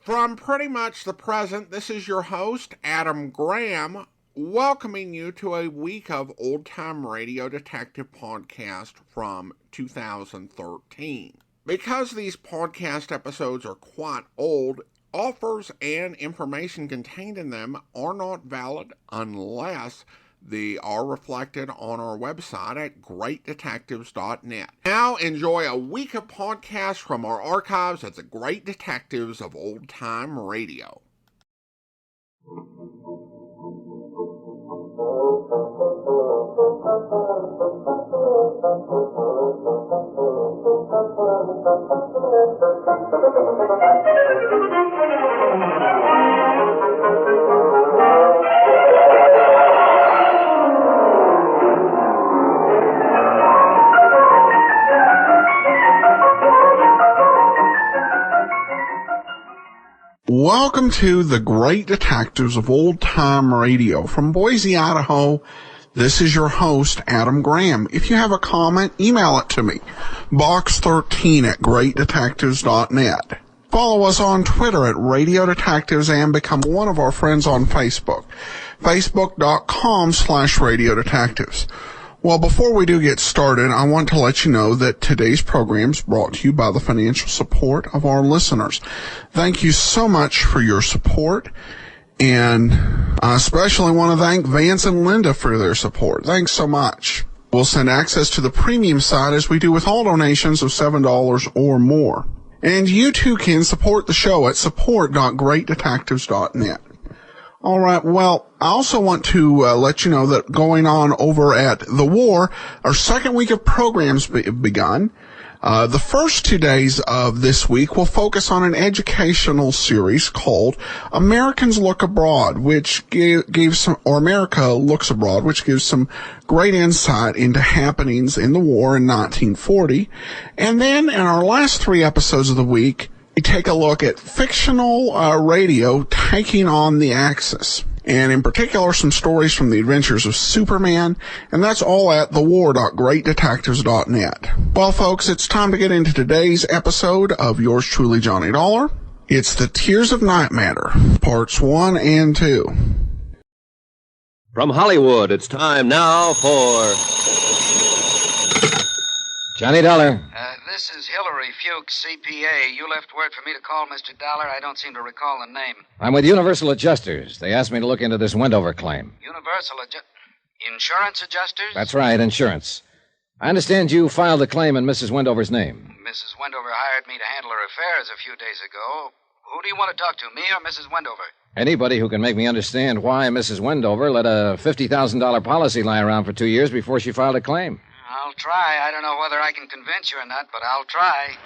From pretty much the present, this is your host, Adam Graham, welcoming you to a week of old-time radio detective podcast from 2013. Because these podcast episodes are quite old, offers and information contained in them are not valid unless they are reflected on our website at greatdetectives.net. Now enjoy a week of podcasts from our archives at the Great Detectives of Old Time Radio. Welcome to the Great Detectives of Old Time Radio. From Boise, Idaho, this is your host, Adam Graham. If you have a comment, email it to me, box13@greatdetectives.net. Follow us on Twitter at Radio Detectives and become one of our friends on Facebook, facebook.com/Radio Detectives. Well, before we do get started, I want to let you know that today's program is brought to you by the financial support of our listeners. Thank you so much for your support, and I especially want to thank Vance and Linda for their support. Thanks so much. We'll send access to the premium side as we do with all donations of $7 or more. And you too can support the show at support.greatdetectives.net. All right, well, I also want to let you know that going on over at The War, our second week of programs begun. The first 2 days of this week will focus on an educational series called Americans Look Abroad, which America Looks Abroad, which gives some great insight into happenings in the war in 1940. And then in our last 3 episodes of the week, we take a look at fictional radio taking on the Axis, and in particular some stories from the adventures of Superman, and that's all at thewar.greatdetectives.net. Well, folks, it's time to get into today's episode of yours truly, Johnny Dollar. It's the Tears of Night Matter, parts 1 and 2. From Hollywood, it's time now for Johnny Dollar. This is Hillary Fuchs, CPA. You left word for me to call Mr. Dollar. I don't seem to recall the name. I'm with Universal Adjusters. They asked me to look into this Wendover claim. Insurance adjusters? That's right, insurance. I understand you filed a claim in Mrs. Wendover's name. Mrs. Wendover hired me to handle her affairs a few days ago. Who do you want to talk to, me or Mrs. Wendover? Anybody who can make me understand why Mrs. Wendover let a $50,000 policy lie around for 2 years before she filed a claim. I'll try. I don't know whether I can convince you or not, but I'll try.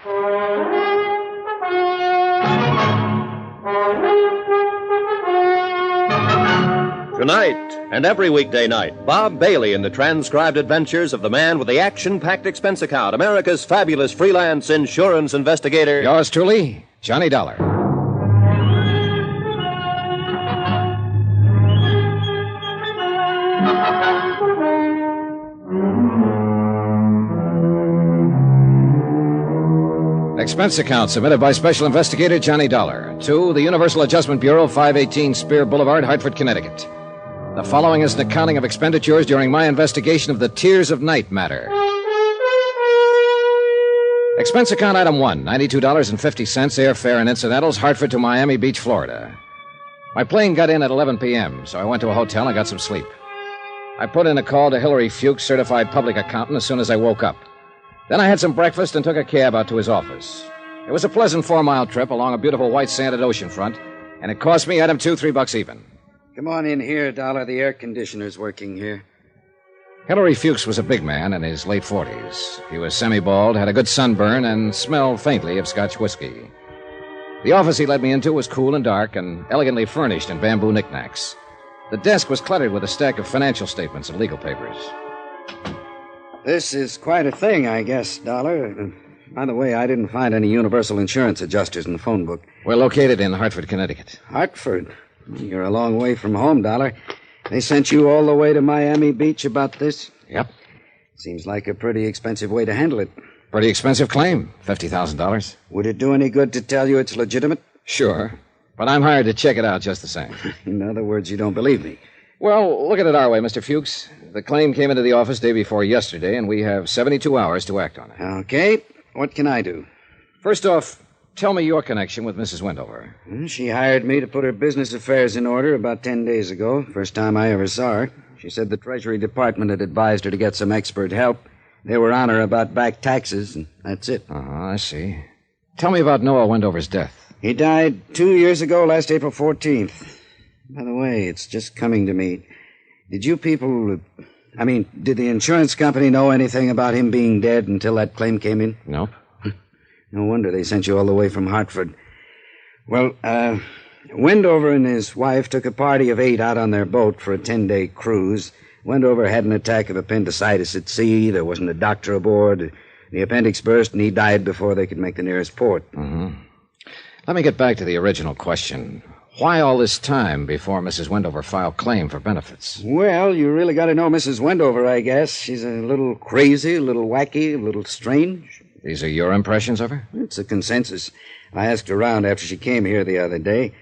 Tonight, and every weekday night, Bob Bailey in the transcribed adventures of the man with the action-packed expense account, America's fabulous freelance insurance investigator. Yours truly, Johnny Dollar. Expense account submitted by Special Investigator Johnny Dollar to the Universal Adjustment Bureau, 518 Spear Boulevard, Hartford, Connecticut. The following is an accounting of expenditures during my investigation of the Tears of Night matter. Expense account item 1, $92.50, airfare and incidentals, Hartford to Miami Beach, Florida. My plane got in at 11 p.m., so I went to a hotel and got some sleep. I put in a call to Hillary Fuchs, certified public accountant, as soon as I woke up. Then I had some breakfast and took a cab out to his office. It was a pleasant 4-mile trip along a beautiful white-sanded oceanfront, and it cost me, Adam, $3 even. Come on in here, Dollar. The air conditioner's working here. Hillary Fuchs was a big man in his late 40s. He was semi-bald, had a good sunburn, and smelled faintly of Scotch whiskey. The office he led me into was cool and dark and elegantly furnished in bamboo knickknacks. The desk was cluttered with a stack of financial statements and legal papers. This is quite a thing, I guess, Dollar. By the way, I didn't find any universal insurance adjusters in the phone book. We're located in Hartford, Connecticut. Hartford? You're a long way from home, Dollar. They sent you all the way to Miami Beach about this? Yep. Seems like a pretty expensive way to handle it. Pretty expensive claim, $50,000. Would it do any good to tell you it's legitimate? Sure. But I'm hired to check it out just the same. In other words, you don't believe me. Well, look at it our way, Mr. Fuchs. The claim came into the office day before yesterday, and we have 72 hours to act on it. Okay. What can I do? First off, tell me your connection with Mrs. Wendover. She hired me to put her business affairs in order about 10 days ago. First time I ever saw her. She said the Treasury Department had advised her to get some expert help. They were on her about back taxes, and that's it. I see. Tell me about Noah Wendover's death. He died 2 years ago, last April 14th. By the way, it's just coming to me. Did you people... did the insurance company know anything about him being dead until that claim came in? Nope. No wonder they sent you all the way from Hartford. Well, Wendover and his wife took a party of 8 out on their boat for a 10-day cruise. Wendover had an attack of appendicitis at sea. There wasn't a doctor aboard. The appendix burst, and he died before they could make the nearest port. Let me get back to the original question. Why all this time before Mrs. Wendover filed claim for benefits? Well, you really got to know Mrs. Wendover, I guess. She's a little crazy, a little wacky, a little strange. These are your impressions of her? It's a consensus. I asked around after she came here the other day.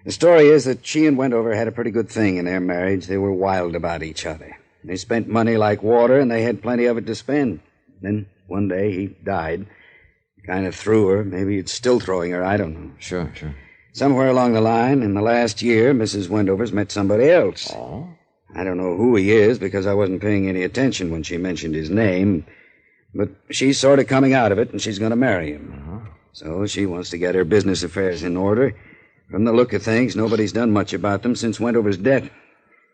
The story is that she and Wendover had a pretty good thing in their marriage. They were wild about each other. They spent money like water, and they had plenty of it to spend. Then one day he died. Kind of threw her. Maybe it's still throwing her. I don't know. Sure. Somewhere along the line, in the last year, Mrs. Wendover's met somebody else. Oh? I don't know who he is because I wasn't paying any attention when she mentioned his name. But she's sort of coming out of it, and she's going to marry him. So she wants to get her business affairs in order. From the look of things, nobody's done much about them since Wendover's death.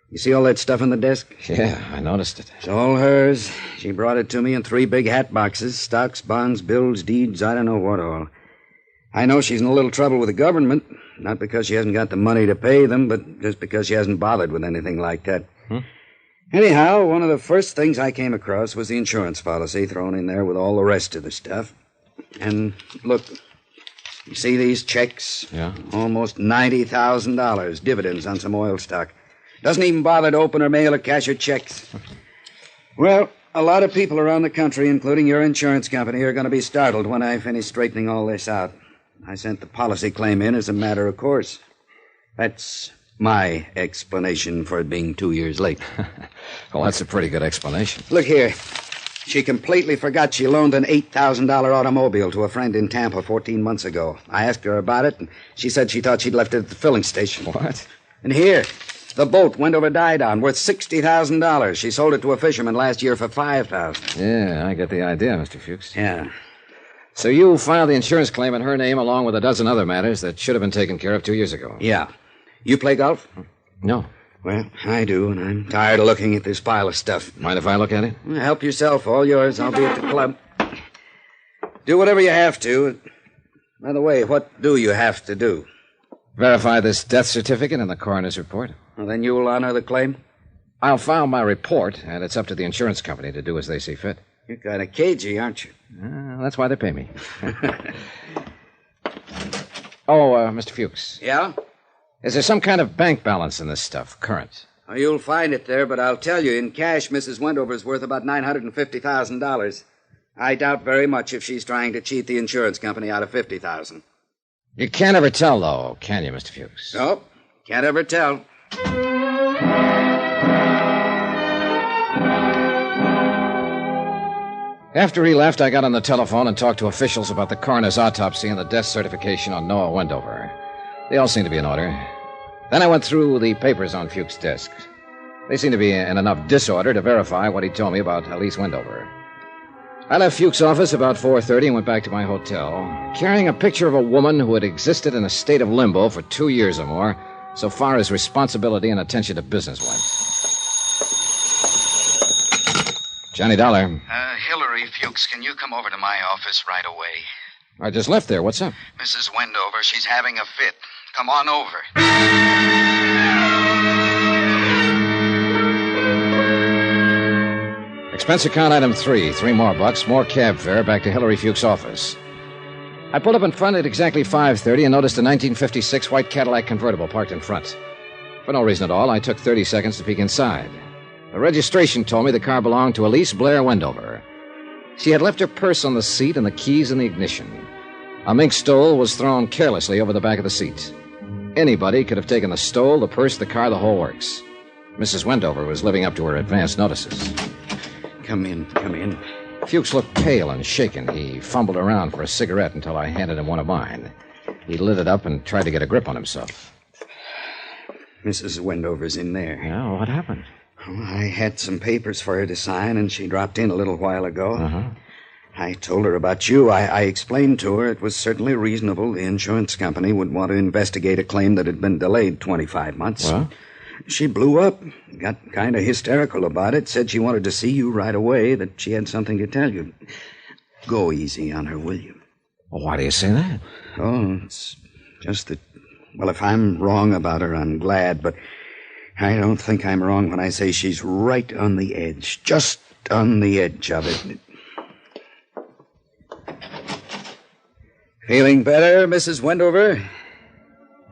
You see all that stuff on the desk? Yeah, I noticed it. It's all hers. She brought it to me in 3 big hat boxes. Stocks, bonds, bills, deeds, I don't know what all. I know she's in a little trouble with the government. Not because she hasn't got the money to pay them, but just because she hasn't bothered with anything like that. Anyhow, one of the first things I came across was the insurance policy thrown in there with all the rest of the stuff. And look, you see these checks? Yeah. Almost $90,000 dividends on some oil stock. Doesn't even bother to open or mail or cash her checks. Well, a lot of people around the country, including your insurance company, are going to be startled when I finish straightening all this out. I sent the policy claim in as a matter of course. That's my explanation for it being 2 years late. Well, that's a pretty good explanation. Look here. She completely forgot she loaned an $8,000 automobile to a friend in Tampa 14 months ago. I asked her about it, and she said she thought she'd left it at the filling station. What? And here, the boat Wendover died on, worth $60,000. She sold it to a fisherman last year for $5,000. Yeah, I get the idea, Mr. Fuchs. Yeah. So you filed the insurance claim in her name along with a dozen other matters that should have been taken care of 2 years ago. Yeah. You play golf? No. Well, I do, and I'm tired of looking at this pile of stuff. Mind if I look at it? Well, help yourself. All yours. I'll be at the club. Do whatever you have to. By the way, what do you have to do? Verify this death certificate and the coroner's report. Well, then you'll honor the claim? I'll file my report, and it's up to the insurance company to do as they see fit. You're kind of cagey, aren't you? That's why they pay me. Mr. Fuchs. Yeah? Is there some kind of bank balance in this stuff, current? Well, you'll find it there, but I'll tell you, in cash, Mrs. Wendover's worth about $950,000. I doubt very much if she's trying to cheat the insurance company out of $50,000. You can't ever tell, though, can you, Mr. Fuchs? Nope. Can't ever tell. After he left, I got on the telephone and talked to officials about the coroner's autopsy and the death certification on Noah Wendover. They all seem to be in order. Then I went through the papers on Fuchs' desk. They seem to be in enough disorder to verify what he told me about Elise Wendover. I left Fuchs' office about 4:30 and went back to my hotel, carrying a picture of a woman who had existed in a state of limbo for 2 years or more, so far as responsibility and attention to business went. Johnny Dollar. Hillary, Fuchs, can you come over to my office right away? I just left there. What's up? Mrs. Wendover, she's having a fit. Come on over. Expense account item 3, $3 more, more cab fare back to Hillary Fuchs' office. I pulled up in front at exactly 5:30 and noticed a 1956 white Cadillac convertible parked in front. For no reason at all, I took 30 seconds to peek inside. The registration told me the car belonged to Elise Blair Wendover. She had left her purse on the seat and the keys in the ignition. A mink stole was thrown carelessly over the back of the seat. Anybody could have taken the stole, the purse, the car, the whole works. Mrs. Wendover was living up to her advance notices. Come in. Fuchs looked pale and shaken. He fumbled around for a cigarette until I handed him one of mine. He lit it up and tried to get a grip on himself. Mrs. Wendover's in there. Yeah, what happened? Oh, I had some papers for her to sign, and she dropped in a little while ago. Uh-huh. I told her about you. I explained to her it was certainly reasonable the insurance company would want to investigate a claim that had been delayed 25 months. Well? She blew up, got kind of hysterical about it, said she wanted to see you right away, that she had something to tell you. Go easy on her, will you? Well, why do you say that? Oh, it's just that, well, if I'm wrong about her, I'm glad, but I don't think I'm wrong when I say she's right on the edge, just on the edge of it. Feeling better, Mrs. Wendover?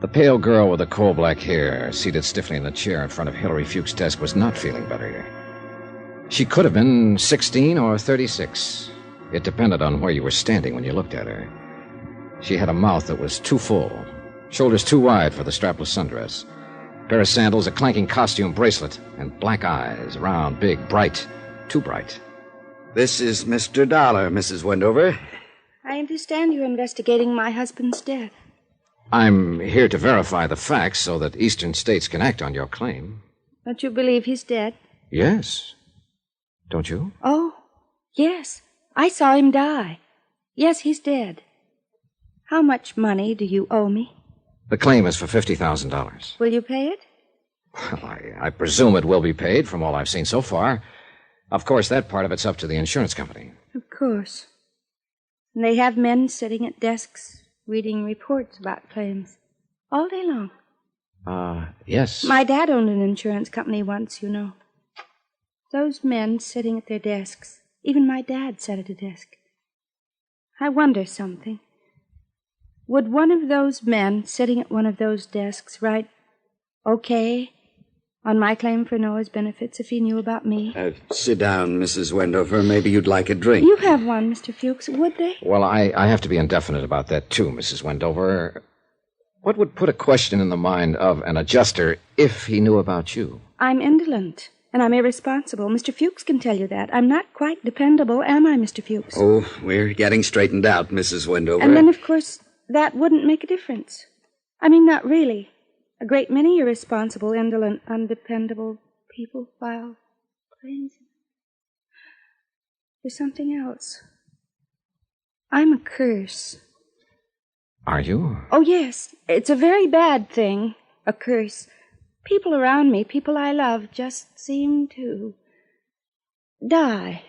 The pale girl with the coal-black hair, seated stiffly in the chair in front of Hilary Fuchs' desk, was not feeling better. She could have been 16 or 36. It depended on where you were standing when you looked at her. She had a mouth that was too full, shoulders too wide for the strapless sundress, a pair of sandals, a clanking costume bracelet, and black eyes, round, big, bright, too bright. This is Mr. Dollar, Mrs. Wendover. I understand you're investigating my husband's death. I'm here to verify the facts so that Eastern states can act on your claim. Don't you believe he's dead? Yes. Don't you? Oh, yes. I saw him die. Yes, he's dead. How much money do you owe me? The claim is for $50,000. Will you pay it? Well, I presume it will be paid from all I've seen so far. Of course, that part of it's up to the insurance company. Of course. And they have men sitting at desks reading reports about claims all day long. Yes. My dad owned an insurance company once, you know. Those men sitting at their desks. Even my dad sat at a desk. I wonder something. Would one of those men sitting at one of those desks write, okay, on my claim for Noah's benefits if he knew about me? Sit down, Mrs. Wendover. Maybe you'd like a drink. You have one, Mr. Fuchs. Would they? Well, I have to be indefinite about that, too, Mrs. Wendover. What would put a question in the mind of an adjuster if he knew about you? I'm indolent, and I'm irresponsible. Mr. Fuchs can tell you that. I'm not quite dependable, am I, Mr. Fuchs? Oh, we're getting straightened out, Mrs. Wendover. And then, of course, that wouldn't make a difference. I mean, not really. A great many irresponsible, indolent, undependable people file claims. There's something else. I'm a curse. Are you? Oh, yes. It's a very bad thing, a curse. People around me, people I love, just seem to die.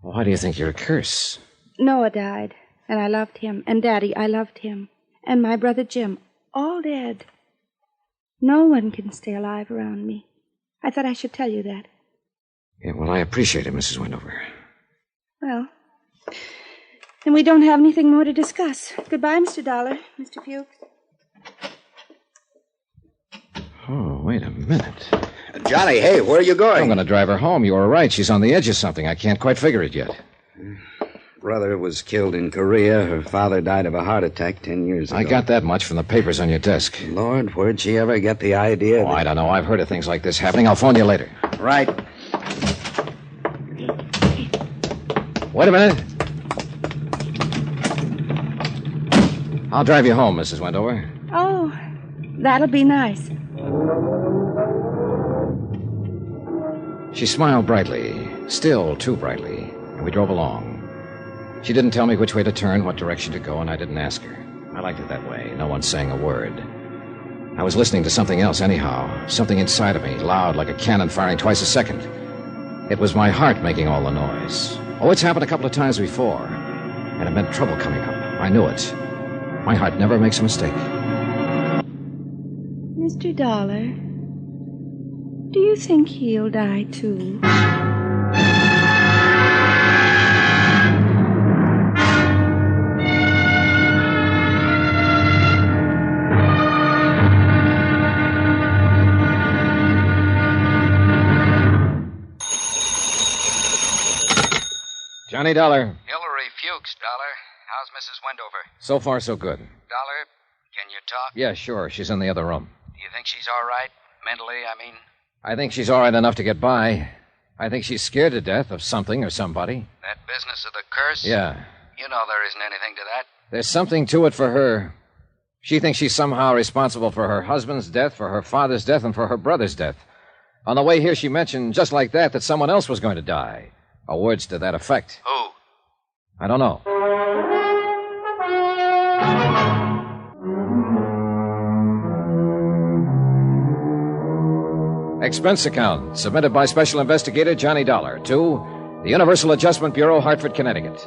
Why do you think you're a curse? Noah died, and I loved him. And Daddy, I loved him. And my brother Jim, all dead. No one can stay alive around me. I thought I should tell you that. Yeah, well, I appreciate it, Mrs. Wendover. Well, then we don't have anything more to discuss. Goodbye, Mr. Dollar, Mr. Fuchs. Oh, wait a minute. Johnny, hey, where are you going? I'm going to drive her home. You were right. She's on the edge of something. I can't quite figure it yet. Brother was killed in Korea. Her father died of a heart attack 10 years ago. I got that much from the papers on your desk. Lord, where'd she ever get the idea? Oh, I don't know. I've heard of things like this happening. I'll phone you later. Right. Wait a minute. I'll drive you home, Mrs. Wendover. Oh, that'll be nice. She smiled brightly, still too brightly, and we drove along. She didn't tell me which way to turn, what direction to go, and I didn't ask her. I liked it that way, no one saying a word. I was listening to something else anyhow, something inside of me, loud like a cannon firing twice a second. It was my heart making all the noise. Oh, it's happened a couple of times before, and it meant trouble coming up. I knew it. My heart never makes a mistake. Mr. Dollar, do you think he'll die, too? Johnny Dollar. Hilary Fuchs, Dollar. How's Mrs. Wendover? So far, so good. Dollar, Can you talk? Yeah, sure. She's in the other room. Do you think she's all right? Mentally, I mean? I think she's all right enough to get by. I think she's scared to death of something or somebody. That business of the curse? Yeah. You know there isn't anything to that. There's something to it for her. She thinks she's somehow responsible for her husband's death, for her father's death, and for her brother's death. On the way here, she mentioned just like that someone else was going to die. Or words to that effect. Who? I don't know. Expense account submitted by Special Investigator Johnny Dollar to the Universal Adjustment Bureau, Hartford, Connecticut.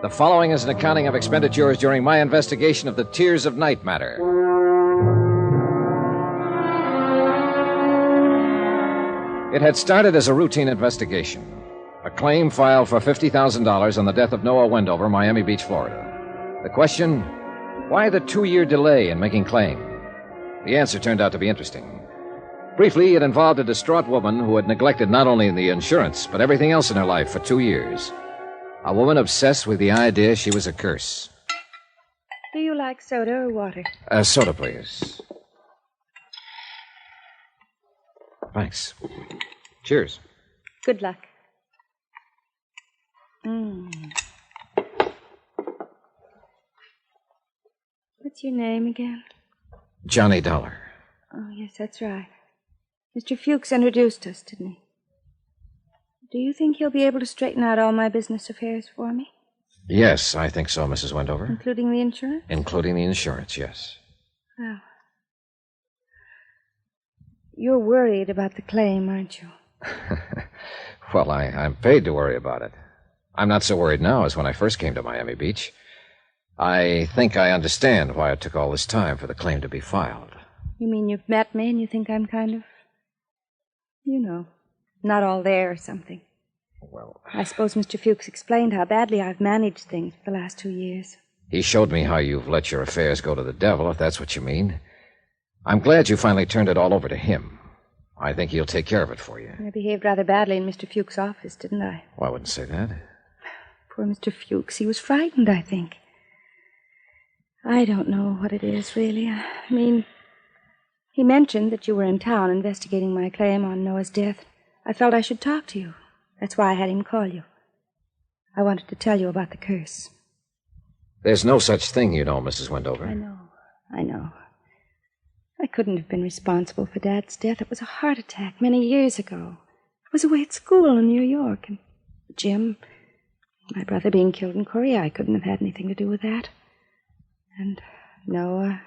The following is an accounting of expenditures during my investigation of the Tears of Night matter. It had started as a routine investigation. A claim filed for $50,000 on the death of Noah Wendover, Miami Beach, Florida. The question, why the 2-year delay in making claim? The answer turned out to be interesting. Briefly, it involved a distraught woman who had neglected not only the insurance, but everything else in her life for 2 years. A woman obsessed with the idea she was a curse. Do you like soda or water? Soda, please. Thanks. Cheers. Good luck. What's your name again? Johnny Dollar. Oh, yes, that's right. Mr. Fuchs introduced us, didn't he? Do you think he'll be able to straighten out all my business affairs for me? Yes, I think so, Mrs. Wendover. Including the insurance? Including the insurance, yes. Well, you're worried about the claim, aren't you? Well, I'm paid to worry about it. I'm not so worried now as when I first came to Miami Beach. I think I understand why it took all this time for the claim to be filed. You mean you've met me and you think I'm kind of, not all there or something? Well, I suppose Mr. Fuchs explained how badly I've managed things for the last 2 years. he showed me how you've let your affairs go to the devil, if that's what you mean. I'm glad you finally turned it all over to him. I think he'll take care of it for you. I behaved rather badly in Mr. Fuchs' office, didn't I? Well, I wouldn't say that. Poor Mr. Fuchs. He was frightened, I think. I don't know what it is, really. I mean, he mentioned that you were in town investigating my claim on Noah's death. I felt I should talk to you. That's why I had him call you. I wanted to tell you about the curse. There's no such thing, you know, Mrs. Wendover. I know. I couldn't have been responsible for Dad's death. It was a heart attack many years ago. I was away at school in New York, and Jim, my brother being killed in Korea, I couldn't have had anything to do with that. And Noah,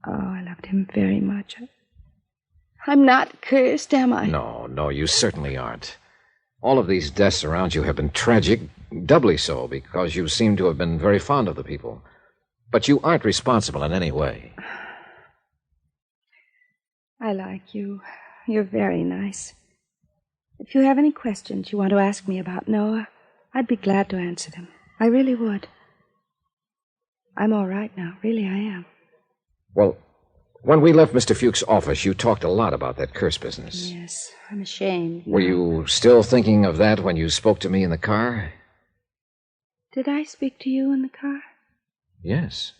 I loved him very much. I'm not cursed, am I? No, you certainly aren't. All of these deaths around you have been tragic, doubly so, because you seem to have been very fond of the people. But you aren't responsible in any way. I like you. You're very nice. If you have any questions you want to ask me about Noah, I'd be glad to answer them. I really would. I'm all right now. Really, I am. Well, when we left Mr. Fuchs' office, you talked a lot about that curse business. Yes, I'm ashamed. Were you still thinking of that when you spoke to me in the car? Did I speak to you in the car? Yes.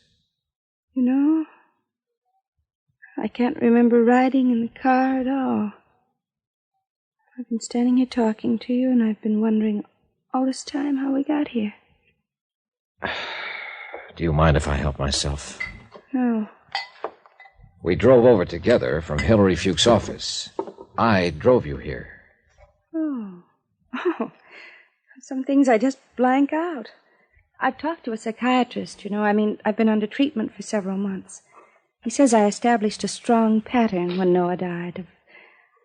You know, I can't remember riding in the car at all. I've been standing here talking to you, and I've been wondering all this time how we got here. Do you mind if I help myself? No. We drove over together from Hillary Fuchs' office. I drove you here. Oh. Some things I just blank out. I've talked to a psychiatrist, I've been under treatment for several months. He says I established a strong pattern when Noah died, of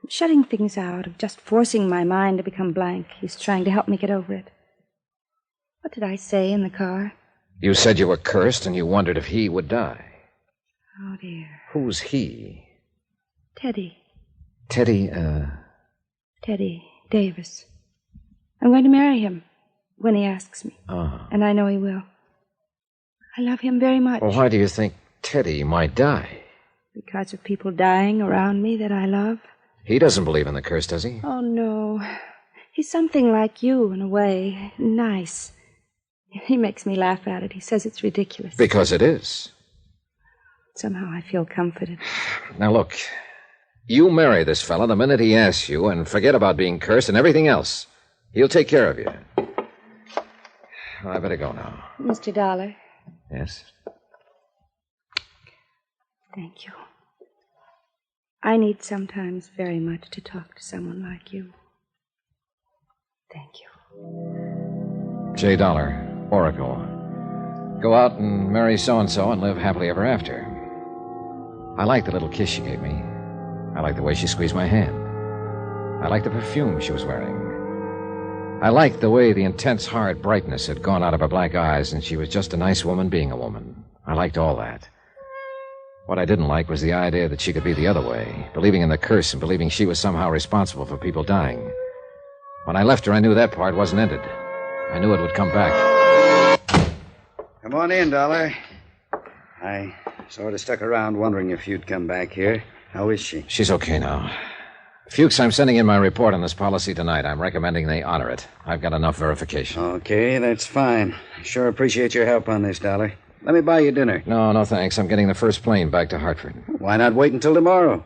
shutting things out, of just forcing my mind to become blank. He's trying to help me get over it. What did I say in the car? You said you were cursed and you wondered if he would die. Oh, dear. Who's he? Teddy. Teddy, Teddy Davis. I'm going to marry him when he asks me. Oh. And I know he will. I love him very much. Well, why do you think Teddy might die? Because of people dying around me that I love. He doesn't believe in the curse, does he? Oh, no. He's something like you, in a way. Nice. He makes me laugh at it. He says it's ridiculous. Because it is. Somehow I feel comforted. Now, look. You marry this fella the minute he asks you and forget about being cursed and everything else. He'll take care of you. Well, I better go now. Mr. Dollar. Yes? Thank you. I need sometimes very much to talk to someone like you. Thank you. J. Dollar, Oracle. Go out and marry so-and-so and live happily ever after. I like the little kiss she gave me. I like the way she squeezed my hand. I like the perfume she was wearing. I liked the way the intense, hard brightness had gone out of her black eyes, and she was just a nice woman being a woman. I liked all that. What I didn't like was the idea that she could be the other way, believing in the curse and believing she was somehow responsible for people dying. When I left her, I knew that part wasn't ended. I knew it would come back. Come on in, Dollar. I sort of stuck around wondering if you'd come back here. How is she? She's okay now. Fuchs, I'm sending in my report on this policy tonight. I'm recommending they honor it. I've got enough verification. Okay, that's fine. Sure appreciate your help on this, Dollar. Let me buy you dinner. No, thanks. I'm getting the first plane back to Hartford. Why not wait until tomorrow?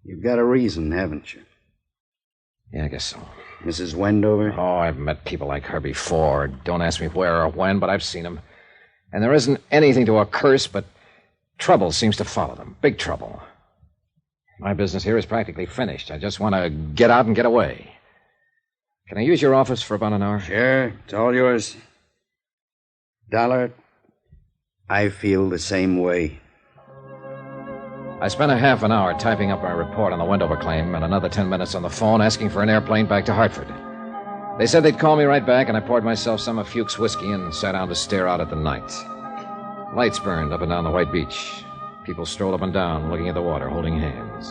You've got a reason, haven't you? Yeah, I guess so. Mrs. Wendover? Oh, I've met people like her before. Don't ask me where or when, but I've seen them. And there isn't anything to a curse, but trouble seems to follow them. Big trouble. My business here is practically finished. I just want to get out and get away. Can I use your office for about an hour? Sure. It's all yours. Dollar, I feel the same way. I spent a half an hour typing up my report on the Wendover claim and another 10 minutes on the phone asking for an airplane back to Hartford. They said they'd call me right back, and I poured myself some of Fuchs' whiskey and sat down to stare out at the night. Lights burned up and down the white beach. People strolled up and down, looking at the water, holding hands.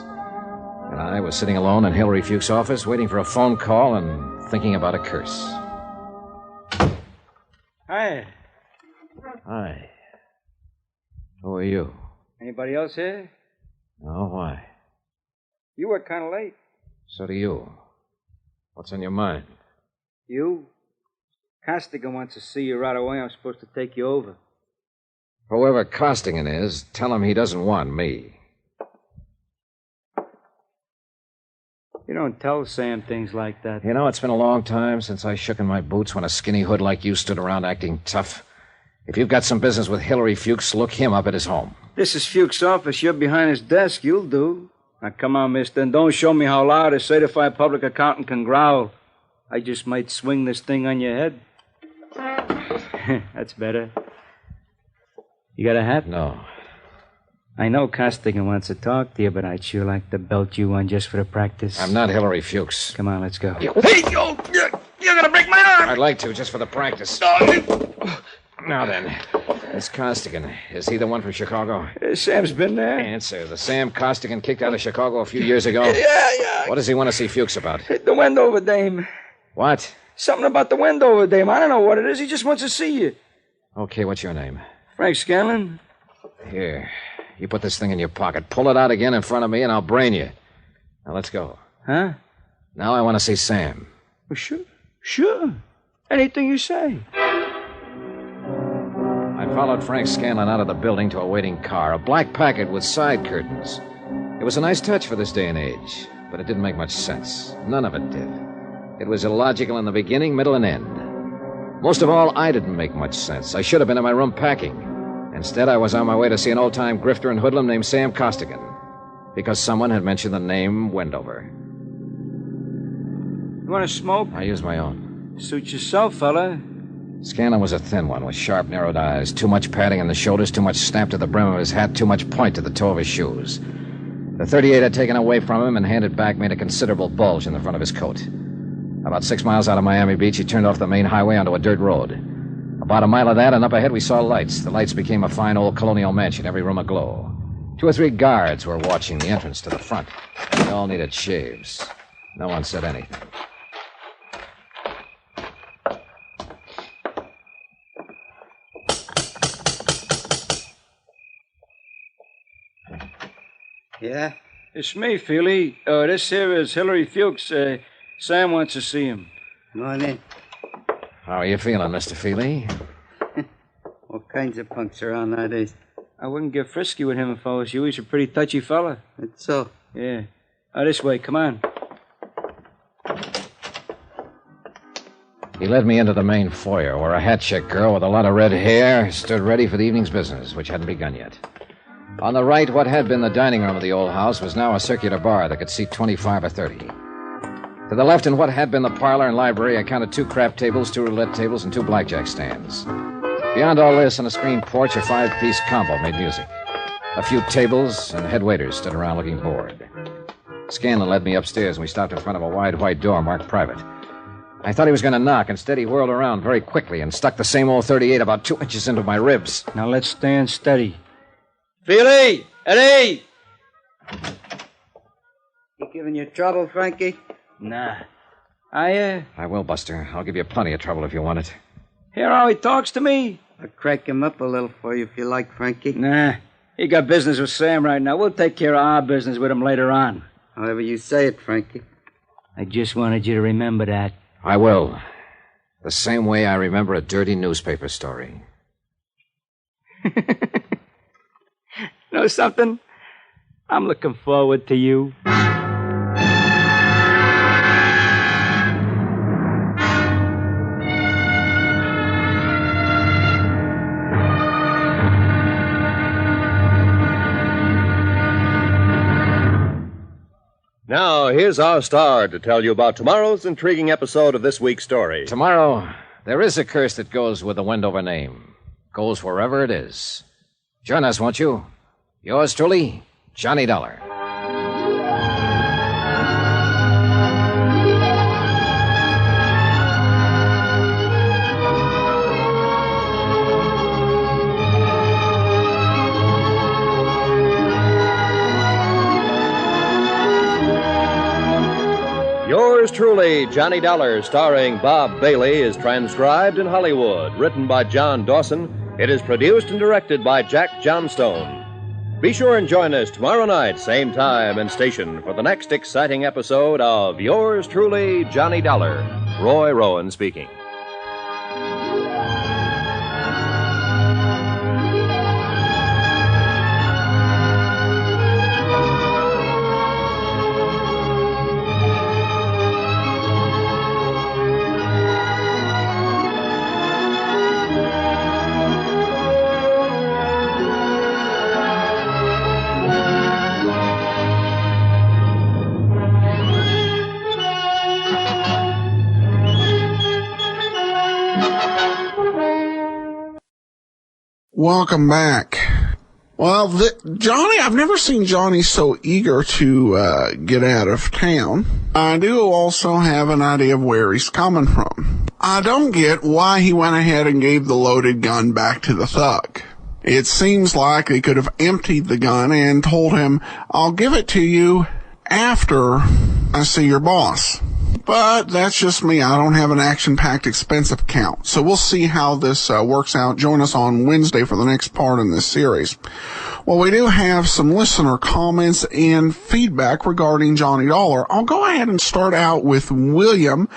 And I was sitting alone in Hillary Fuchs' office, waiting for a phone call and thinking about a curse. Hi. Hi. Who are you? Anybody else here? No, why? You were kind of late. So do you. What's on your mind? You? Costigan wants to see you right away. I'm supposed to take you over. Whoever Costigan is, tell him he doesn't want me. You don't tell Sam things like that. You know, it's been a long time since I shook in my boots when a skinny hood like you stood around acting tough. If you've got some business with Hillary Fuchs, look him up at his home. This is Fuchs' office. You're behind his desk. You'll do. Now, come on, mister, and don't show me how loud a certified public accountant can growl. I just might swing this thing on your head. That's better. You got a hat? No. I know Costigan wants to talk to you, but I'd sure like to belt you one just for the practice. I'm not Hillary Fuchs. Come on, let's go. Hey, you're gonna break my arm! I'd like to, just for the practice. Now then, it's Costigan. Is he the one from Chicago? Sam's been there. Answer. The Sam Costigan kicked out of Chicago a few years ago? Yeah. What does he want to see Fuchs about? The Wendover dame. What? Something about the Wendover dame. I don't know what it is. He just wants to see you. Okay, what's your name? Frank Scanlon. Here. You put this thing in your pocket. Pull it out again in front of me, and I'll brain you. Now, let's go. Huh? Now I want to see Sam. Well, sure. Anything you say. I followed Frank Scanlon out of the building to a waiting car, a black Packard with side curtains. It was a nice touch for this day and age, but it didn't make much sense. None of it did. It was illogical in the beginning, middle, and end. Most of all, I didn't make much sense. I should have been in my room packing. Instead, I was on my way to see an old-time grifter and hoodlum named Sam Costigan, because someone had mentioned the name Wendover. You want to smoke? I used my own. Suit yourself, fella. Scanlon was a thin one with sharp, narrowed eyes, too much padding in the shoulders, too much snap to the brim of his hat, too much point to the toe of his shoes. The .38 I'd taken away from him and handed back made a considerable bulge in the front of his coat. About 6 miles out of Miami Beach, he turned off the main highway onto a dirt road. About a mile of that, and up ahead we saw lights. The lights became a fine old colonial mansion, every room aglow. 2 or 3 guards were watching the entrance to the front. They all needed shaves. No one said anything. Yeah? It's me, Feely. This here is Hillary Fuchs. Sam wants to see him. Come on in. How are you feeling, Mr. Feely? All kinds of punks around nowadays. I wouldn't get frisky with him if I was you. He's a pretty touchy fella. It's so. Yeah. This way, come on. He led me into the main foyer, where a hat-check girl with a lot of red hair stood ready for the evening's business, which hadn't begun yet. On the right, what had been the dining room of the old house was now a circular bar that could seat 25 or 30. To the left, in what had been the parlor and library, I counted 2 crap tables, 2 roulette tables, and 2 blackjack stands. Beyond all this, on a screened porch, a 5-piece combo made music. A few tables and head waiters stood around looking bored. Scanlon led me upstairs, and we stopped in front of a wide white door marked private. I thought he was going to knock. Instead, he whirled around very quickly and stuck the same old .38 about 2 inches into my ribs. Now let's stand steady. Feely! Eddie! You giving you trouble, Frankie? Nah. I will, Buster. I'll give you plenty of trouble if you want it. Hear how he talks to me? I'll crack him up a little for you if you like, Frankie. Nah. He got business with Sam right now. We'll take care of our business with him later on. However you say it, Frankie. I just wanted you to remember that. I will. The same way I remember a dirty newspaper story. Know something? I'm looking forward to you. Now, here's our star to tell you about tomorrow's intriguing episode of this week's story. Tomorrow, there is a curse that goes with the Wendover name. Goes wherever it is. Join us, won't you? Yours truly, Johnny Dollar. Yours truly, Johnny Dollar, starring Bob Bailey, is transcribed in Hollywood. Written by John Dawson. It is produced and directed by Jack Johnstone. Be sure and join us tomorrow night, same time and station, for the next exciting episode of Yours truly, Johnny Dollar. Roy Rowan speaking. Welcome back. Well, Johnny, I've never seen Johnny so eager to get out of town. I do also have an idea of where he's coming from. I don't get why he went ahead and gave the loaded gun back to the thug. It seems like he could have emptied the gun and told him, I'll give it to you after I see your boss. But that's just me. I don't have an action-packed expensive account. So we'll see how this works out. Join us on Wednesday for the next part in this series. Well, we do have some listener comments and feedback regarding Johnny Dollar. I'll go ahead and start out with William,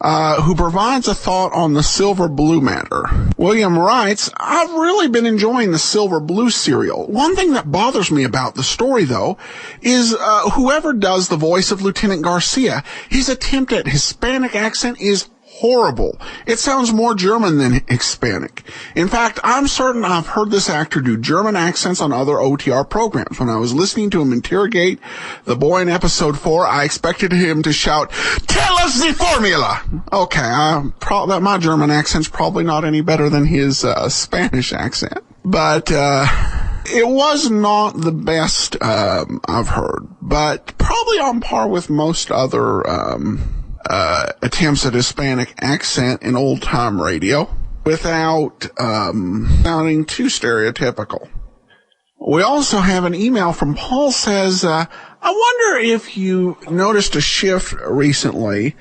who provides a thought on the Silver Blue matter. William writes, I've really been enjoying the Silver Blue serial. One thing that bothers me about the story, though, is whoever does the voice of Lieutenant Garcia, his attempt at Hispanic accent is horrible. It sounds more German than Hispanic. In fact, I'm certain I've heard this actor do German accents on other OTR programs. When I was listening to him interrogate the boy in episode 4, I expected him to shout, "Tell us the formula!" Okay, my German accent's probably not any better than his Spanish accent. But it was not the best I've heard, but probably on par with most other attempts at Hispanic accent in old-time radio without sounding too stereotypical. We also have an email from Paul says, I wonder if you noticed a shift recently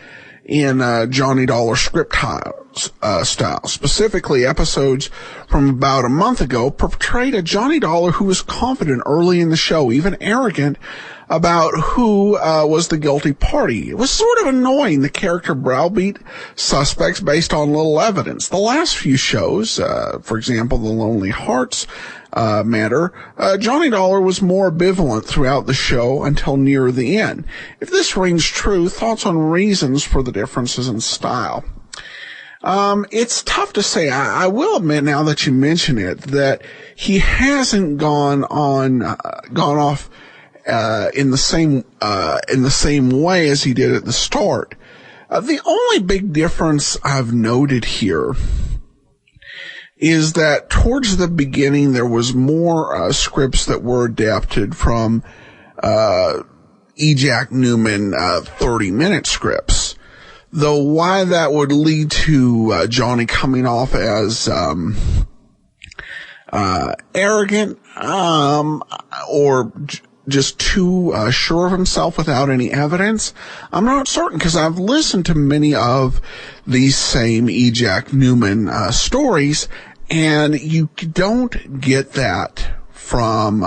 in Johnny Dollar script style. Specifically, episodes from about a month ago portrayed a Johnny Dollar who was confident early in the show, even arrogant about who was the guilty party. It was sort of annoying. The character browbeat suspects based on little evidence. The last few shows, for example, the Lonely Hearts matter, Johnny Dollar was more ambivalent throughout the show until near the end. If this rings true, thoughts on reasons for the differences in style? It's tough to say. I will admit, now that you mention it, that he hasn't gone off in the same way as he did at the start. The only big difference I've noted here is that towards the beginning there was more scripts that were adapted from E. Jack Newman 30-minute scripts. Though why that would lead to Johnny coming off as arrogant or just too sure of himself without any evidence, I'm not certain, because I've listened to many of these same E. Jack Newman stories, and you don't get that from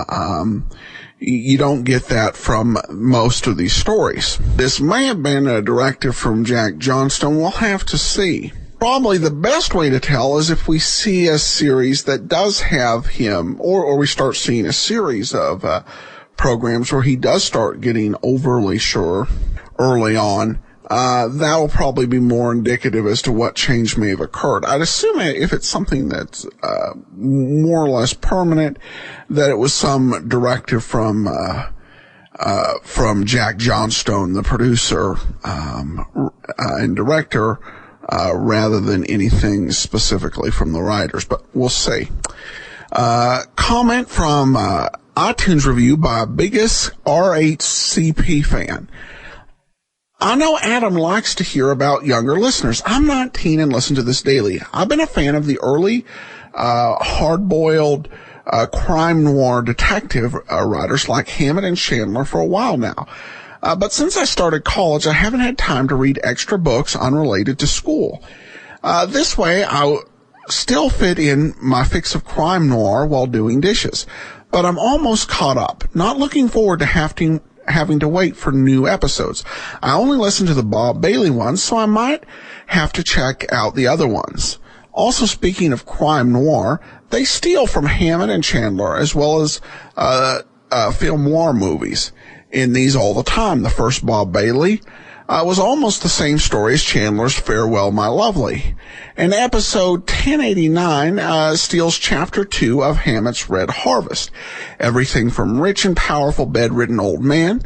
most of these stories. This may have been a directive from Jack Johnstone. We'll have to see. Probably the best way to tell is if we see a series that does have him, or we start seeing a series of programs where he does start getting overly sure early on. That will probably be more indicative as to what change may have occurred. I'd assume if it's something that's more or less permanent, that it was some directive from Jack Johnstone, the producer and director, rather than anything specifically from the writers. But we'll see. Comment from iTunes review by biggest RHCP fan. I know Adam likes to hear about younger listeners. I'm 19 and listen to this daily. I've been a fan of the early, hard-boiled, crime noir detective writers like Hammett and Chandler for a while now. But since I started college, I haven't had time to read extra books unrelated to school. This way, I'll still fit in my fix of crime noir while doing dishes. But I'm almost caught up. Not looking forward to having to wait for new episodes. I only listen to the Bob Bailey ones, so I might have to check out the other ones. Also, speaking of crime noir, they steal from Hammett and Chandler, as well as film noir movies in these all the time. The first Bob Bailey was almost the same story as Chandler's Farewell, My Lovely. And episode 1089 steals chapter 2 of Hammett's Red Harvest. Everything from rich and powerful bedridden old man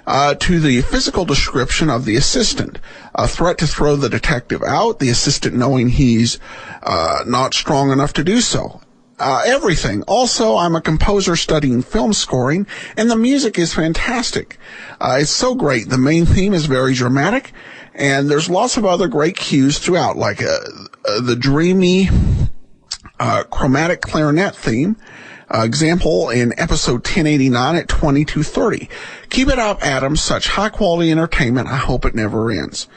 to the physical description of the assistant. A threat to throw the detective out, the assistant knowing he's not strong enough to do so. Everything. Also, I'm a composer studying film scoring, and the music is fantastic. It's so great. The main theme is very dramatic, and there's lots of other great cues throughout, like the dreamy, chromatic clarinet theme. Example in episode 1089 at 22:30. Keep it up, Adam. Such high-quality entertainment. I hope it never ends.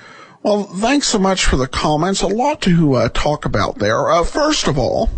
Well, thanks so much for the comments. A lot to talk about there. First of all,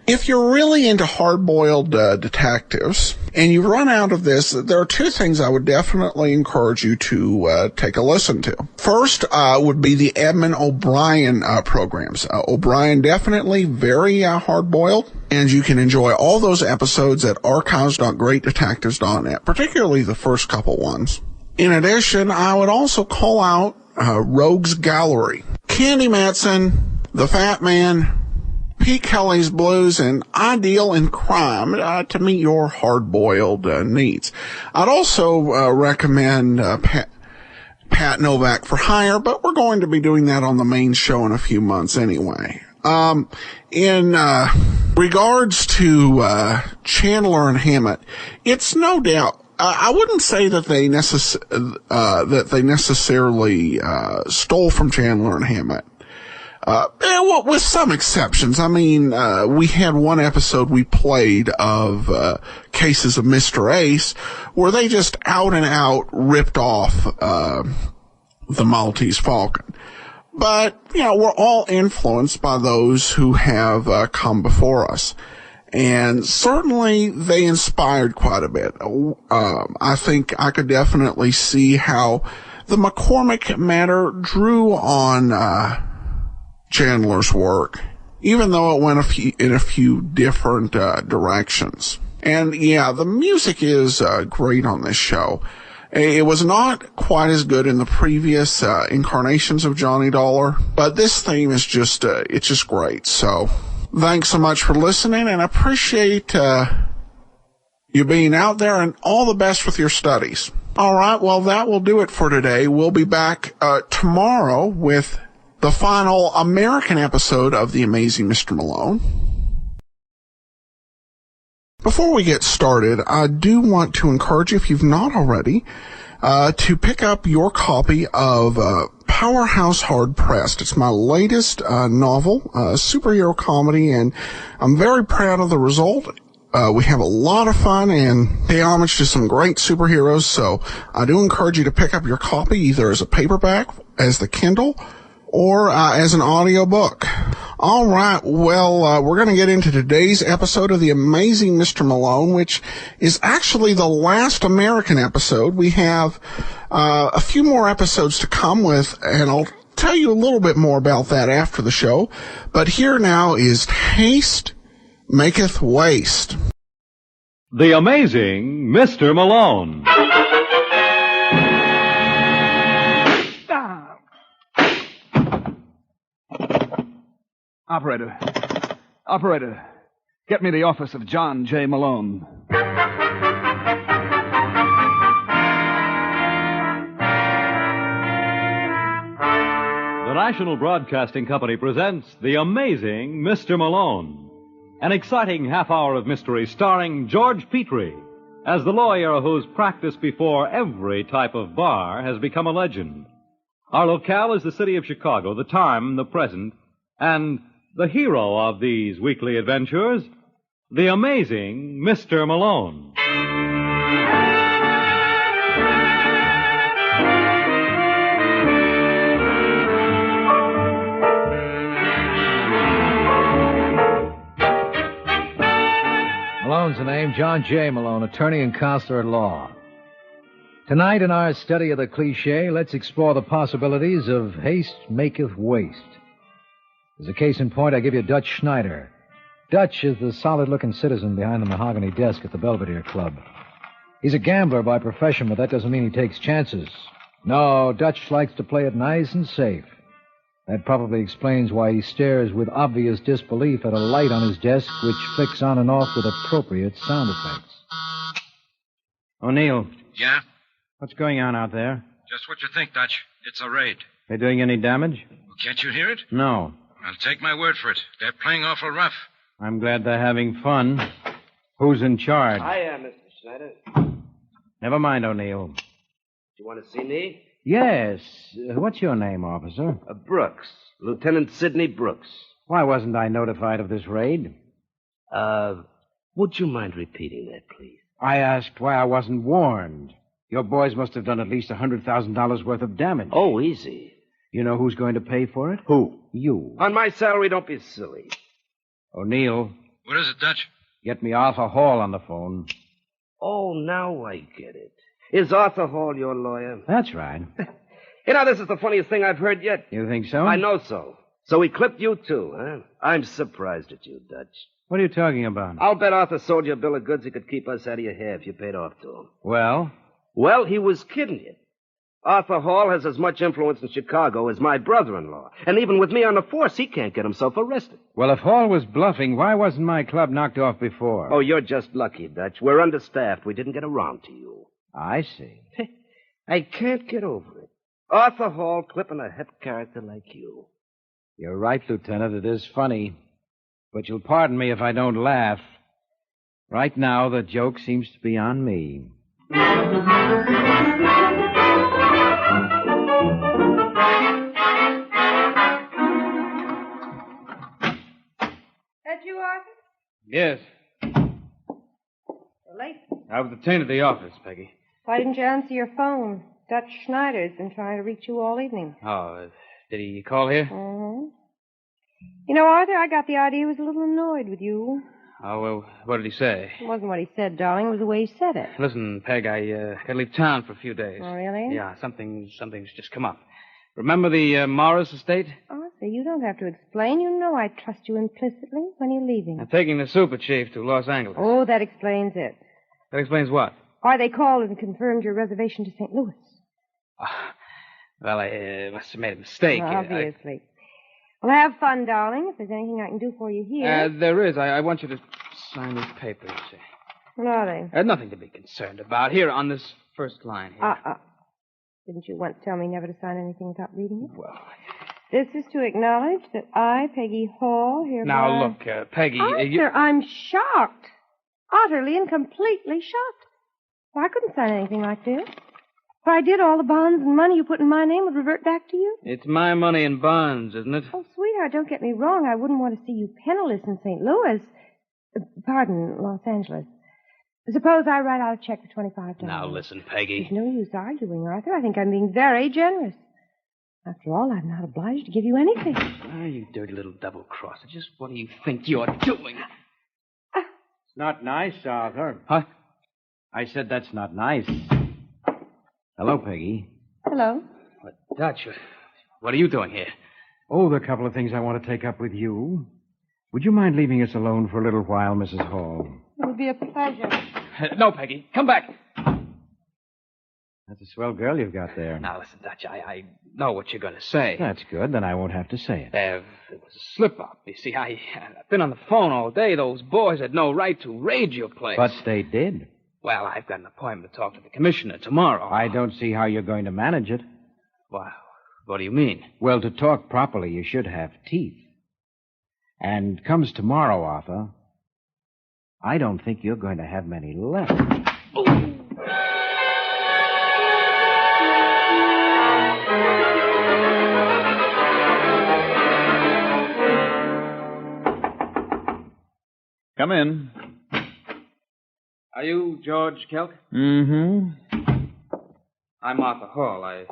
if you're really into hard-boiled detectives and you run out of this, there are two things I would definitely encourage you to take a listen to. First would be the Edmund O'Brien programs. O'Brien definitely very hard-boiled, and you can enjoy all those episodes at archives.greatdetectives.net, particularly the first couple ones. In addition, I would also call out Rogues Gallery. Candy Matson, The Fat Man, Pete Kelly's Blues, and Ideal in Crime to meet your hard-boiled needs. I'd also recommend Pat Novak for Hire, but we're going to be doing that on the main show in a few months anyway. In regards to Chandler and Hammett, it's no doubt. I wouldn't say that they necessarily stole from Chandler and Hammett. Well, with some exceptions. I mean, we had one episode we played of Cases of Mr. Ace where they just out and out ripped off the Maltese Falcon. But, we're all influenced by those who have come before us. And certainly they inspired quite a bit. I think I could definitely see how the McCormick matter drew on Chandler's work, even though it went in a few different directions. And yeah, the music is great on this show. It was not quite as good in the previous incarnations of Johnny Dollar, but this theme is just it's just great. So thanks so much for listening, and I appreciate you being out there, and all the best with your studies. All right, well, that will do it for today. We'll be back tomorrow with the final American episode of The Amazing Mr. Malone. Before we get started, I do want to encourage you, if you've not already, to pick up your copy of Powerhouse Hard Pressed. It's my latest novel, superhero comedy, and I'm very proud of the result. We have a lot of fun and pay homage to some great superheroes, so I do encourage you to pick up your copy either as a paperback, as the Kindle, or as an audiobook. All right, well, we're going to get into today's episode of The Amazing Mr. Malone, which is actually the last American episode. We have a few more episodes to come with, and I'll tell you a little bit more about that after the show. But here now is Haste, Maketh Waste. The Amazing Mr. Malone. Operator, get me the office of John J. Malone. The National Broadcasting Company presents The Amazing Mr. Malone, an exciting half-hour of mystery starring George Petrie as the lawyer whose practice before every type of bar has become a legend. Our locale is the city of Chicago, the time, the present, and the hero of these weekly adventures, the amazing Mr. Malone. Malone's the name, John J. Malone, attorney and counselor at law. Tonight in our study of the cliché, let's explore the possibilities of haste maketh waste. As a case in point, I give you Dutch Schneider. Dutch is the solid-looking citizen behind the mahogany desk at the Belvedere Club. He's a gambler by profession, but that doesn't mean he takes chances. No, Dutch likes to play it nice and safe. That probably explains why he stares with obvious disbelief at a light on his desk which flicks on and off with appropriate sound effects. O'Neill. Yeah? What's going on out there? Just what you think, Dutch. It's a raid. They doing any damage? Well, can't you hear it? No. I'll take my word for it. They're playing awful rough. I'm glad they're having fun. Who's in charge? I am, Mr. Schneider. Never mind, O'Neill. Do you want to see me? Yes. What's your name, officer? Brooks. Lieutenant Sidney Brooks. Why wasn't I notified of this raid? Would you mind repeating that, please? I asked why I wasn't warned. Your boys must have done at least $100,000 worth of damage. Oh, easy. You know who's going to pay for it? Who? You. On my salary, don't be silly. O'Neill, What is it, Dutch? get me Arthur Hall on the phone. Oh, now I get it. Is Arthur Hall your lawyer? That's right. You know, this is the funniest thing I've heard yet. You think so? I know so. So he clipped you, too, huh? I'm surprised at you, Dutch. What are you talking about? I'll bet Arthur sold you a bill of goods he could keep us out of your hair if you paid off to him. Well? Well, he was kidding you. Arthur Hall has as much influence in Chicago as my brother-in-law. And even with me on the force, he can't get himself arrested. Well, if Hall was bluffing, why wasn't my club knocked off before? Oh, you're just lucky, Dutch. We're understaffed. We didn't get around to you. I see. I can't get over it. Arthur Hall clipping a hep character like you. You're right, Lieutenant. It is funny. But you'll pardon me if I don't laugh. Right now, the joke seems to be on me. That you, Arthur? Yes. You're late. I was detained at the office, Peggy. Why didn't you answer your phone? Dutch Schneider's been trying to reach you all evening. Oh, did he call here? Mm-hmm. You know, Arthur, I got the idea he was a little annoyed with you. Oh, well, what did he say? It wasn't what he said, darling. It was the way he said it. Listen, Peg, I gotta leave town for a few days. Oh, really? Yeah, something's just come up. Remember the Morris estate? Arthur, you don't have to explain. You know I trust you implicitly. When are you leaving? I'm taking the super chief to Los Angeles. Oh, that explains it. That explains what? Why they called and confirmed your reservation to St. Louis. Well, I must have made a mistake. Obviously. Well, have fun, darling. If there's anything I can do for you here. There is. I want you to sign these papers. What are they? Nothing to be concerned about. Here, on this first line here. Didn't you once tell me never to sign anything without reading it? Well... This is to acknowledge that I, Peggy Hall, hereby... Now, look, Peggy... Arthur, I'm shocked. Utterly and completely shocked. Well, I couldn't sign anything like this. If I did, all the bonds and money you put in my name would revert back to you. It's my money in bonds, isn't it? Oh, sweetheart, don't get me wrong. I wouldn't want to see you penniless in St. Louis. Pardon, Los Angeles. Suppose I write out a check for $25. Now, listen, Peggy. There's no use arguing, Arthur. I think I'm being very generous. After all, I'm not obliged to give you anything. Ah, you dirty little double-crosser. Just what do you think you're doing? It's not nice, Arthur. Huh? I said that's not nice. Hello, Peggy. Hello. What, Dutch, what are you doing here? Oh, there are a couple of things I want to take up with you. Would you mind leaving us alone for a little while, Mrs. Hall? It would be a pleasure. No, Peggy. Come back. That's a swell girl you've got there. Now, listen, Dutch, I know what you're going to say. That's good. Then I won't have to say it. It was a slip-up. You see, I've been on the phone all day. Those boys had no right to raid your place. But they did. Well, I've got an appointment to talk to the commissioner tomorrow. I don't see how you're going to manage it. Well, what do you mean? Well, to talk properly, you should have teeth. And comes tomorrow, Arthur, I don't think you're going to have many left. Come in. Are you George Kelk? Mm-hmm. I'm Arthur Hall. I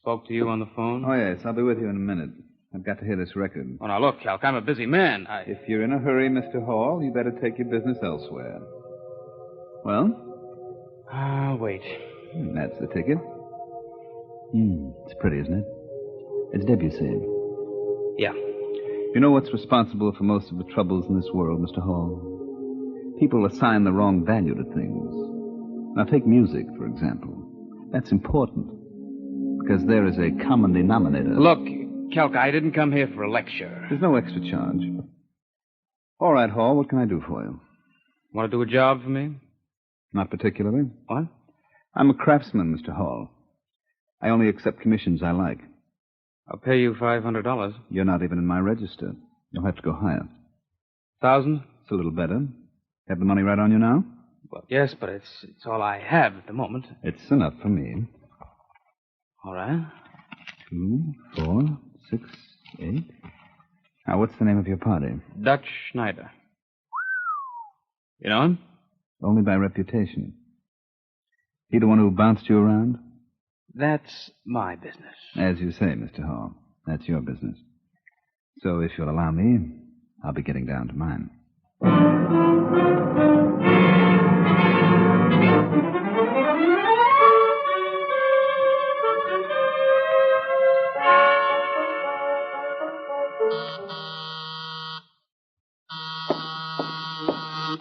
spoke to you on the phone. Oh, yes. I'll be with you in a minute. I've got to hear this record. Oh, now, look, Kelk, I'm a busy man. If you're in a hurry, Mr. Hall, you better take your business elsewhere. Well? I'll wait. That's the ticket. It's pretty, isn't it? It's Debussy. Yeah. You know what's responsible for most of the troubles in this world, Mr. Hall? People assign the wrong value to things. Now, take music, for example. That's important, because there is a common denominator. Look, Kelk, I didn't come here for a lecture. There's no extra charge. All right, Hall, what can I do for you? Want to do a job for me? Not particularly. What? I'm a craftsman, Mr. Hall. I only accept commissions I like. I'll pay you $500. You're not even in my register. You'll have to go higher. 1,000? It's a little better. Have the money right on you now? Well, yes, but it's all I have at the moment. It's enough for me. All right. 2, 4, 6, 8. Now, what's the name of your party? Dutch Schneider. You know him? Only by reputation. He the one who bounced you around? That's my business. As you say, Mr. Hall. That's your business. So if you'll allow me, I'll be getting down to mine.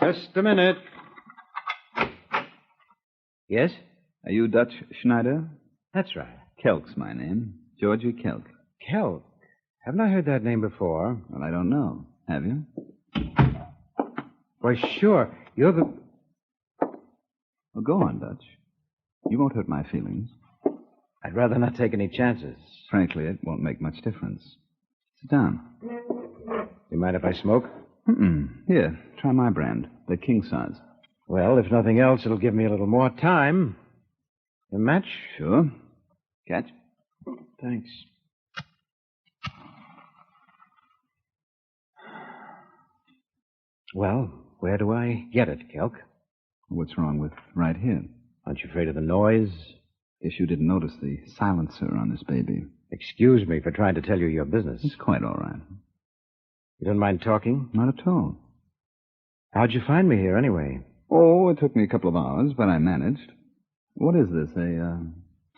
Just a minute. Yes? Are you Dutch Schneider? That's right. Kelk's my name. Georgie Kelk. Kelk? Haven't I heard that name before? Well, I don't know. Have you? Why, sure. You're the... Well, go on, Dutch. You won't hurt my feelings. I'd rather not take any chances. Frankly, it won't make much difference. Sit down. You mind if I smoke? Here, try my brand. They're king size. Well, if nothing else, it'll give me a little more time. A match? Sure. Catch? Thanks. Well, where do I get it, Kelk? What's wrong with right here? Aren't you afraid of the noise? Guess you didn't notice the silencer on this baby. Excuse me for trying to tell you your business. It's quite all right. You don't mind talking? Not at all. How'd you find me here, anyway? Oh, it took me a couple of hours, but I managed. What is this, a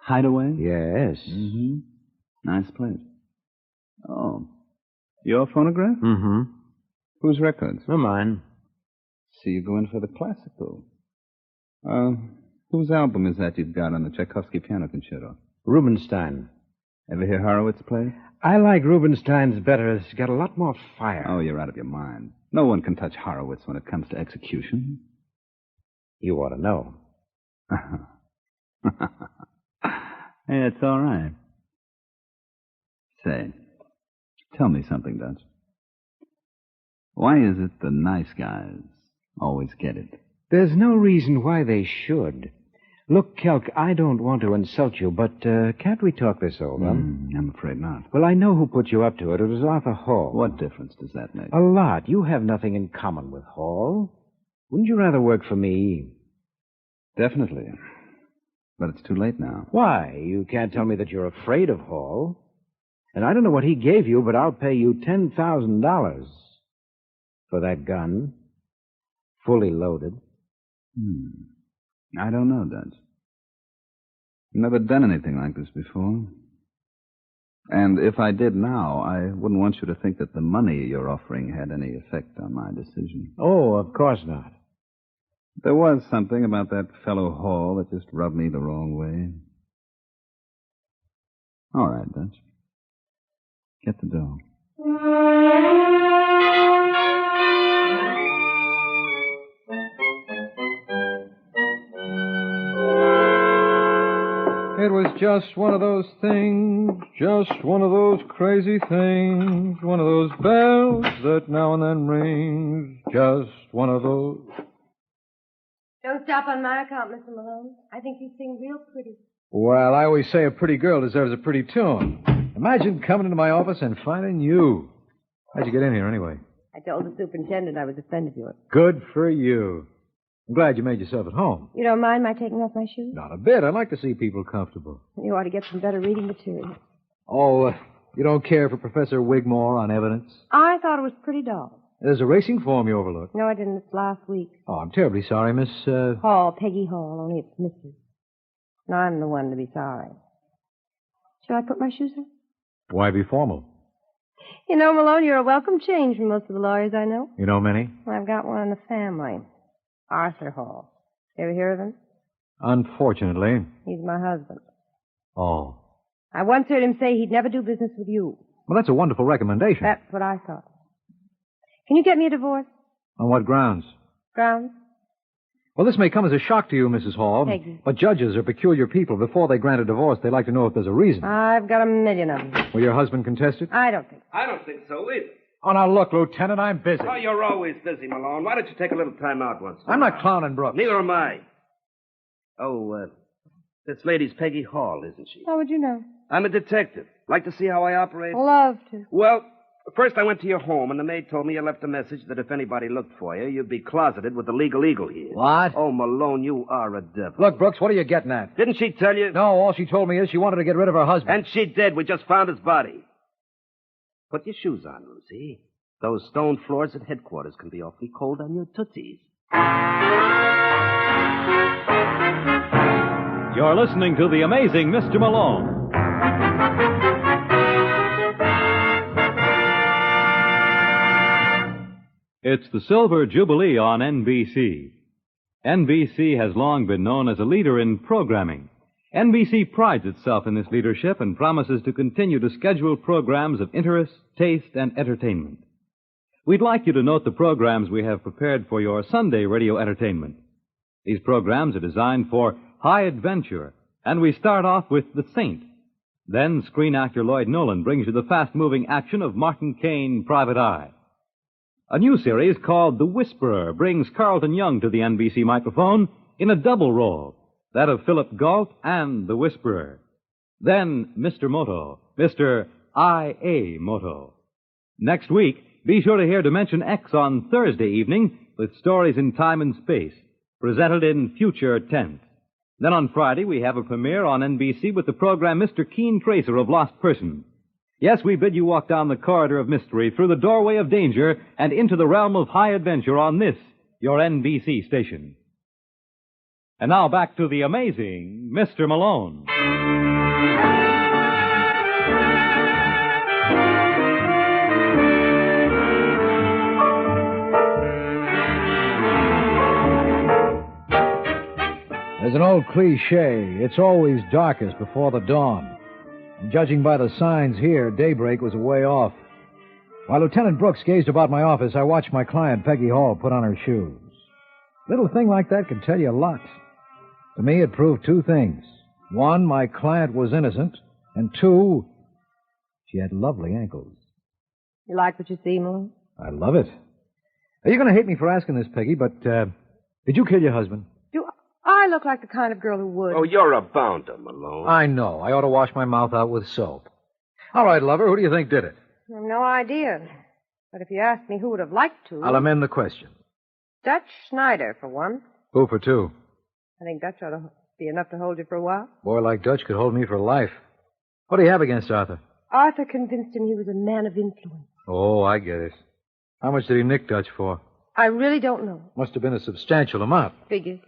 hideaway? Yes. Mm-hmm. Nice place. Oh. Your phonograph? Mm-hmm. Whose records? Oh, mine. See, you go in for the classical. Whose album is that you've got on the Tchaikovsky piano concerto? Rubinstein. Ever hear Horowitz play? I like Rubinstein's better. It's got a lot more fire. Oh, you're out of your mind. No one can touch Horowitz when it comes to execution. You ought to know. Hey, it's all right. Say, tell me something, Dutch. Why is it the nice guys always get it? There's no reason why they should. Look, Kelk, I don't want to insult you, but can't we talk this over? I'm afraid not. Well, I know who put you up to it. It was Arthur Hall. What difference does that make? A lot. You have nothing in common with Hall. Wouldn't you rather work for me? Definitely. But it's too late now. Why? You can't tell me that you're afraid of Hall. And I don't know what he gave you, but I'll pay you $10,000 for that gun, fully loaded. I don't know, Dutch. I've never done anything like this before. And if I did now, I wouldn't want you to think that the money you're offering had any effect on my decision. Oh, of course not. There was something about that fellow Hall that just rubbed me the wrong way. All right, Dutch. Get the dough. It was just one of those things, just one of those crazy things, one of those bells that now and then rings, just one of those. Don't stop on my account, Mr. Malone. I think you sing real pretty. Well, I always say a pretty girl deserves a pretty tune. Imagine coming into my office and finding you. How'd you get in here, anyway? I told the superintendent I was a friend of yours. Good for you. I'm glad you made yourself at home. You don't mind my taking off my shoes? Not a bit. I like to see people comfortable. You ought to get some better reading material. Oh, you don't care for Professor Wigmore on evidence? I thought it was pretty dull. There's a racing form you overlooked. No, I didn't. It's last week. Oh, I'm terribly sorry, Miss... Hall, Peggy Hall, only it's Mrs. No, I'm the one to be sorry. Shall I put my shoes on? Why be formal? You know, Malone, you're a welcome change from most of the lawyers I know. You know many? Well, I've got one in the family. Arthur Hall. You ever hear of him? Unfortunately. He's my husband. Oh. I once heard him say he'd never do business with you. Well, that's a wonderful recommendation. That's what I thought. Can you get me a divorce? On what grounds? Grounds? Well, this may come as a shock to you, Mrs. Hall. Peggy. But judges are peculiar people. Before they grant a divorce, they like to know if there's a reason. I've got a million of them. Will your husband contest it? I don't think so. I don't think so either. Oh, now look, Lieutenant, I'm busy. Oh, you're always busy, Malone. Why don't you take a little time out once? I'm not clowning, Brooks. Neither am I. Oh, this lady's Peggy Hall, isn't she? How would you know? I'm a detective. Like to see how I operate? Love to. Well, first I went to your home, and the maid told me you left a message that if anybody looked for you, you'd be closeted with the legal eagle here. What? Oh, Malone, you are a devil. Look, Brooks, what are you getting at? Didn't she tell you? No, all she told me is she wanted to get rid of her husband. And she did. We just found his body. Put your shoes on, Lucy. Those stone floors at headquarters can be awfully cold on your tootsies. You're listening to The Amazing Mr. Malone. It's the Silver Jubilee on NBC. NBC has long been known as a leader in programming. NBC prides itself in this leadership and promises to continue to schedule programs of interest, taste, and entertainment. We'd like you to note the programs we have prepared for your Sunday radio entertainment. These programs are designed for high adventure, and we start off with The Saint. Then screen actor Lloyd Nolan brings you the fast-moving action of Martin Caine, Private Eye. A new series called The Whisperer brings Carlton Young to the NBC microphone in a double role, that of Philip Galt and The Whisperer. Then Mr. Moto, Mr. I.A. Moto. Next week, be sure to hear Dimension X on Thursday evening with stories in time and space, presented in future tense. Then on Friday, we have a premiere on NBC with the program Mr. Keen Tracer of Lost Persons. Yes, we bid you walk down the corridor of mystery, through the doorway of danger, and into the realm of high adventure on this, your NBC station. And now back to the amazing Mr. Malone. There's an old cliche. It's always darkest before the dawn. And judging by the signs here, daybreak was a way off. While Lieutenant Brooks gazed about my office, I watched my client, Peggy Hall, put on her shoes. Little thing like that can tell you a lot. To me, it proved two things. One, my client was innocent. And two, she had lovely ankles. You like what you see, Malone? I love it. You're going to hate me for asking this, Peggy, but did you kill your husband? Do I look like the kind of girl who would? Oh, you're a bounder, Malone. I know. I ought to wash my mouth out with soap. All right, lover, who do you think did it? I have no idea. But if you ask me who would have liked to... I'll amend the question. Dutch Schneider, for one. Who for two? I think Dutch ought to be enough to hold you for a while. Boy like Dutch could hold me for life. What do you have against Arthur? Arthur convinced him he was a man of influence. Oh, I get it. How much did he nick Dutch for? I really don't know. Must have been a substantial amount. Figures.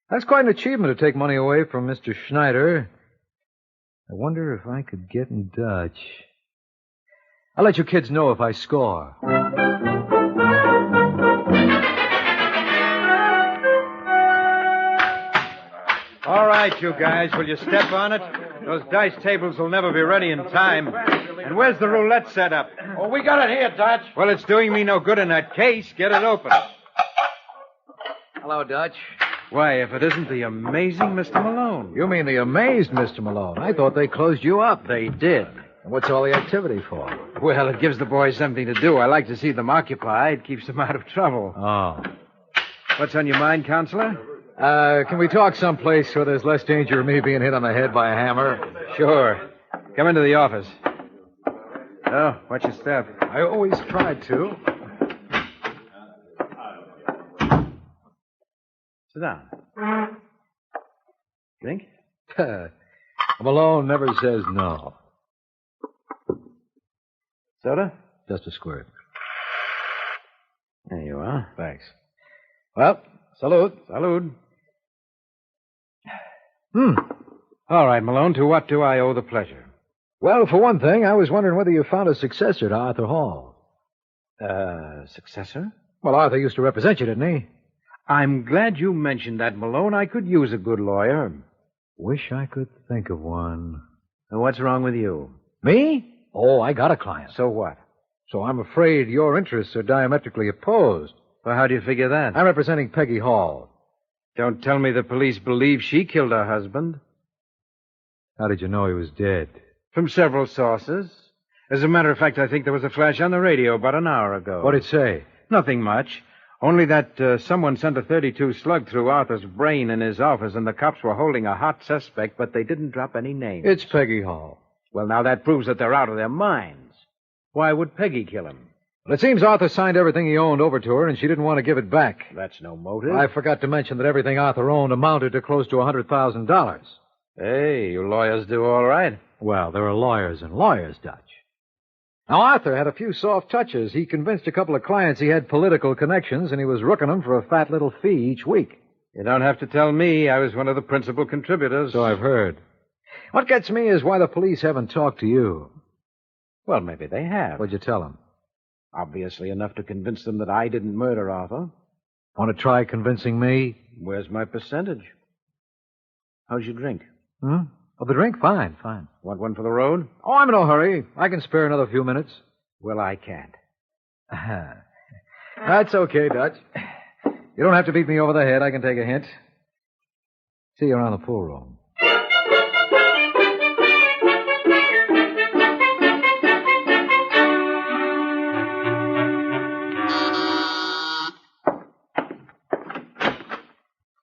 That's quite an achievement to take money away from Mr. Schneider. I wonder if I could get in Dutch. I'll let you kids know if I score. All right, you guys, will you step on it? Those dice tables will never be ready in time. And where's the roulette set up? Oh, we got it here, Dutch. Well, it's doing me no good in that case. Get it open. Hello, Dutch. Why, if it isn't the amazing Mr. Malone. You mean the amazed Mr. Malone? I thought they closed you up. They did. And what's all the activity for? Well, it gives the boys something to do. I like to see them occupied. Keeps them out of trouble. Oh. What's on your mind, Counselor? Can we talk someplace where there's less danger of me being hit on the head by a hammer? Sure. Come into the office. Oh, watch your step. I always tried to. Sit down. Drink? Malone never says no. Soda? Just a squirt. There you are. Thanks. Well, salute. Salute. All right, Malone, to what do I owe the pleasure? Well, for one thing, I was wondering whether you found a successor to Arthur Hall. Successor? Well, Arthur used to represent you, didn't he? I'm glad you mentioned that, Malone. I could use a good lawyer. Wish I could think of one. What's wrong with you? Me? Oh, I got a client. So what? So I'm afraid your interests are diametrically opposed. Well, how do you figure that? I'm representing Peggy Hall. Don't tell me the police believe she killed her husband. How did you know he was dead? From several sources. As a matter of fact, I think there was a flash on the radio about an hour ago. What'd it say? Nothing much. Only that someone sent a .32 slug through Arthur's brain in his office, and the cops were holding a hot suspect, but they didn't drop any names. It's Peggy Hall. Well, now that proves that they're out of their minds. Why would Peggy kill him? Well, it seems Arthur signed everything he owned over to her, and she didn't want to give it back. That's no motive. I forgot to mention that everything Arthur owned amounted to close to $100,000. Hey, you lawyers do all right. Well, there are lawyers and lawyers, Dutch. Now, Arthur had a few soft touches. He convinced a couple of clients he had political connections, and he was rooking them for a fat little fee each week. You don't have to tell me. I was one of the principal contributors. So I've heard. What gets me is why the police haven't talked to you. Well, maybe they have. What'd you tell them? Obviously enough to convince them that I didn't murder Arthur. Want to try convincing me? Where's my percentage? How's your drink? Oh, the drink? Fine. Want one for the road? Oh, I'm in no hurry. I can spare another few minutes. Well, I can't. That's okay, Dutch. You don't have to beat me over the head. I can take a hint. See you around the pool room.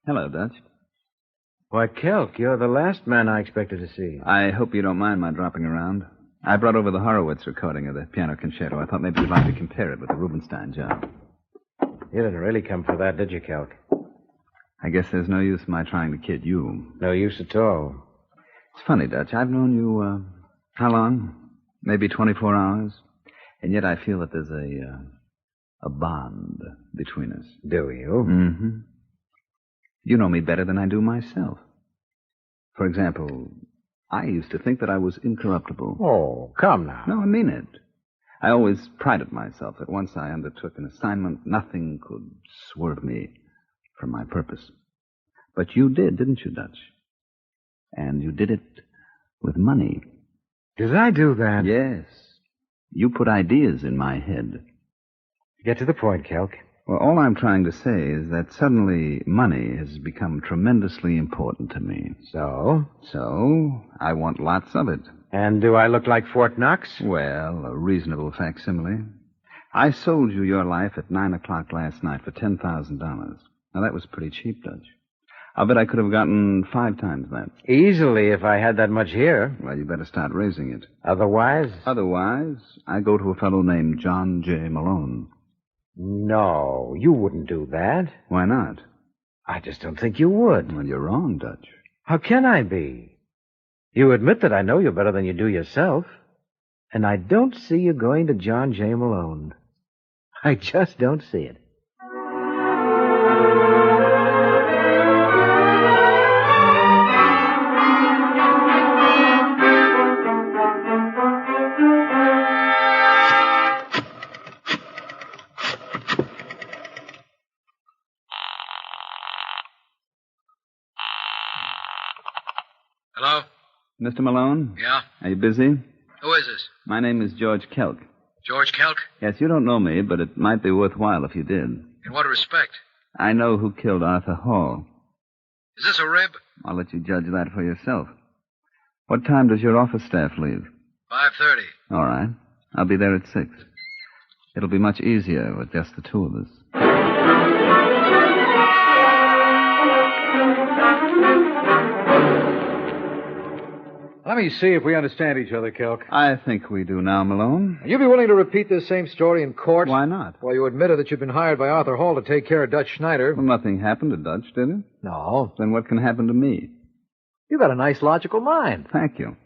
Hello, Dutch. Why, Kelk, you're the last man I expected to see. I hope you don't mind my dropping around. I brought over the Horowitz recording of the piano concerto. I thought maybe you'd like to compare it with the Rubinstein job. You didn't really come for that, did you, Kelk? I guess there's no use in my trying to kid you. No use at all. It's funny, Dutch. I've known you, how long? Maybe 24 hours. And yet I feel that there's a a bond between us. Do you? Mm-hmm. You know me better than I do myself. For example, I used to think that I was incorruptible. Oh, come now. No, I mean it. I always prided myself that once I undertook an assignment, nothing could swerve me from my purpose. But you did, didn't you, Dutch? And you did it with money. Did I do that? Yes. You put ideas in my head. Get to the point, Kelk. Well, all I'm trying to say is that suddenly money has become tremendously important to me. So? So, I want lots of it. And do I look like Fort Knox? Well, a reasonable facsimile. I sold you your life at 9 o'clock last night for $10,000. Now, that was pretty cheap, Dutch. I'll bet I could have gotten 5 times that. Easily, if I had that much here. Well, you better start raising it. Otherwise? Otherwise, I go to a fellow named John J. Malone. No, you wouldn't do that. Why not? I just don't think you would. Well, you're wrong, Dutch. How can I be? You admit that I know you better than you do yourself. And I don't see you going to John J. Malone. I just don't see it. Hello? Mr. Malone? Yeah? Are you busy? Who is this? My name is George Kelk. George Kelk? Yes, you don't know me, but it might be worthwhile if you did. In what respect? I know who killed Arthur Hall. Is this a rib? I'll let you judge that for yourself. What time does your office staff leave? 5:30. All right. I'll be there at 6. It'll be much easier with just the two of us. Let me see if we understand each other, Kelk. I think we do now, Malone. You'd be willing to repeat this same story in court? Why not? Well, you admitted that you'd been hired by Arthur Hall to take care of Dutch Schneider. Well, nothing happened to Dutch, did it? No. Then what can happen to me? You've got a nice logical mind. Thank you.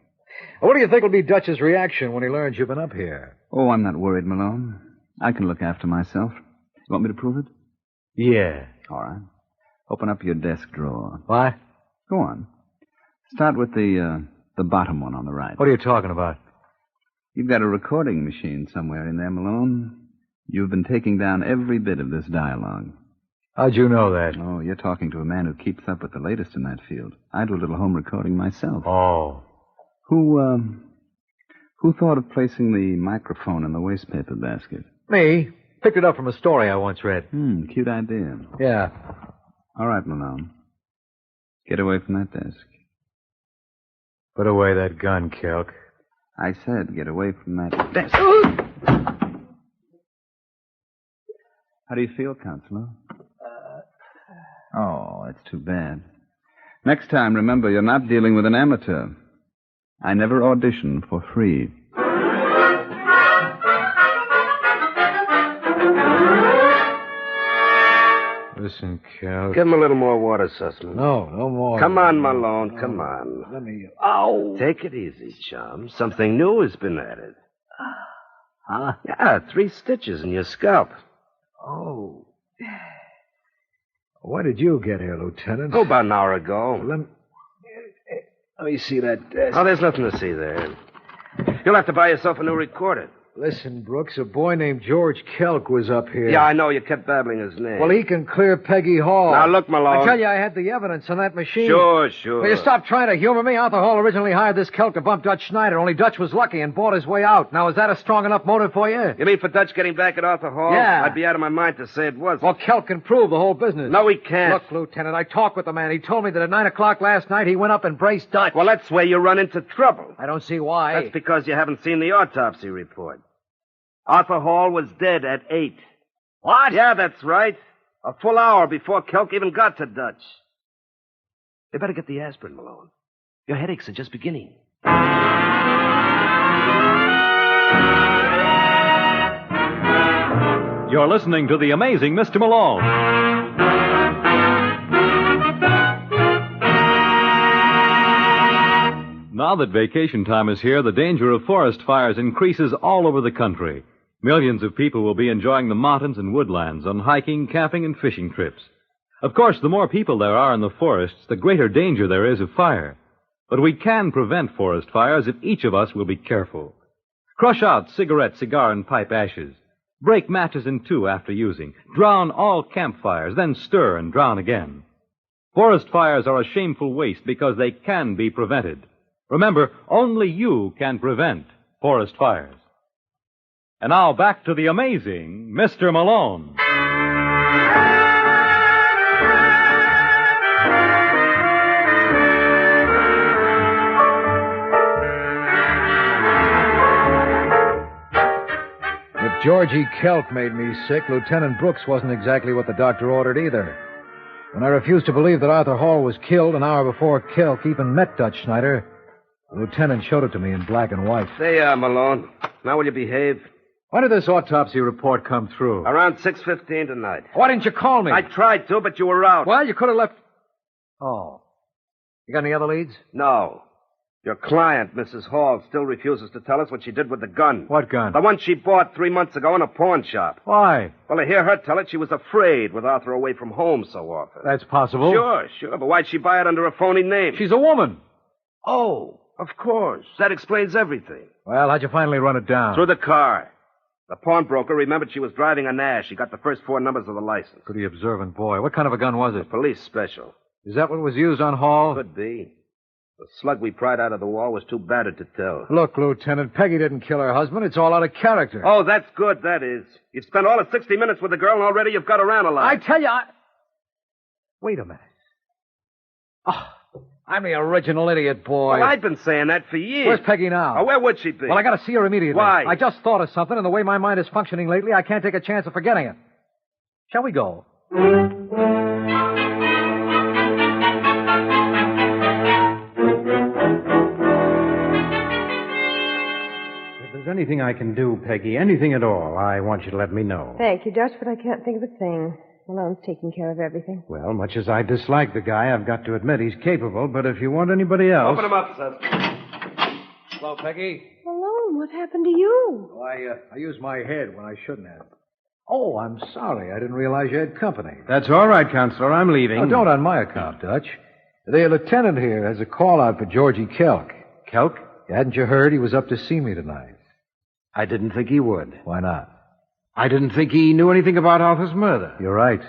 What do you think will be Dutch's reaction when he learns you've been up here? Oh, I'm not worried, Malone. I can look after myself. You want me to prove it? Yeah. All right. Open up your desk drawer. Why? Go on. Start with the bottom one on the right. What are you talking about? You've got a recording machine somewhere in there, Malone. You've been taking down every bit of this dialogue. How'd you know that? Oh, you're talking to a man who keeps up with the latest in that field. I do a little home recording myself. Oh. Who thought of placing the microphone in the wastepaper basket? Me. Picked it up from a story I once read. Cute idea. Yeah. All right, Malone. Get away from that desk. Put away that gun, Kelk. I said get away from that desk. How do you feel, Counselor? Oh, that's too bad. Next time, remember, you're not dealing with an amateur. I never audition for free. Listen, Kelk. Give him a little more water, Sussman. No more. Come on, Malone, come on. Let me... Ow! Take it easy, chum. Something new has been added. Huh? Yeah, 3 stitches in your scalp. Oh. When did you get here, Lieutenant? Oh, about an hour ago. Let me see that desk. Oh, there's nothing to see there. You'll have to buy yourself a new recorder. Listen, Brooks, a boy named George Kelk was up here. Yeah, I know. You kept babbling his name. Well, he can clear Peggy Hall. Now, look, Malone. I tell you, I had the evidence on that machine. Sure. Will you stop trying to humor me? Arthur Hall originally hired this Kelk to bump Dutch Schneider, only Dutch was lucky and bought his way out. Now, is that a strong enough motive for you? You mean for Dutch getting back at Arthur Hall? Yeah. I'd be out of my mind to say it was. Well, Kelk can prove the whole business. No, he can't. Look, Lieutenant, I talked with the man. He told me that at 9 o'clock last night he went up and braced Dutch. Well, that's where you run into trouble. I don't see why. That's because you haven't seen the autopsy report. Arthur Hall was dead at 8. What? Yeah, that's right. A full hour before Kelk even got to Dutch. You better get the aspirin, Malone. Your headaches are just beginning. You're listening to The Amazing Mr. Malone. Now that vacation time is here, the danger of forest fires increases all over the country. Millions of people will be enjoying the mountains and woodlands on hiking, camping, and fishing trips. Of course, the more people there are in the forests, the greater danger there is of fire. But we can prevent forest fires if each of us will be careful. Crush out cigarette, cigar, and pipe ashes. Break matches in two after using. Drown all campfires, then stir and drown again. Forest fires are a shameful waste because they can be prevented. Remember, only you can prevent forest fires. And now back to the amazing Mr. Malone. If Georgie Kelk made me sick, Lieutenant Brooks wasn't exactly what the doctor ordered either. When I refused to believe that Arthur Hall was killed an hour before Kelk even met Dutch Schneider, the lieutenant showed it to me in black and white. There you are, Malone. Now will you behave? When did this autopsy report come through? Around 6:15 tonight. Why didn't you call me? I tried to, but you were out. Well, you could have left... Oh. You got any other leads? No. Your client, Mrs. Hall, still refuses to tell us what she did with the gun. What gun? The one she bought 3 months ago in a pawn shop. Why? Well, to hear her tell it, she was afraid with Arthur away from home so often. That's possible. Sure. But why'd she buy it under a phony name? She's a woman. Oh, of course. That explains everything. Well, how'd you finally run it down? Through the car. The pawnbroker remembered she was driving a Nash. He got the first 4 numbers of the license. Pretty observant boy. What kind of a gun was it? Police special. Is that what was used on Hall? Could be. The slug we pried out of the wall was too battered to tell. Look, Lieutenant, Peggy didn't kill her husband. It's all out of character. Oh, that's good, that is. You've spent all of 60 minutes with the girl, and already you've got her analyzed. I tell you, Wait a minute. Oh, I'm the original idiot, boy. Well, I've been saying that for years. Where's Peggy now? Oh, where would she be? Well, I gotta see her immediately. Why? I just thought of something, and the way my mind is functioning lately, I can't take a chance of forgetting it. Shall we go? If there's anything I can do, Peggy, anything at all, I want you to let me know. Thank you, Dutch, but I can't think of a thing. Malone's taking care of everything. Well, much as I dislike the guy, I've got to admit he's capable, but if you want anybody else... Open him up, Seth. Hello, Peggy. Malone, what happened to you? Oh, I used my head when I shouldn't have. Oh, I'm sorry. I didn't realize you had company. That's all right, Counselor. I'm leaving. Oh, don't on my account, Dutch. The lieutenant here has a call out for Georgie Kelk. Kelk? Hadn't you heard he was up to see me tonight? I didn't think he would. Why not? I didn't think he knew anything about Arthur's murder. You're right.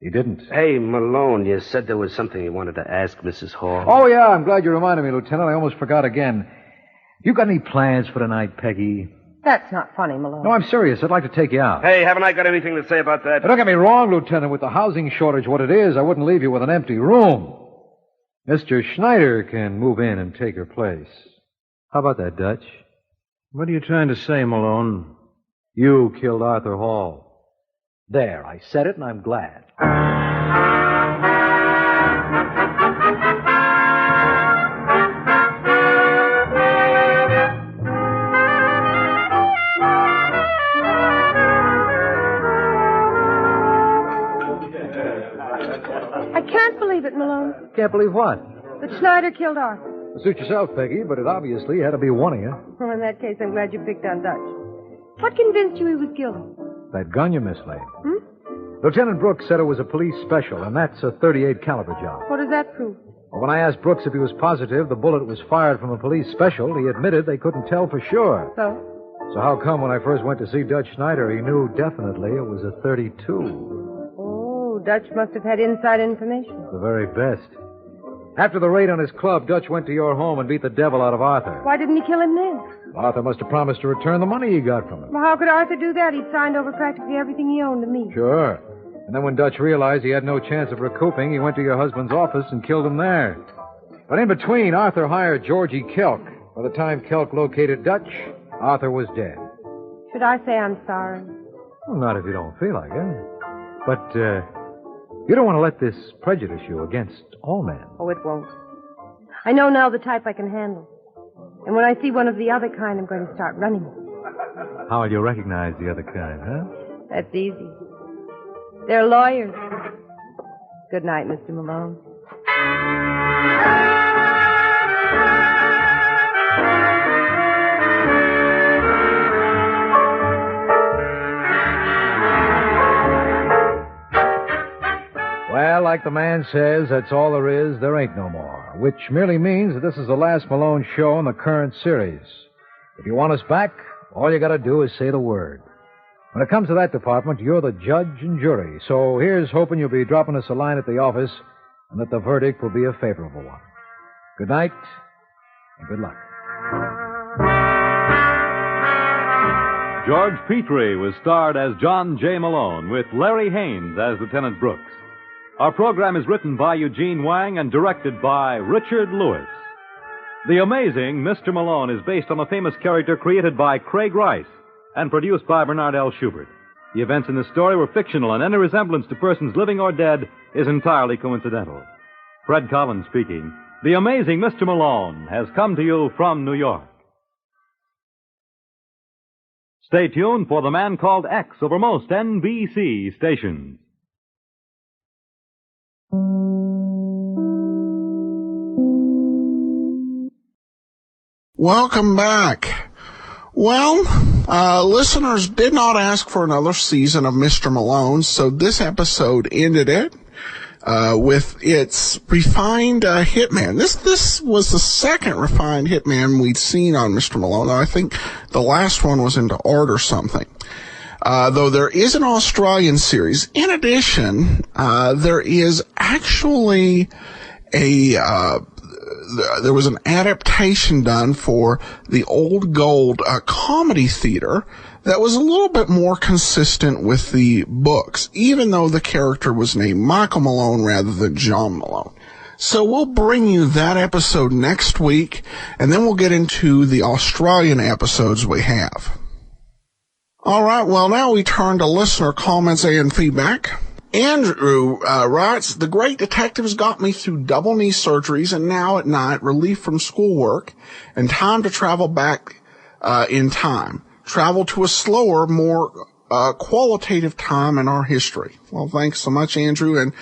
He didn't. Hey, Malone, you said there was something you wanted to ask Mrs. Hall. Oh, yeah, I'm glad you reminded me, Lieutenant. I almost forgot again. You got any plans for tonight, Peggy? That's not funny, Malone. No, I'm serious. I'd like to take you out. Hey, haven't I got anything to say about that? Don't get me wrong, Lieutenant. With the housing shortage what it is, I wouldn't leave you with an empty room. Mr. Schneider can move in and take her place. How about that, Dutch? What are you trying to say, Malone? You killed Arthur Hall. There, I said it, and I'm glad. I can't believe it, Malone. Can't believe what? That Schneider killed Arthur. Suit yourself, Peggy, but it obviously had to be one of you. Well, in that case, I'm glad you picked on Dutch. What convinced you he was guilty? That gun you mislaid. Lieutenant Brooks said it was a police special, and that's a .38 caliber job. What does that prove? Well, when I asked Brooks if he was positive the bullet was fired from a police special, he admitted they couldn't tell for sure. So how come when I first went to see Dutch Schneider, he knew definitely it was a .32? Oh, Dutch must have had inside information. The very best. After the raid on his club, Dutch went to your home and beat the devil out of Arthur. Why didn't he kill him then? Arthur must have promised to return the money he got from him. Well, how could Arthur do that? He'd signed over practically everything he owned to me. Sure. And then when Dutch realized he had no chance of recouping, he went to your husband's office and killed him there. But in between, Arthur hired Georgie Kelk. By the time Kelk located Dutch, Arthur was dead. Should I say I'm sorry? Well, not if you don't feel like it. But, you don't want to let this prejudice you against all men. Oh, it won't. I know now the type I can handle. And when I see one of the other kind, I'm going to start running. How will you recognize the other kind, huh? That's easy. They're lawyers. Good night, Mr. Malone. the man says that's all there is, there ain't no more, which merely means that this is the last Malone show in the current series. If you want us back, all you gotta do is say the word. When it comes to that department, you're the judge and jury, so here's hoping you'll be dropping us a line at the office and that the verdict will be a favorable one. Good night, and good luck. George Petrie was starred as John J. Malone, with Larry Haines as Lieutenant Brooks. Our program is written by Eugene Wang and directed by Richard Lewis. The Amazing Mr. Malone is based on a famous character created by Craig Rice and produced by Bernard L. Schubert. The events in this story were fictional, and any resemblance to persons living or dead is entirely coincidental. Fred Collins speaking. The Amazing Mr. Malone has come to you from New York. Stay tuned for The Man Called X over most NBC stations. Welcome back. Well, listeners did not ask for another season of Mr. Malone, so this episode ended it with its refined hitman. This was the second refined hitman we'd seen on Mr. Malone. I think the last one was into art or something. Though there is an Australian series. In addition, there is actually there was an adaptation done for the Old Gold Comedy Theater that was a little bit more consistent with the books, even though the character was named Michael Malone rather than John Malone. So we'll bring you that episode next week, and then we'll get into the Australian episodes we have. All right, well, now we turn to listener comments and feedback. Andrew writes, the great detectives got me through double knee surgeries and now at night relief from schoolwork and time to travel back in time. Travel to a slower, more qualitative time in our history. Well, thanks so much, Andrew, and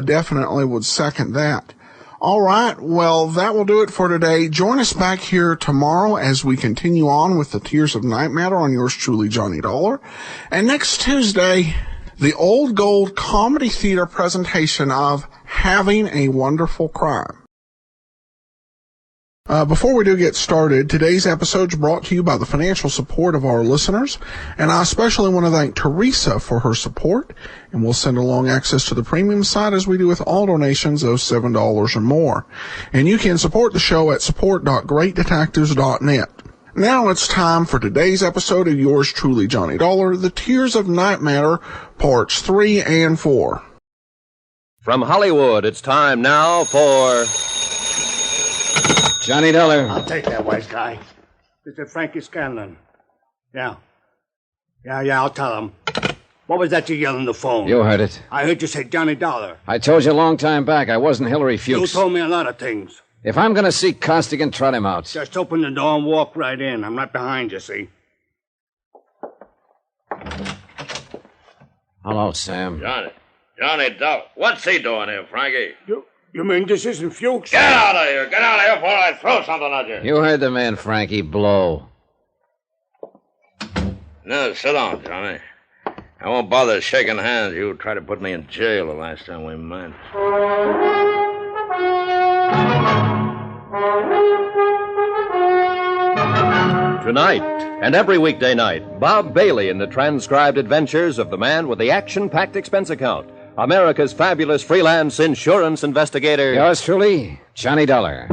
definitely would second that. All right, well, that will do it for today. Join us back here tomorrow as we continue on with the Tears of Night Matter on yours truly, Johnny Dollar. And next Tuesday, the Old Gold Comedy Theater presentation of Having a Wonderful Crime. Before we do get started, today's episode is brought to you by the financial support of our listeners, and I especially want to thank Teresa for her support, and we'll send along access to the premium side as we do with all donations of $7 or more. And you can support the show at support.greatdetectives.net. Now it's time for today's episode of yours truly, Johnny Dollar, The Tears of Night Matter, Parts 3 and 4. From Hollywood, it's time now for Johnny Dollar. I'll take that, wise guy. Mr. Frankie Scanlon. Yeah, I'll tell him. What was that you yelled on the phone? You heard it. I heard you say Johnny Dollar. I told you a long time back I wasn't Hillary Fuchs. You told me a lot of things. If I'm going to see Costigan, trot him out. Just open the door and walk right in. I'm right behind you, see? Hello, Sam. Johnny Dollar. What's he doing here, Frankie? You mean this isn't Fuchs? Get out of here! Get out of here before I throw something at you! You heard the man, Frankie. Blow. No, sit down, Johnny. I won't bother shaking hands. You tried to put me in jail the last time we met. Tonight, and every weekday night, Bob Bailey in the transcribed adventures of the man with the action-packed expense account, America's fabulous freelance insurance investigator. Yours truly, Johnny Dollar.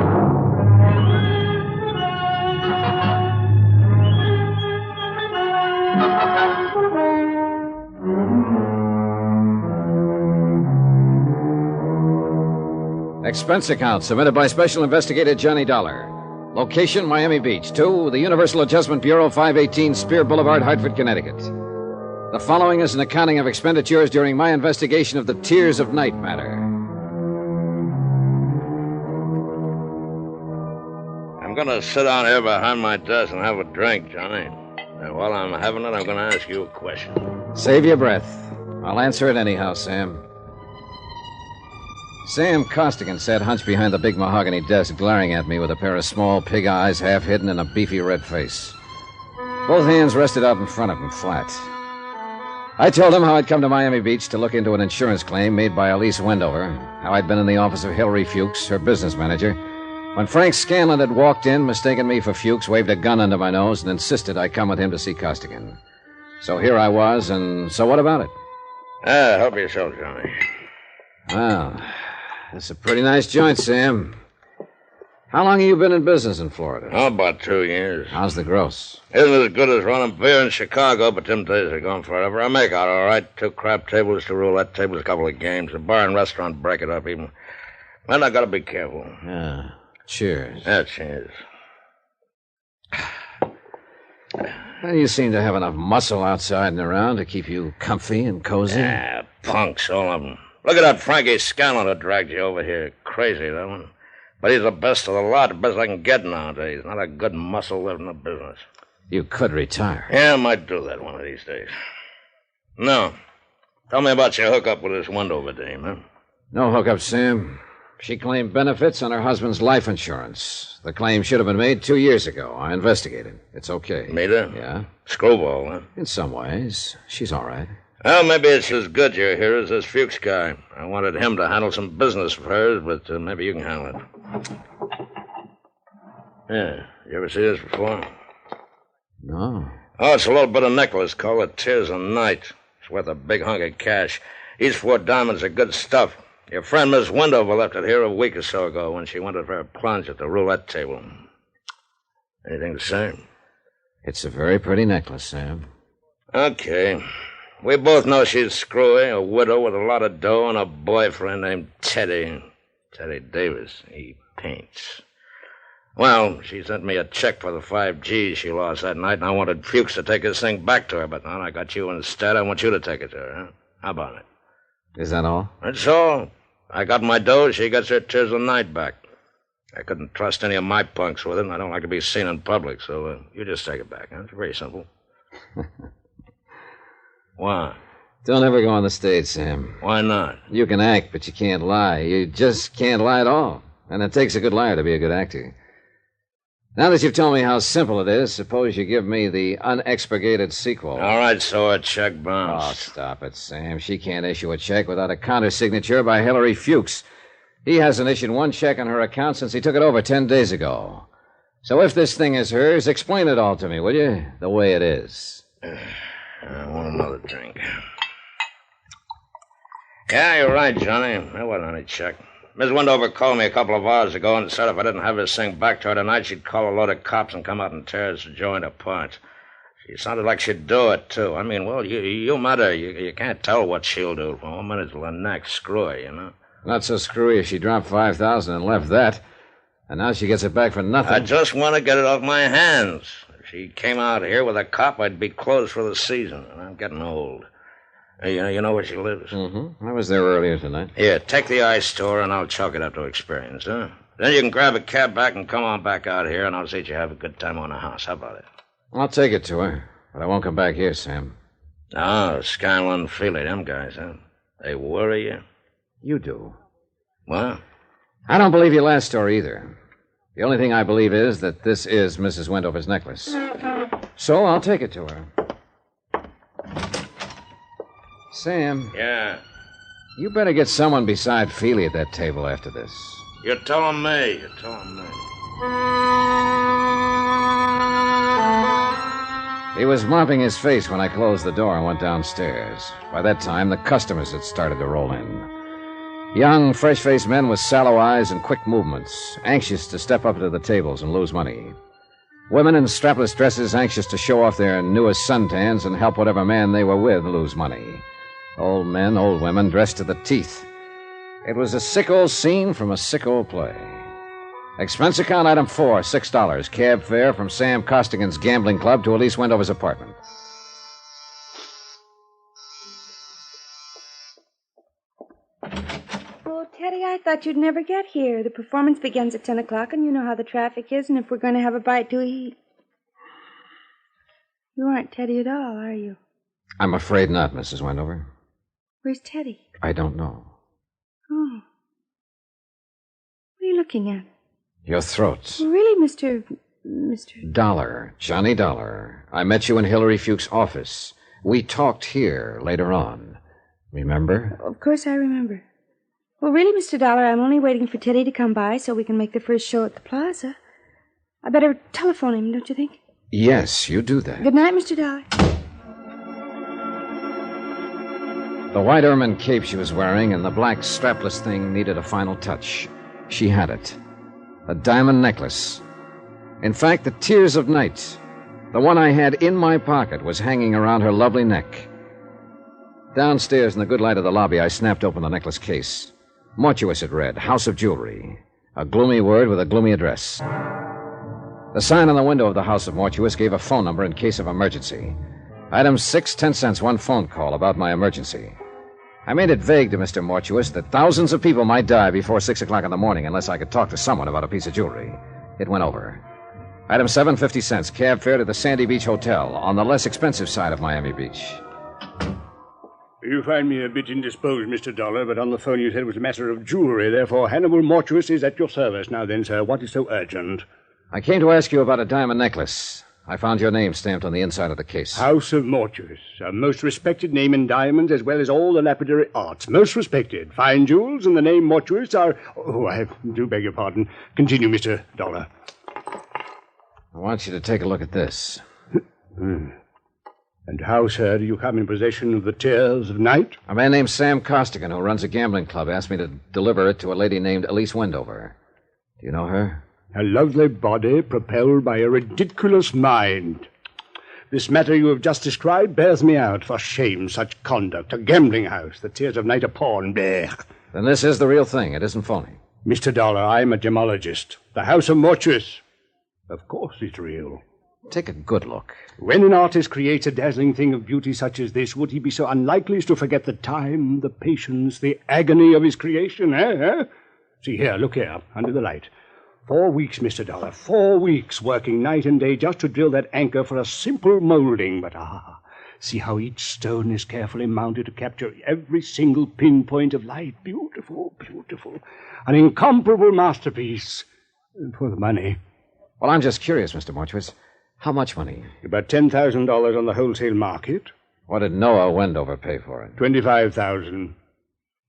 Expense account submitted by Special Investigator Johnny Dollar. Location, Miami Beach. 2, the Universal Adjustment Bureau, 518 Spear Boulevard, Hartford, Connecticut. The following is an accounting of expenditures during my investigation of the Tears of Night Matter. I'm going to sit down here behind my desk and have a drink, Johnny. And while I'm having it, I'm going to ask you a question. Save your breath. I'll answer it anyhow, Sam. Sam Costigan sat hunched behind the big mahogany desk, glaring at me with a pair of small pig eyes half hidden in a beefy red face. Both hands rested out in front of him, flat. I told him how I'd come to Miami Beach to look into an insurance claim made by Elise Wendover, how I'd been in the office of Hillary Fuchs, her business manager, when Frank Scanlon had walked in, mistaken me for Fuchs, waved a gun under my nose, and insisted I come with him to see Costigan. So here I was, and so what about it? Help yourself, Johnny. Well, it's a pretty nice joint, Sam. How long have you been in business in Florida? Oh, about 2 years. How's the gross? Isn't as good as running beer in Chicago, but them days are gone forever. I make out all right. 2 crap tables, 2 roulette tables, a couple of games. A bar and restaurant break it up even. Well, I gotta be careful. Yeah. Cheers. Yeah, cheers. Well, you seem to have enough muscle outside and around to keep you comfy and cozy. Yeah, punks, all of them. Look at that Frankie Scanlon who dragged you over here. Crazy, that one. But he's the best of the lot, the best I can get nowadays. Not a good muscle left in the business. You could retire. Yeah, I might do that one of these days. No. Tell me about your hookup with this Wendover dame, huh? No hookup, Sam. She claimed benefits on her husband's life insurance. The claim should have been made 2 years ago. I investigated. It's okay. Made her? Yeah. Screwball, huh? In some ways. She's all right. Well, maybe it's as good you're here as this Fuchs guy. I wanted him to handle some business of hers, but maybe you can handle it. Yeah. You ever see this before? No. Oh, it's a little bit of necklace called the Tears of Night. It's worth a big hunk of cash. Each 4 diamonds are good stuff. Your friend Miss Wendover left it here a week or so ago when she went for a plunge at the roulette table. Anything to say? It's a very pretty necklace, Sam. Okay. We both know she's screwy, a widow with a lot of dough, and a boyfriend named Teddy. Teddy Davis. He paints. Well, she sent me a check for the 5 G's she lost that night, and I wanted Fuchs to take this thing back to her, but now I got you instead. I want you to take it to her, huh? How about it? Is that all? That's all. I got my dough, she gets her Tears of Night back. I couldn't trust any of my punks with it, and I don't like to be seen in public, so you just take it back, huh? It's very simple. Why? Don't ever go on the stage, Sam. Why not? You can act, but you can't lie. You just can't lie at all. And it takes a good liar to be a good actor. Now that you've told me how simple it is, suppose you give me the unexpurgated sequel. All right, so a check bounce. Oh, stop it, Sam. She can't issue a check without a countersignature by Hillary Fuchs. He hasn't issued one check on her account since he took it over 10 days ago. So if this thing is hers, explain it all to me, will you? The way it is. I want another drink. Yeah, you're right, Johnny. There wasn't any check. Miss Wendover called me a couple of hours ago and said if I didn't have this thing back to her tonight, she'd call a load of cops and come out and tear this joint apart. She sounded like she'd do it, too. I mean, well, you met her. You can't tell what she'll do from 1 minute to the next. Screw her, you know? Not so screwy if she dropped $5,000 and left that. And now she gets it back for nothing. I just want to get it off my hands. If she came out here with a cop, I'd be closed for the season. And I'm getting old. Hey, you know where she lives? Mm-hmm. I was there earlier tonight. Here, take the ice to her, and I'll chalk it up to experience, huh? Then you can grab a cab back and come on back out here, and I'll see that you have a good time on the house. How about it? I'll take it to her, but I won't come back here, Sam. Oh, Scanlon and Feely, them guys, huh? They worry you? You do. What? I don't believe your last story either. The only thing I believe is that this is Mrs. Wendover's necklace. So I'll take it to her. Sam. Yeah? You better get someone beside Feely at that table after this. You're telling me. You're telling me. He was mopping his face when I closed the door and went downstairs. By that time, the customers had started to roll in. Young, fresh-faced men with sallow eyes and quick movements, anxious to step up to the tables and lose money. Women in strapless dresses, anxious to show off their newest suntans and help whatever man they were with lose money. Old men, old women, dressed to the teeth. It was a sick old scene from a sick old play. Expense account item 4, $6. Cab fare from Sam Costigan's gambling club to Elise Wendover's apartment. Oh, Teddy, I thought you'd never get here. The performance begins at 10 o'clock, and you know how the traffic is, and if we're going to have a bite to eat... You aren't Teddy at all, are you? I'm afraid not, Mrs. Wendover. Where's Teddy? I don't know. Oh. What are you looking at? Your throat. Really, Mr. Dollar. Johnny Dollar. I met you in Hillary Fuchs' office. We talked here later on. Remember? Of course I remember. Well, really, Mr. Dollar, I'm only waiting for Teddy to come by so we can make the first show at the plaza. I better telephone him, don't you think? Yes, you do that. Good night, Mr. Dollar. The white ermine cape she was wearing and the black strapless thing needed a final touch. She had it. A diamond necklace. In fact, the Tears of Night, the one I had in my pocket, was hanging around her lovely neck. Downstairs in the good light of the lobby, I snapped open the necklace case. Mortuous, it read, House of Jewelry. A gloomy word with a gloomy address. The sign on the window of the House of Mortuous gave a phone number in case of emergency. Item 6, 10 cents, one phone call about my emergency. I made it vague to Mr. Mortuous that thousands of people might die before 6 o'clock in the morning unless I could talk to someone about a piece of jewelry. It went over. Item 7, 50 cents, cab fare to the Sandy Beach Hotel, on the less expensive side of Miami Beach. You find me a bit indisposed, Mr. Dollar, but on the phone you said it was a matter of jewelry. Therefore, Hannibal Mortuous is at your service. Now then, sir, what is so urgent? I came to ask you about a diamond necklace. I found your name stamped on the inside of the case. House of Mortuous, a most respected name in diamonds as well as all the lapidary arts. Most respected. Fine jewels and the name Mortuous are... Oh, I do beg your pardon. Continue, Mr. Dollar. I want you to take a look at this. And how, sir, do you come in possession of the Tears of Night? A man named Sam Costigan, who runs a gambling club, asked me to deliver it to a lady named Elise Wendover. Do you know her? A lovely body propelled by a ridiculous mind. This matter you have just described bears me out. For shame, such conduct. A gambling house. The Tears of Night a pawn. Blech. Then this is the real thing. It isn't phony. Mr. Dollar, I'm a gemologist. The House of Mortuous. Of course it's real. Take a good look. When an artist creates a dazzling thing of beauty such as this, would he be so unlikely as to forget the time, the patience, the agony of his creation, eh? See here, look here, under the light. 4 weeks, Mr. Dollar, 4 weeks, working night and day just to drill that anchor for a simple molding. But, see how each stone is carefully mounted to capture every single pinpoint of light. Beautiful, beautiful. An incomparable masterpiece. For the money. Well, I'm just curious, Mr. Mortuous. How much money? About $10,000 on the wholesale market. What did Noah Wendover pay for it? $25,000.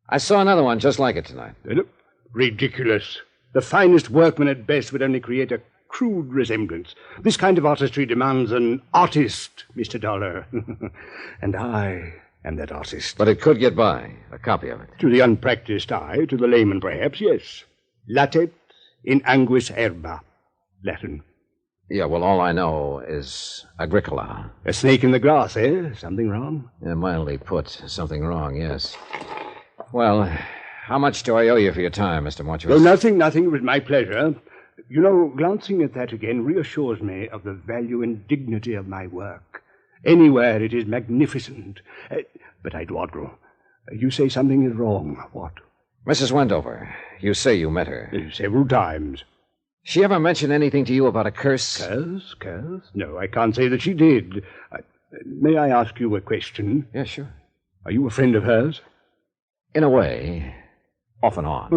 I saw another one just like it tonight. Ridiculous. The finest workman at best would only create a crude resemblance. This kind of artistry demands an artist, Mr. Dollar. And I am that artist. But it could get by, a copy of it. To the unpracticed eye, to the layman perhaps, yes. Latet in anguis herba. Latin. Yeah, well, all I know is agricola. A snake in the grass, eh? Something wrong? Yeah, mildly put. Something wrong, yes. Well, how much do I owe you for your time, Mr. Mortuous? Oh, nothing. It was my pleasure. You know, glancing at that again reassures me of the value and dignity of my work. Anywhere it is magnificent. But I dawdle. You say something is wrong. What? Mrs. Wendover, you say you met her. Several times. She ever mentioned anything to you about a curse? Curse? No, I can't say that she did. May I ask you a question? Yeah, sure. Are you a friend of hers? In a way. Off and on.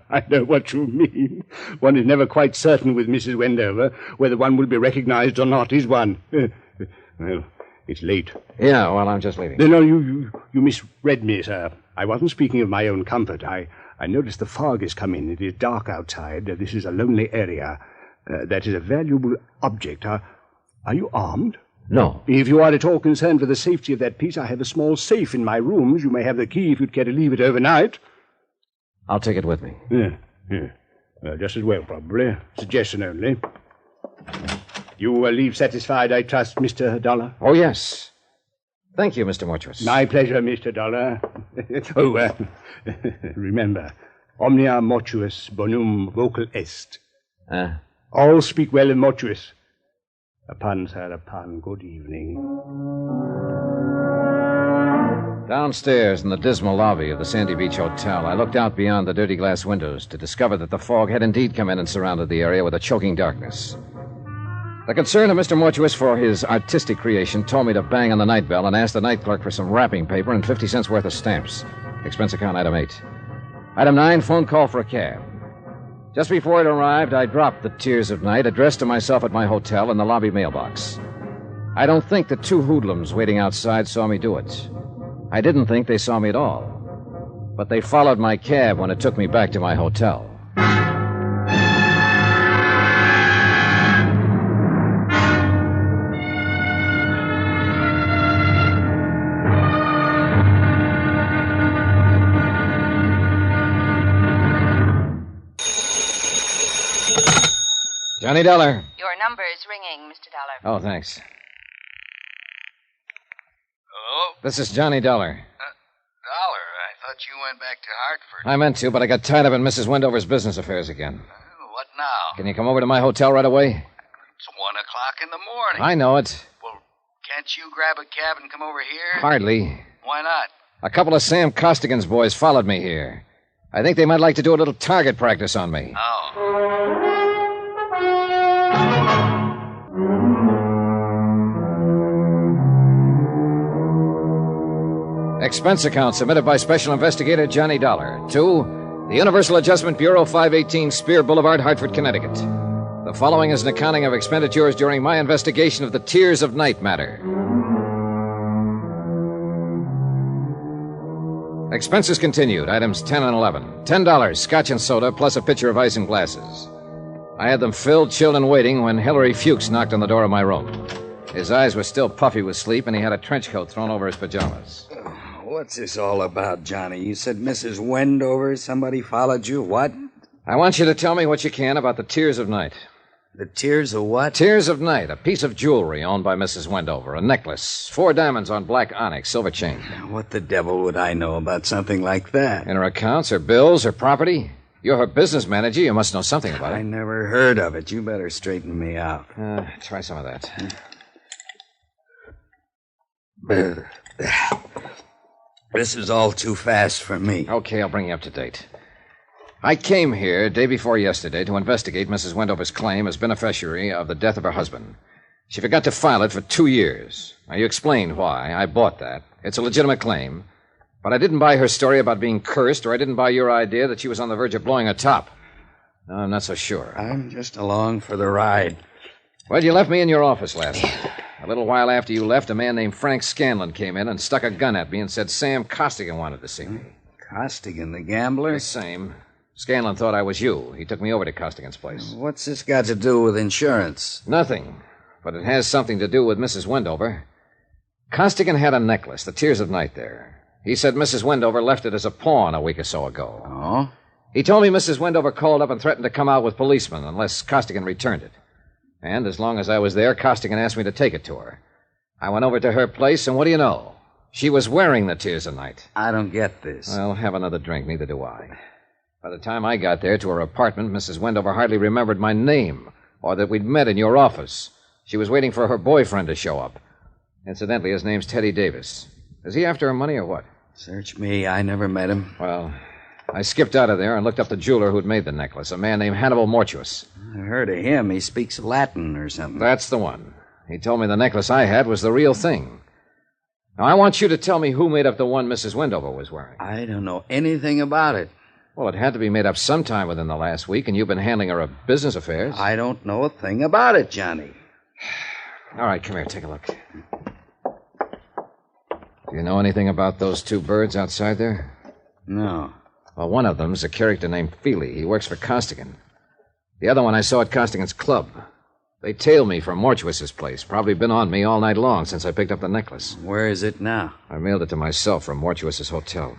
I know what you mean. One is never quite certain with Mrs. Wendover whether one will be recognized or not, is one? Well, it's late. Yeah, well, I'm just leaving. No, you misread me, sir. I wasn't speaking of my own comfort. I noticed the fog has come in. It is dark outside. This is a lonely area. That is a valuable object. Are you armed? No. If you are at all concerned for the safety of that piece, I have a small safe in my rooms. You may have the key if you'd care to leave it overnight. I'll take it with me. Yeah. Well, just as well, probably. Suggestion only. You will leave satisfied, I trust, Mr. Dollar? Oh, yes. Thank you, Mr. Mortuous. My pleasure, Mr. Dollar. Remember, omnia mortuus bonum vocal est. All speak well in mortuus. A pun, sir, a pun. Good evening. Downstairs in the dismal lobby of the Sandy Beach Hotel, I looked out beyond the dirty glass windows to discover that the fog had indeed come in and surrounded the area with a choking darkness. The concern of Mr. Mortuous for his artistic creation told me to bang on the night bell and ask the night clerk for some wrapping paper and 50 cents worth of stamps. Expense account item 8. Item 9, phone call for a cab. Just before it arrived, I dropped the Tears of Night addressed to myself at my hotel in the lobby mailbox. I don't think the two hoodlums waiting outside saw me do it. I didn't think they saw me at all. But they followed my cab when it took me back to my hotel. Johnny Dollar. Your number is ringing, Mr. Dollar. Oh, thanks. Hello? This is Johnny Dollar. Dollar, I thought you went back to Hartford. I meant to, but I got tied up in Mrs. Wendover's business affairs again. What now? Can you come over to my hotel right away? It's 1 o'clock in the morning. I know it. Well, can't you grab a cab and come over here? Hardly. Why not? A couple of Sam Costigan's boys followed me here. I think they might like to do a little target practice on me. Oh. Expense account submitted by Special Investigator Johnny Dollar to the Universal Adjustment Bureau, 518 Spear Boulevard, Hartford, Connecticut. The following is an accounting of expenditures during my investigation of the Tears of Night matter. Expenses continued. Items 10 and 11. $10, scotch and soda, plus a pitcher of ice and glasses. I had them filled, chilled, and waiting when Hilary Fuchs knocked on the door of my room. His eyes were still puffy with sleep, and he had a trench coat thrown over his pajamas. What's this all about, Johnny? You said Mrs. Wendover, somebody followed you. What? I want you to tell me what you can about the Tears of Night. The Tears of what? Tears of Night, a piece of jewelry owned by Mrs. Wendover, a necklace, 4 diamonds on black onyx, silver chain. What the devil would I know about something like that? In her accounts, her bills, her property? You're her business manager. You must know something about it. I never heard of it. You better straighten me out. Try some of that. This is all too fast for me. Okay, I'll bring you up to date. I came here day before yesterday to investigate Mrs. Wendover's claim as beneficiary of the death of her husband. She forgot to file it for 2 years. Now, you explained why. I bought that. It's a legitimate claim. But I didn't buy her story about being cursed, or I didn't buy your idea that she was on the verge of blowing her top. No, I'm not so sure. I'm just along for the ride. Well, you left me in your office last night. A little while after you left, a man named Frank Scanlon came in and stuck a gun at me and said Sam Costigan wanted to see me. Costigan, the gambler? The same. Scanlon thought I was you. He took me over to Costigan's place. What's this got to do with insurance? Nothing. But it has something to do with Mrs. Wendover. Costigan had a necklace, the Tears of Night there. He said Mrs. Wendover left it as a pawn a week or so ago. Oh? He told me Mrs. Wendover called up and threatened to come out with policemen unless Costigan returned it. And as long as I was there, Costigan asked me to take it to her. I went over to her place, and what do you know? She was wearing the Tears of Night. I don't get this. Well, have another drink. Neither do I. By the time I got there to her apartment, Mrs. Wendover hardly remembered my name or that we'd met in your office. She was waiting for her boyfriend to show up. Incidentally, his name's Teddy Davis. Is he after her money or what? Search me. I never met him. Well, I skipped out of there and looked up the jeweler who'd made the necklace, a man named Hannibal Mortuus. I heard of him. He speaks Latin or something. That's the one. He told me the necklace I had was the real thing. Now, I want you to tell me who made up the one Mrs. Wendover was wearing. I don't know anything about it. Well, it had to be made up sometime within the last week, and you've been handling her business affairs. I don't know a thing about it, Johnny. All right, come here, take a look. Do you know anything about those 2 birds outside there? No. Well, one of them's a character named Feely. He works for Costigan. The other one I saw at Costigan's club. They tailed me from Mortuus's place. Probably been on me all night long since I picked up the necklace. Where is it now? I mailed it to myself from Mortuus's hotel.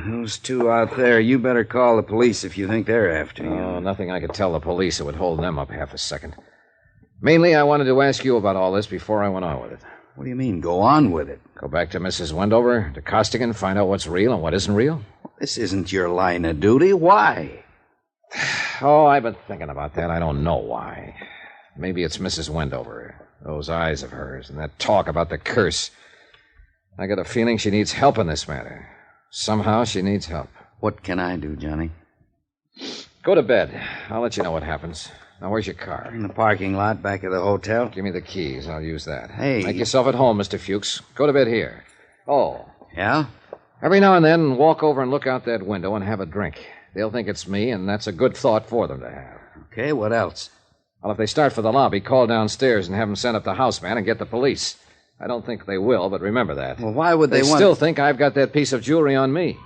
Those 2 out there, you better call the police if you think they're after you. Oh, nothing I could tell the police that would hold them up half a second. Mainly, I wanted to ask you about all this before I went on with it. What do you mean, go on with it? Go back to Mrs. Wendover, to Costigan, find out what's real and what isn't real? This isn't your line of duty. Why? Oh, I've been thinking about that. I don't know why. Maybe it's Mrs. Wendover. Those eyes of hers and that talk about the curse. I got a feeling she needs help in this matter. Somehow she needs help. What can I do, Johnny? Go to bed. I'll let you know what happens. Now, where's your car? In the parking lot back of the hotel. Give me the keys. I'll use that. Hey. Make yourself at home, Mr. Fuchs. Go to bed here. Oh. Yeah? Every now and then, walk over and look out that window and have a drink. They'll think it's me, and that's a good thought for them to have. Okay, what else? Well, if they start for the lobby, call downstairs and have them send up the house man and get the police. I don't think they will, but remember that. Well, why would they want... still think I've got that piece of jewelry on me.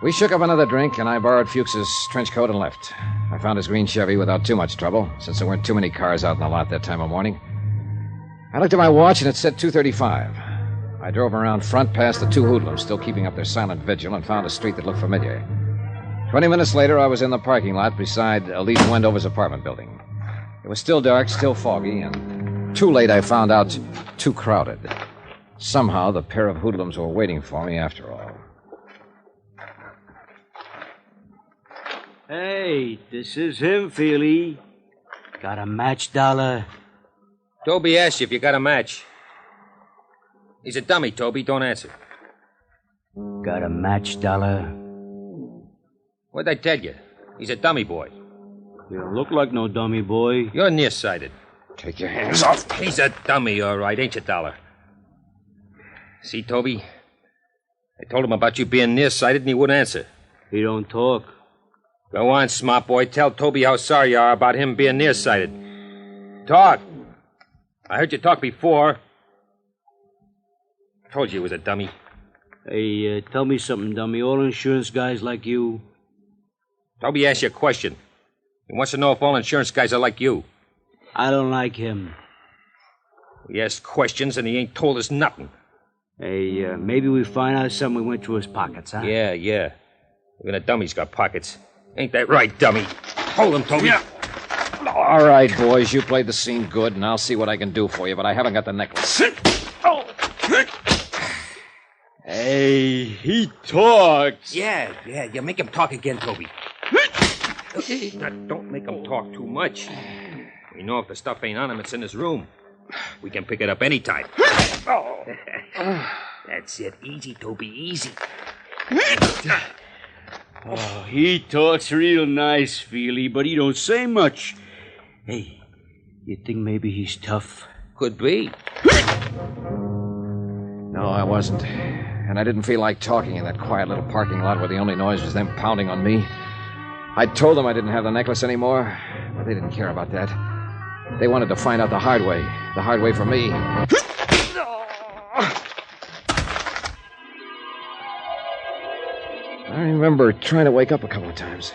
We shook up another drink, and I borrowed Fuchs's trench coat and left. I found his green Chevy without too much trouble, since there weren't too many cars out in the lot that time of morning. I looked at my watch, and it said 2:35. I drove around front past the two hoodlums, still keeping up their silent vigil, and found a street that looked familiar. 20 minutes later, I was in the parking lot beside Elise Wendover's apartment building. It was still dark, still foggy, and too late I found out too crowded. Somehow, the pair of hoodlums were waiting for me after all. Hey, this is him, Feely. Got a match, Dollar? Toby asked you if you got a match. He's a dummy, Toby. Don't answer. Got a match, Dollar? What'd I tell you? He's a dummy boy. You don't look like no dummy boy. You're nearsighted. Take your hands off. He's a dummy, all right, ain't you, Dollar? See, Toby? I told him about you being nearsighted, and he wouldn't answer. He don't talk. Go on, smart boy. Tell Toby how sorry you are about him being nearsighted. Talk. I heard you talk before. I told you he was a dummy. Hey, tell me something, dummy. All insurance guys like you? Toby asked you a question. He wants to know if all insurance guys are like you. I don't like him. We asked questions, and he ain't told us nothing. Hey, maybe we find out something went through his pockets, huh? Yeah. Even a dummy's got pockets. Ain't that right, dummy? Hold him, Toby. Yeah. All right, boys, you played the scene good, and I'll see what I can do for you, but I haven't got the necklace. Hey, he talks. Yeah, you make him talk again, Toby. Now, don't make him talk too much. We know if the stuff ain't on him, it's in his room. We can pick it up anytime. That's it. Easy, Toby, easy. Oh, he talks real nice, Feely, but he don't say much. Hey, you think maybe he's tough? Could be. No, I wasn't. And I didn't feel like talking in that quiet little parking lot where the only noise was them pounding on me. I told them I didn't have the necklace anymore, but they didn't care about that. They wanted to find out the hard way for me. I remember trying to wake up a couple of times.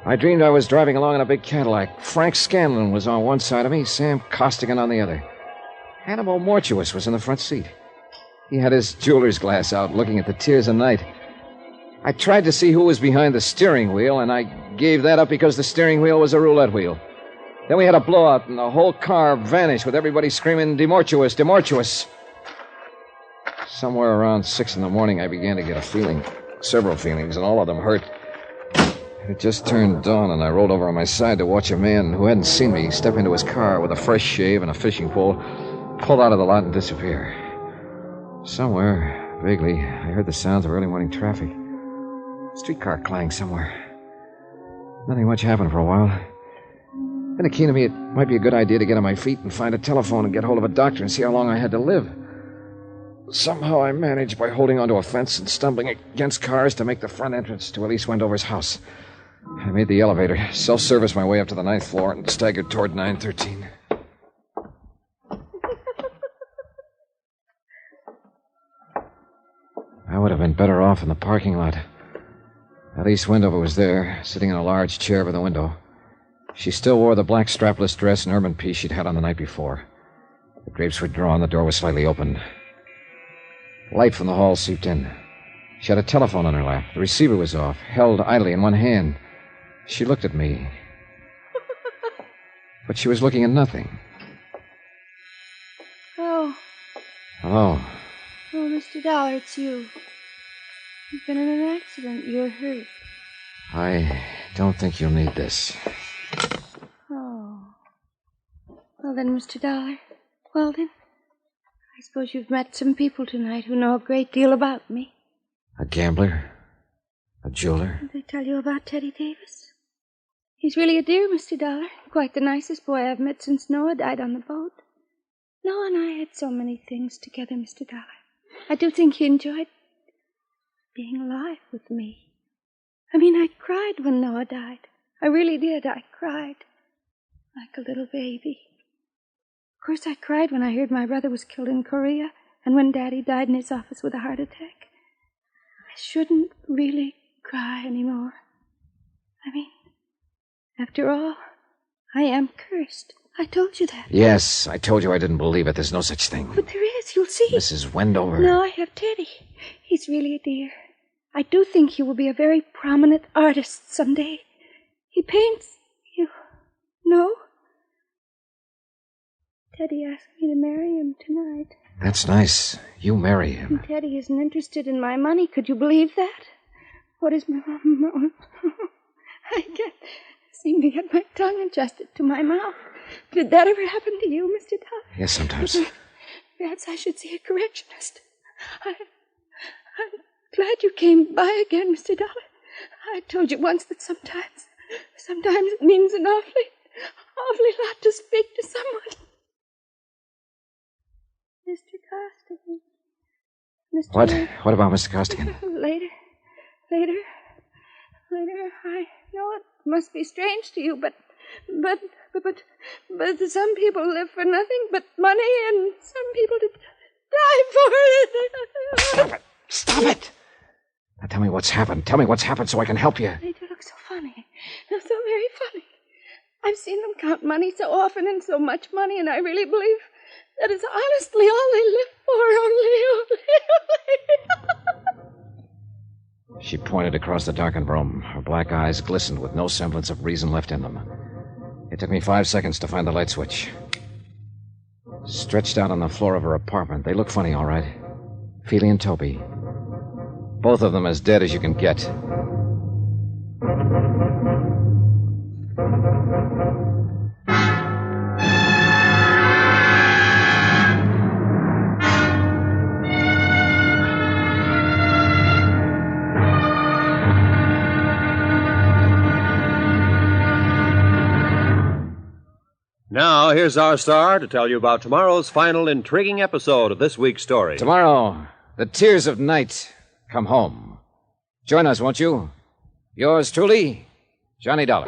I dreamed I was driving along in a big Cadillac. Frank Scanlon was on one side of me, Sam Costigan on the other. Hannibal Mortuus was in the front seat. He had his jeweler's glass out, looking at the tiers of night. I tried to see who was behind the steering wheel, and I gave that up because the steering wheel was a roulette wheel. Then we had a blowout, and the whole car vanished with everybody screaming, "Demortuus, Demortuus." Somewhere around 6 in the morning, I began to get a feeling. Several feelings, and all of them hurt. It just turned dawn, and I rolled over on my side to watch a man who hadn't seen me step into his car with a fresh shave and a fishing pole, pull out of the lot and disappear. Somewhere, vaguely, I heard the sounds of early morning traffic. Streetcar clanged somewhere. Nothing much happened for a while. Then it came to me it might be a good idea to get on my feet and find a telephone and get hold of a doctor and see how long I had to live. Somehow I managed by holding onto a fence and stumbling against cars to make the front entrance to Elise Wendover's house. I made the elevator, self-serviced my way up to the 9th floor, and staggered toward 913. I would have been better off in the parking lot. Elise Wendover was there, sitting in a large chair by the window. She still wore the black strapless dress and urban piece she'd had on the night before. The drapes were drawn, the door was slightly open. Light from the hall seeped in. She had a telephone on her lap. The receiver was off, held idly in one hand. She looked at me. But she was looking at nothing. Oh. Hello. Oh, Mr. Dollar, it's you. You've been in an accident. You're hurt. I don't think you'll need this. Oh. Well then, Mr. Dollar. Well then. I suppose you've met some people tonight who know a great deal about me. A gambler? A jeweler? Did they tell you about Teddy Davis? He's really a dear, Mr. Dollar. Quite the nicest boy I've met since Noah died on the boat. Noah and I had so many things together, Mr. Dollar. I do think he enjoyed being alive with me. I mean, I cried when Noah died. I really did. I cried like a little baby. Of course, I cried when I heard my brother was killed in Korea and when Daddy died in his office with a heart attack. I shouldn't really cry anymore. I mean, after all, I am cursed. I told you that. Yes, I told you I didn't believe it. There's no such thing. But there is. You'll see. Mrs. Wendover. No, I have Teddy. He's really a dear. I do think he will be a very prominent artist someday. He paints. You know? Teddy asked me to marry him tonight. That's nice. You marry him. And Teddy isn't interested in my money. Could you believe that? What is Malone? I can't seem to get my tongue adjusted to my mouth. Did that ever happen to you, Mr. Dollar? Yes, sometimes. Perhaps I should see a correctionist. I'm glad you came by again, Mr. Dollar. I told you once that sometimes it means an awfully lot to speak to someone. Mr. Costigan. Mr. What about Mr. Costigan? Later. I know it must be strange to you, but some people live for nothing but money, and some people die for it. Stop it! Now tell me what's happened. Tell me what's happened so I can help you. They do look so funny. They're so very funny. I've seen them count money so often and so much money, and I really believe that is honestly all they live for, only. She pointed across the darkened room. Her black eyes glistened with no semblance of reason left in them. It took me 5 seconds to find the light switch. Stretched out on the floor of her apartment. They look funny, all right. Feely and Toby. Both of them as dead as you can get. Now, here's our star to tell you about tomorrow's final intriguing episode of this week's story. Tomorrow, the tears of night come home. Join us, won't you? Yours truly, Johnny Dollar.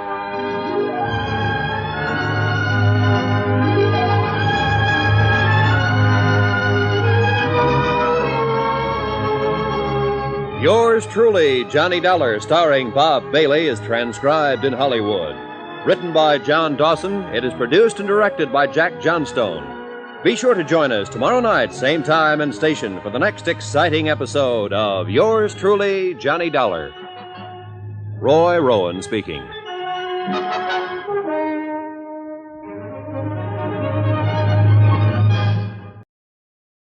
Yours truly, Johnny Dollar, starring Bob Bailey, is transcribed in Hollywood. Written by John Dawson, it is produced and directed by Jack Johnstone. Be sure to join us tomorrow night, same time and station, for the next exciting episode of Yours truly, Johnny Dollar. Roy Rowan speaking.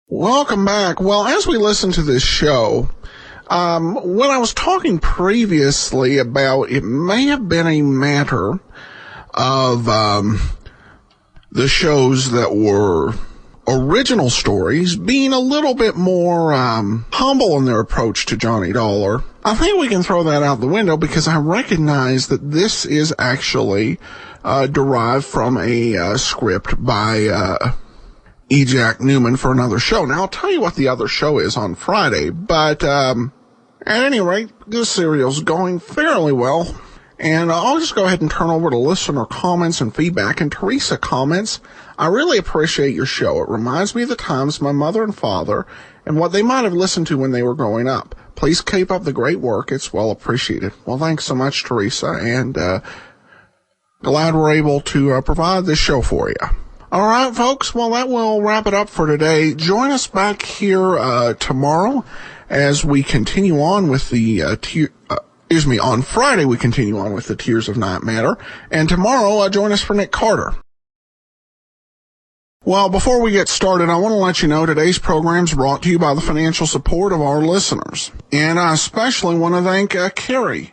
Welcome back. Well, as we listen to this show, when I was talking previously about it may have been a matter of the shows that were original stories being a little bit more humble in their approach to Johnny Dollar, I think we can throw that out the window because I recognize that this is actually derived from a script by E. Jack Newman for another show. Now, I'll tell you what the other show is on Friday, but at any rate, this serial's going fairly well. And I'll just go ahead and turn over to listener comments and feedback. And Teresa comments, I really appreciate your show. It reminds me of the times my mother and father and what they might have listened to when they were growing up. Please keep up the great work. It's well appreciated. Well, thanks so much, Teresa, and glad we're able to provide this show for you. All right, folks. Well, that will wrap it up for today. Join us back here tomorrow as we continue on with the on Friday we continue on with the Tears of Night Matter, and tomorrow join us for Nick Carter. Well, before we get started, I want to let you know today's program is brought to you by the financial support of our listeners, and I especially want to thank Carrie.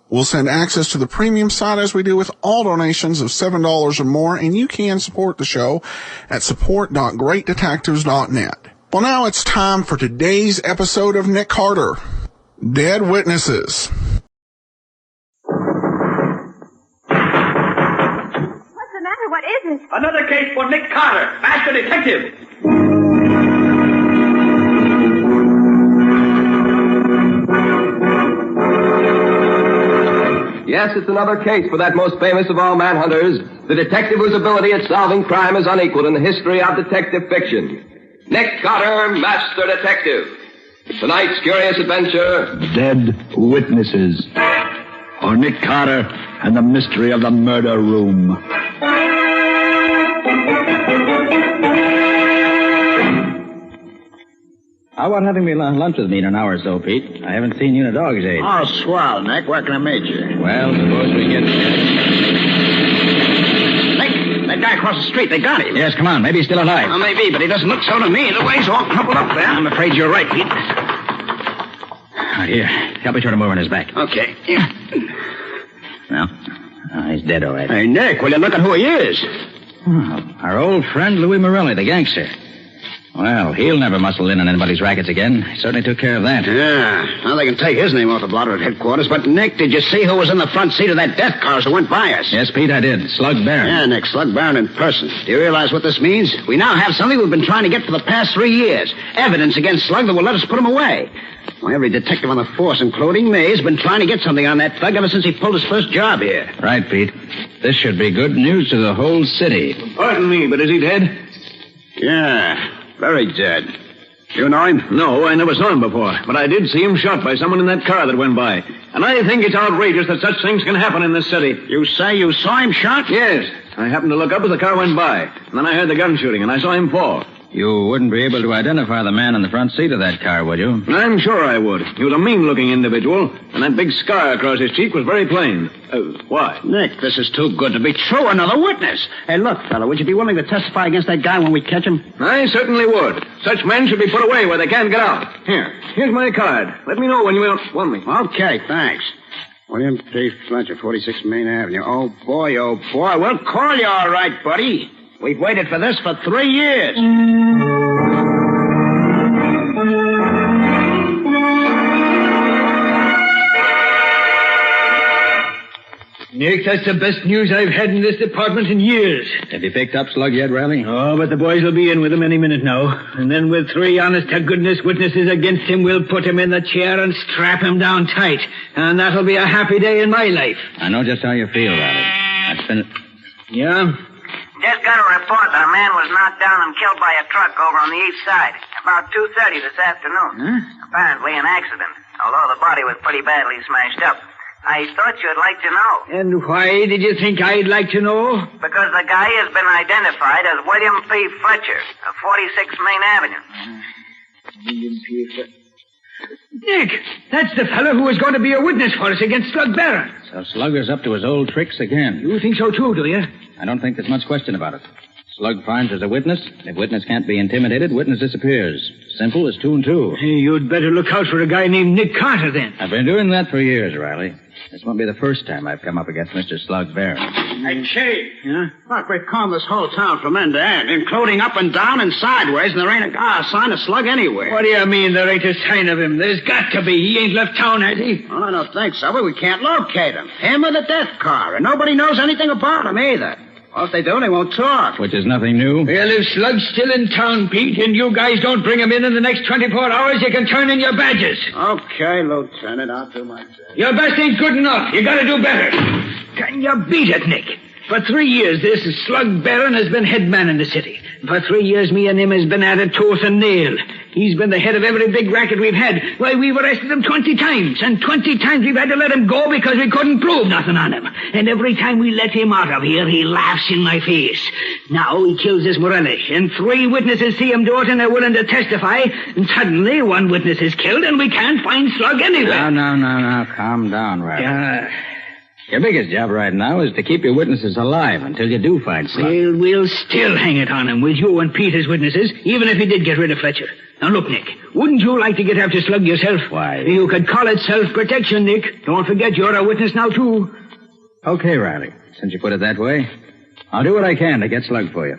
We'll send access to the premium site as we do with all donations of $7 or more, and you can support the show at support.greatdetectives.net. Well, now it's time for today's episode of Nick Carter, Dead Witnesses. What's the matter? What is it? Another case for Nick Carter, Master Detective. Yes, it's another case for that most famous of all manhunters, the detective whose ability at solving crime is unequaled in the history of detective fiction. Nick Carter, Master Detective. Tonight's curious adventure, Dead Witnesses. Or Nick Carter and the Mystery of the Murder Room. How about having me lunch with me in an hour or so, Pete? I haven't seen you in a dog's age. Oh, swell, Nick. Where can I meet you? Well, suppose we get... Nick, that guy across the street, they got him. Yes, come on. Maybe he's still alive. Well, maybe, but he doesn't look so to me. The way he's all crumpled up there. I'm afraid you're right, Pete. Right here. Help me turn him over on his back. Okay. Yeah. Well, he's dead, all right. Hey, Nick, will you look at who he is? Oh, our old friend Louis Morelli, the gangster. Well, he'll never muscle in on anybody's rackets again. He certainly took care of that. Yeah. Well, they can take his name off the blotter at headquarters. But, Nick, did you see who was in the front seat of that death car that went by us? Yes, Pete, I did. Slug Barron. Yeah, Nick, Slug Barron in person. Do you realize what this means? We now have something we've been trying to get for the past 3 years. Evidence against Slug that will let us put him away. Well, every detective on the force, including me, has been trying to get something on that thug ever since he pulled his first job here. Right, Pete. This should be good news to the whole city. Pardon me, but is he dead? Yeah, very dead. You know him? No, I never saw him before, but I did see him shot by someone in that car that went by. And I think it's outrageous that such things can happen in this city. You say you saw him shot? Yes. I happened to look up as the car went by, and then I heard the gun shooting, and I saw him fall. You wouldn't be able to identify the man in the front seat of that car, would you? I'm sure I would. He was a mean-looking individual, and that big scar across his cheek was very plain. Why? Nick, this is too good to be true. Another witness. Hey, look, fella, would you be willing to testify against that guy when we catch him? I certainly would. Such men should be put away where they can't get out. Here's my card. Let me know when you want me. Okay, thanks. William P. Fletcher, 46 Main Avenue. Oh, boy, we'll call you all right, buddy. We've waited for this for 3 years. Nick, that's the best news I've had in this department in years. Have you picked up Slug yet, Riley? Oh, but the boys will be in with him any minute now. And then with 3 honest-to-goodness witnesses against him, we'll put him in the chair and strap him down tight. And that'll be a happy day in my life. I know just how you feel, Riley. That's been... Yeah? Just got a report that a man was knocked down and killed by a truck over on the east side. About 2:30 this afternoon. Huh? Apparently an accident, although the body was pretty badly smashed up. I thought you'd like to know. And why did you think I'd like to know? Because the guy has been identified as William P. Fletcher of 46 Main Avenue. William P. Fletcher. Nick, that's the fellow who was going to be a witness for us against Slug Barron. So Slugger's up to his old tricks again. You think so too, do you? I don't think there's much question about it. Slug finds there's a witness. If witness can't be intimidated, witness disappears. Simple as 2 and 2. Hey, you'd better look out for a guy named Nick Carter, then. I've been doing that for years, Riley. This won't be the first time I've come up against Mr. Slug Barron. Hey, Chief. Yeah? Look, we've calmed this whole town from end to end, including up and down and sideways, and there ain't a sign of Slug anywhere. What do you mean there ain't a sign of him? There's got to be. He ain't left town, has he? Well, I don't think so, but we can't locate him. Him or the death car, and nobody knows anything about him either. Well, if they do, they won't talk. Which is nothing new. Well, if Slug's still in town, Pete, and you guys don't bring him in the next 24 hours, you can turn in your badges. Okay, Lieutenant, I'll do my best. Your best ain't good enough. You gotta do better. Can you beat it, Nick? For 3 years, this Slug Barron has been head man in the city. For 3 years, me and him has been at it tooth and nail. He's been the head of every big racket we've had. Why, we've arrested him 20 times, and 20 times we've had to let him go because we couldn't prove nothing on him. And every time we let him out of here, he laughs in my face. Now he kills this Morelli, and 3 witnesses see him do it, and they're willing to testify. And suddenly, 1 witness is killed, and we can't find Slug anywhere. No. Calm down, Riley. Your biggest job right now is to keep your witnesses alive until you do find Slug. Well, we'll still hang it on him with you and Pete as witnesses, even if he did get rid of Fletcher. Now, look, Nick, wouldn't you like to get after Slug yourself? Why? You could call it self-protection, Nick. Don't forget you're a witness now, too. Okay, Riley. Since you put it that way, I'll do what I can to get Slug for you.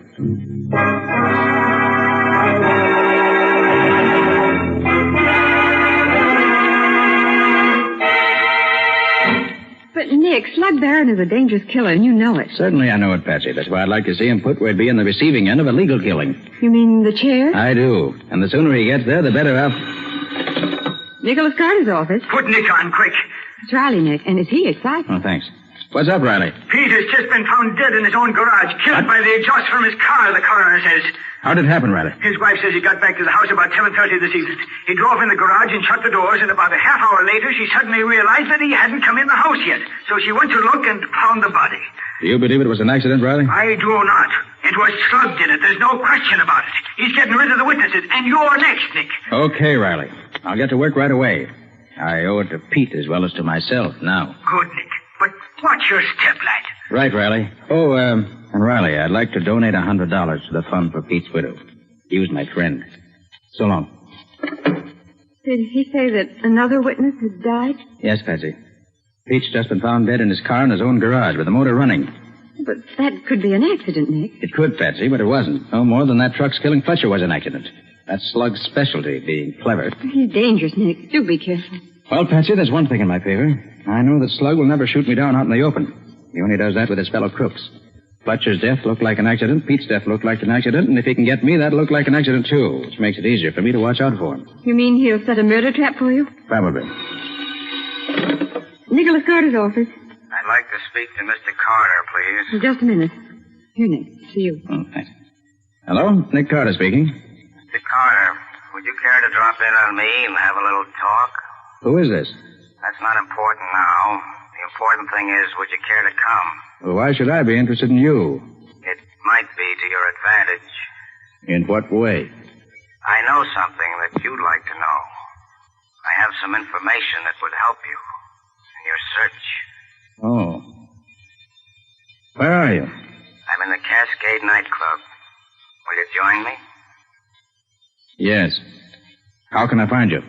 But, Nick, Slug Barron is a dangerous killer, and you know it. Certainly I know it, Patsy. That's why I'd like to see him put where he'd be in the receiving end of a legal killing. You mean the chair? I do. And the sooner he gets there, the better off. Nicholas Carter's office. Put Nick on, quick. It's Riley, Nick, and is he excited? Oh, thanks. What's up, Riley? Pete has just been found dead in his own garage, killed by the exhaust from his car, the coroner says. How did it happen, Riley? His wife says he got back to the house about 7:30 this evening. He drove in the garage and shut the doors, and about a half hour later, she suddenly realized that he hadn't come in the house yet. So she went to look and found the body. Do you believe it was an accident, Riley? I do not. It was Slug did it. There's no question about it. He's getting rid of the witnesses, and you're next, Nick. Okay, Riley. I'll get to work right away. I owe it to Pete as well as to myself now. Good, Nick. But watch your step, lad. Right, Riley. Oh, and Riley, I'd like to donate $100 to the fund for Pete's widow. He was my friend. So long. Did he say that another witness had died? Yes, Patsy. Pete's just been found dead in his car in his own garage with the motor running. But that could be an accident, Nick. It could, Patsy, but it wasn't. No more than that truck's killing Fletcher was an accident. That's Slug's specialty, being clever. He's dangerous, Nick. Do be careful. Well, Patsy, there's one thing in my favor. I know that Slug will never shoot me down out in the open. He only does that with his fellow crooks. Fletcher's death looked like an accident. Pete's death looked like an accident. And if he can get me, that'll look like an accident, too, which makes it easier for me to watch out for him. You mean he'll set a murder trap for you? Probably. Nicholas Carter's office. I'd like to speak to Mr. Carter, please. Just a minute. Here, Nick. To you. Oh, thanks. Hello? Nick Carter speaking. Mr. Carter, would you care to drop in on me and have a little talk? Who is this? That's not important now. The important thing is, would you care to come? Well, why should I be interested in you? It might be to your advantage. In what way? I know something that you'd like to know. I have some information that would help you in your search. Oh. Where are you? I'm in the Cascade nightclub. Will you join me? Yes. How can I find you?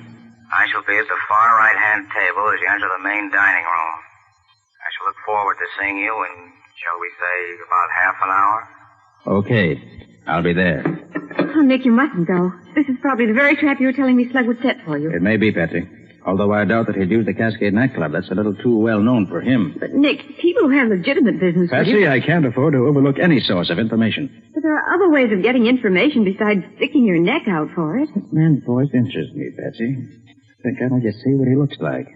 I shall be at the far right-hand table as you enter the main dining room. I shall look forward to seeing you in, shall we say, about half an hour. Okay. I'll be there. Oh, Nick, you mustn't go. This is probably the very trap you were telling me Slug would set for you. It may be, Patsy. Although I doubt that he'd use the Cascade nightclub. That's a little too well known for him. But, Nick, people who have legitimate business... Patsy, I can't afford to overlook any source of information. But there are other ways of getting information besides sticking your neck out for it. That man's voice interests me, Patsy. I think I'll just see what he looks like.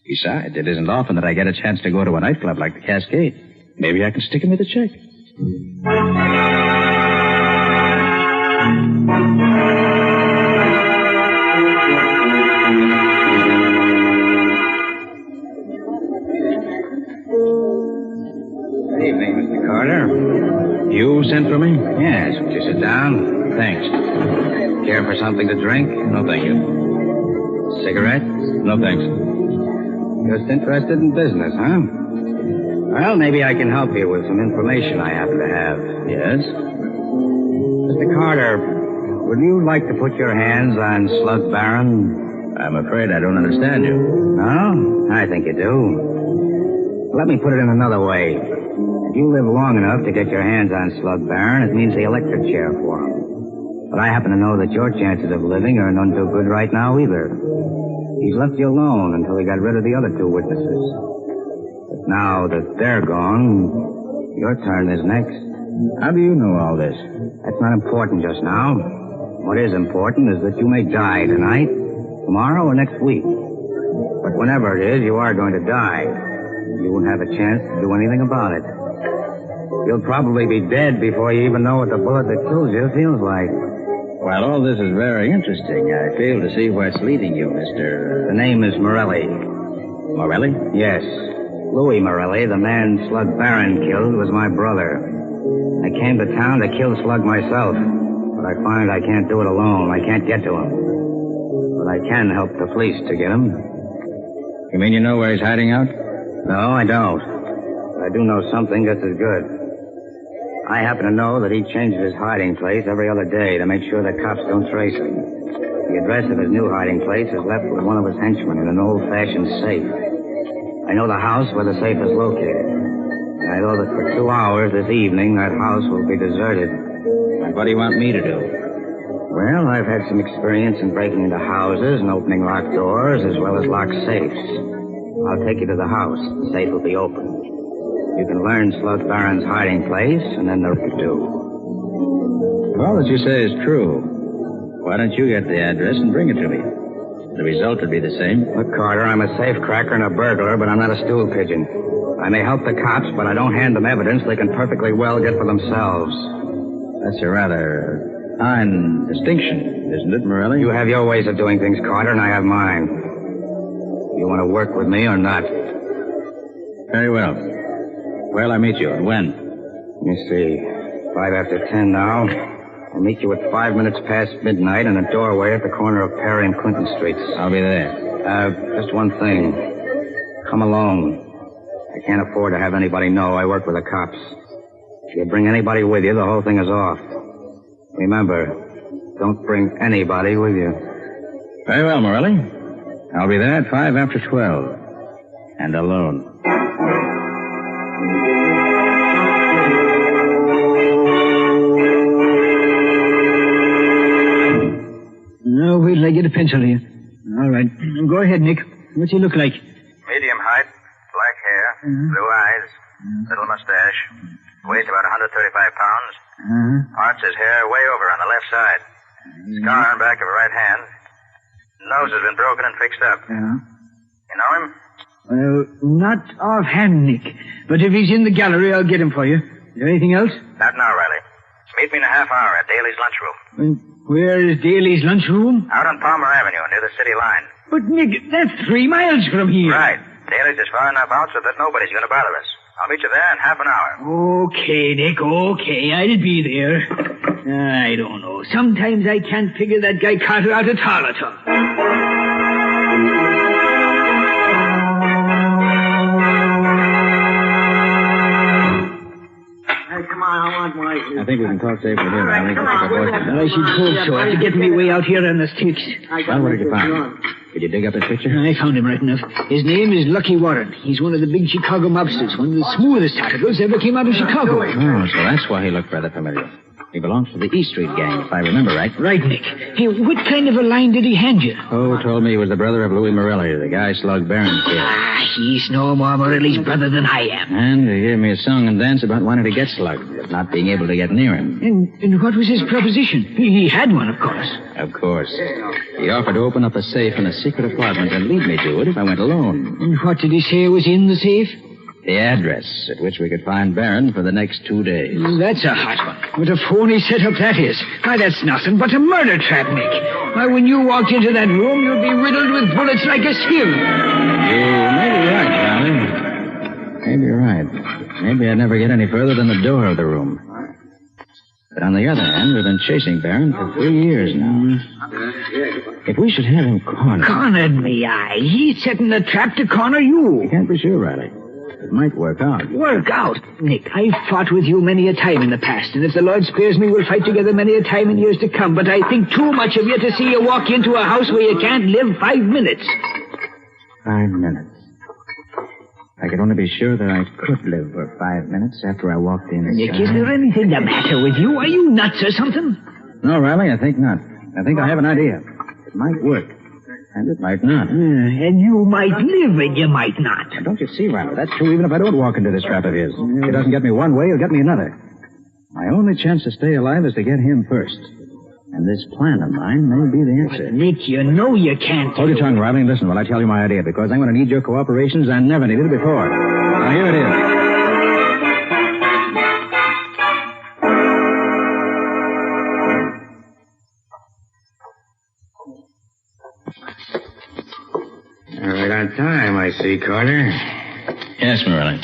Besides, it isn't often that I get a chance to go to a nightclub like the Cascade. Maybe I can stick him with a check. Good evening, Mr. Carter. You sent for me? Yes, would you sit down? Thanks. Care for something to drink? No, thank you. Cigarette? No, thanks. Just interested in business, huh? Well, maybe I can help you with some information I happen to have. Yes? Mr. Carter, would you like to put your hands on Slug Barron? I'm afraid I don't understand you. No? I think you do. Let me put it in another way. If you live long enough to get your hands on Slug Barron, it means the electric chair for him. But I happen to know that your chances of living are none too good right now either. He's left you alone until he got rid of the other two witnesses. But now that they're gone, your turn is next. How do you know all this? That's not important just now. What is important is that you may die tonight, tomorrow, or next week. But whenever it is, you are going to die. You won't have a chance to do anything about it. You'll probably be dead before you even know what the bullet that kills you feels like. While all this is very interesting, I fail to see where it's leading you, Mr. The name is Morelli. Morelli? Yes. Louis Morelli, the man Slug Barron killed, was my brother. I came to town to kill Slug myself, but I find I can't do it alone. I can't get to him. But I can help the police to get him. You mean you know where he's hiding out? No, I don't. But I do know something just as good. I happen to know that he changes his hiding place every other day to make sure the cops don't trace him. The address of his new hiding place is left with one of his henchmen in an old-fashioned safe. I know the house where the safe is located. And I know that for 2 hours this evening, that house will be deserted. And what do you want me to do? Well, I've had some experience in breaking into houses and opening locked doors as well as locked safes. I'll take you to the house. The safe will be open. You can learn Slug Barron's hiding place, and then the rest do. If all that you say is true, why don't you get the address and bring it to me? The result would be the same. Look, Carter, I'm a safe cracker and a burglar, but I'm not a stool pigeon. I may help the cops, but I don't hand them evidence they can perfectly well get for themselves. That's a rather fine distinction, isn't it, Morelli? You have your ways of doing things, Carter, and I have mine. You want to work with me or not? Very well. Where'll I meet you and when? Let me see. 5 after 10 now. I'll meet you at 5 minutes past midnight in a doorway at the corner of Perry and Clinton Streets. I'll be there. Just one thing. Come alone. I can't afford to have anybody know I work with the cops. If you bring anybody with you, the whole thing is off. Remember, don't bring anybody with you. Very well, Morelli. I'll be there at 5 after 12. And alone. No, wait till I get a pencil here. All right. Go ahead, Nick. What's he look like? Medium height, black hair, blue eyes, little mustache. Weighs about 135 pounds. Parts his hair way over on the left side. Scar on back of the right hand. Nose has been broken and fixed up. Yeah. You know him? Well, not offhand, Nick. But if he's in the gallery, I'll get him for you. Is there anything else? Not now, Riley. Meet me in a half hour at Daly's lunchroom. Where is Daly's lunchroom? Out on Palmer Avenue, near the city line. But, Nick, that's 3 miles from here. Right. Daly's is far enough out so that nobody's going to bother us. I'll meet you there in half an hour. Okay, Nick, okay. I'll be there. I don't know. Sometimes I can't figure that guy Carter out at all. Come on, I want my... I think we can talk safely here, Riley. I should hope so. After getting me way out here on the sticks. Well, what did you find? Did you dig up his picture? I found him right enough. His name is Lucky Warren. He's one of the big Chicago mobsters, one of the smoothest articles ever came out of Chicago. Oh, so that's why he looked rather familiar. He belongs to the E Street gang, if I remember right. Right, Nick. Hey, what kind of a line did he hand you? Oh, told me he was the brother of Louis Morelli, the guy slugged Barron's kid. He's no more Morelli's brother than I am. And he gave me a song and dance about wanting to get slugged, but not being able to get near him. And what was his proposition? He had one, of course. Of course. He offered to open up a safe in a secret apartment and lead me to it if I went alone. And what did he say was in the safe? The address at which we could find Barron for the next 2 days. That's a hot one. What a phony setup that is. Why, that's nothing but a murder trap, Nick. Why, when you walked into that room, you'd be riddled with bullets like a sieve. You may be right, Charlie. Maybe you're right. Maybe I'd never get any further than the door of the room. But on the other hand, we've been chasing Barron for 3 years now. If we should have him cornered... Cornered me, aye. He's setting a trap to corner you. You can't be sure, Riley. It might work out. Work out? Nick, I've fought with you many a time in the past, and if the Lord spares me, we'll fight together many a time in years to come. But I think too much of you to see you walk into a house where you can't live 5 minutes. 5 minutes. I could only be sure that I could live for 5 minutes after I walked in. Nick, is there anything the matter with you? Are you nuts or something? No, Riley, I think not. I think I have an idea. It might work. And it might not. And you might live and you might not. Now, don't you see, Riley? That's true even if I don't walk into this trap of his. If he doesn't get me one way, he'll get me another. My only chance to stay alive is to get him first. And this plan of mine may be the answer. Nick, you know you can't. Hold your tongue, Riley, and listen while I tell you my idea, because I'm going to need your cooperation as I never needed it before. Now, here it is. Right on time, I see, Carter. Yes, Morelli.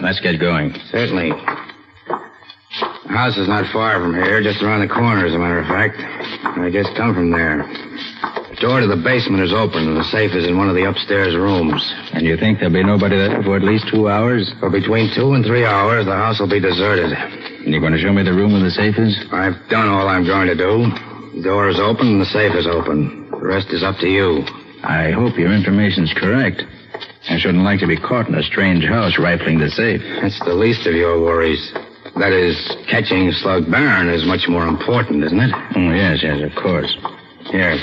Let's get going. Certainly. The house is not far from here, just around the corner, as a matter of fact. I just come from there. The door to the basement is open, and the safe is in one of the upstairs rooms. And you think there'll be nobody there for at least 2 hours? For between 2 and 3 hours, the house will be deserted. And you're going to show me the room where the safe is? I've done all I'm going to do. The door is open, and the safe is open. The rest is up to you. I hope your information's correct. I shouldn't like to be caught in a strange house rifling the safe. That's the least of your worries. That is, catching Slug Barron is much more important, isn't it? Oh, yes, of course. Here.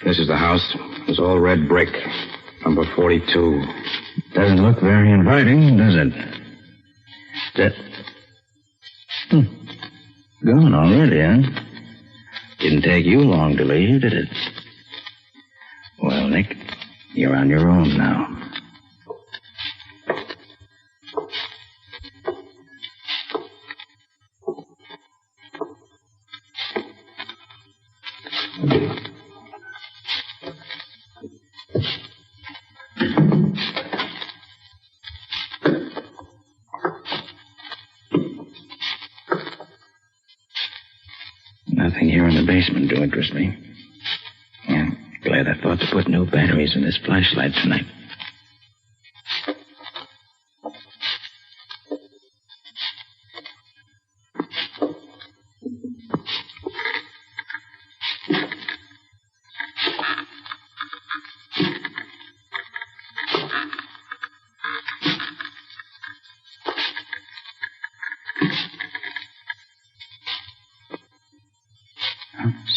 This is the house. It's all red brick. Number 42. Doesn't look very inviting, does it? Gone already, huh? Didn't take you long to leave, did it? You're on your own now. Nothing here in the basement to interest me. Yeah, glad I thought to put new batteries in this flashlight tonight.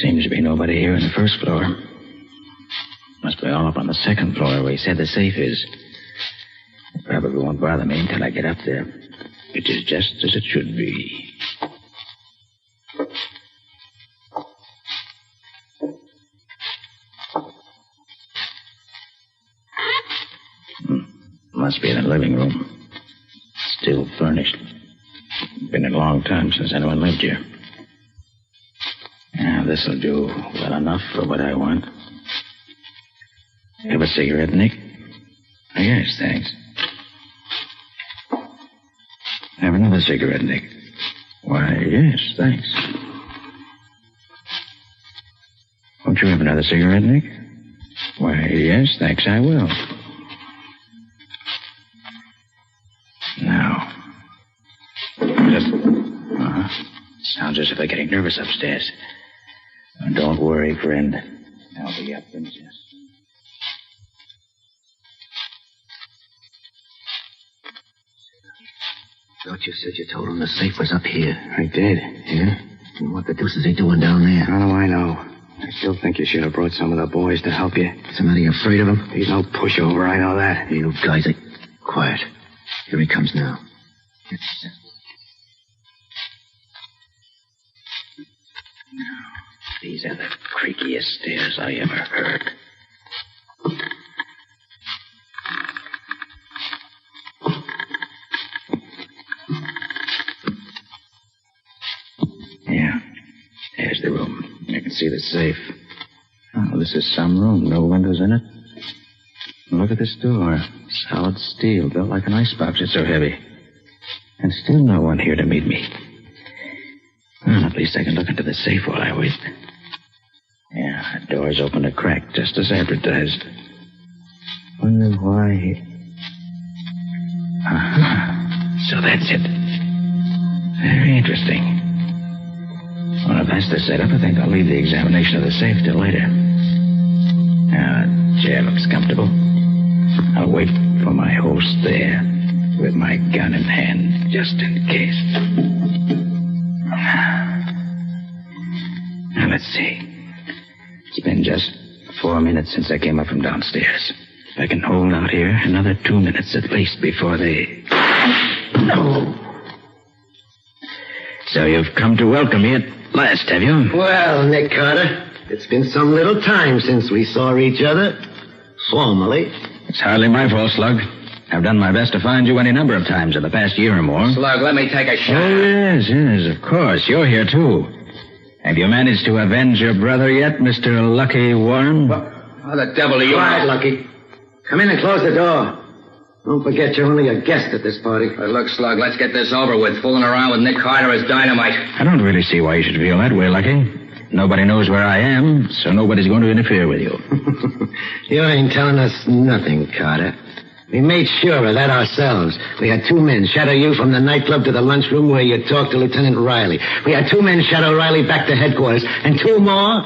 Seems to be nobody here in the first floor. Must be all up on the second floor where he said the safe is. It probably won't bother me until I get up there. It is just as it should be. Must be in the living room. Still furnished. Been a long time since anyone lived here. This'll do well enough for what I want. Have a cigarette, Nick? Oh, yes, thanks. Have another cigarette, Nick? Why, yes, thanks. Won't you have another cigarette, Nick? Why, yes, thanks, I will. Now. Sounds as if they're getting nervous upstairs. Don't worry, friend. I'll be up in just... Thought you said you told him the safe was up here. I did. Yeah? And what the deuce is he doing down there? How do I know? I still think you should have brought some of the boys to help you. Somebody afraid of him? He's no pushover, I know that. You guys are quiet. Here he comes now. These are the creakiest stairs I ever heard. Yeah, there's the room. I can see the safe. Oh, this is some room. No windows in it. Look at this door. Solid steel, built like an icebox. It's so heavy. And still no one here to meet me. Well, at least I can look into the safe while I wait. Yeah, the door's open a crack, just as advertised. Wonder why... So that's it. Very interesting. Well, if that's the setup, I think I'll leave the examination of the safe till later. Now, the chair looks comfortable. I'll wait for my host there, with my gun in hand, just in case. Now, let's see. It's been just 4 minutes since I came up from downstairs. If I can hold out here another 2 minutes at least before they... No. So you've come to welcome me at last, have you? Well, Nick Carter, it's been some little time since we saw each other. Formally. It's hardly my fault, Slug. I've done my best to find you any number of times in the past year or more. Slug, let me take a shot. Oh, yes, of course. You're here, too. Have you managed to avenge your brother yet, Mr. Lucky Warren? How the devil are you? Quiet, Lucky. Come in and close the door. Don't forget you're only a guest at this party. Look, Slug, let's get this over with. Fooling around with Nick Carter is dynamite. I don't really see why you should feel that way, Lucky. Nobody knows where I am, so nobody's going to interfere with you. You ain't telling us nothing, Carter. We made sure of that ourselves. We had 2 men shadow you from the nightclub to the lunchroom where you talked to Lieutenant Riley. We had 2 men shadow Riley back to headquarters. And 2 more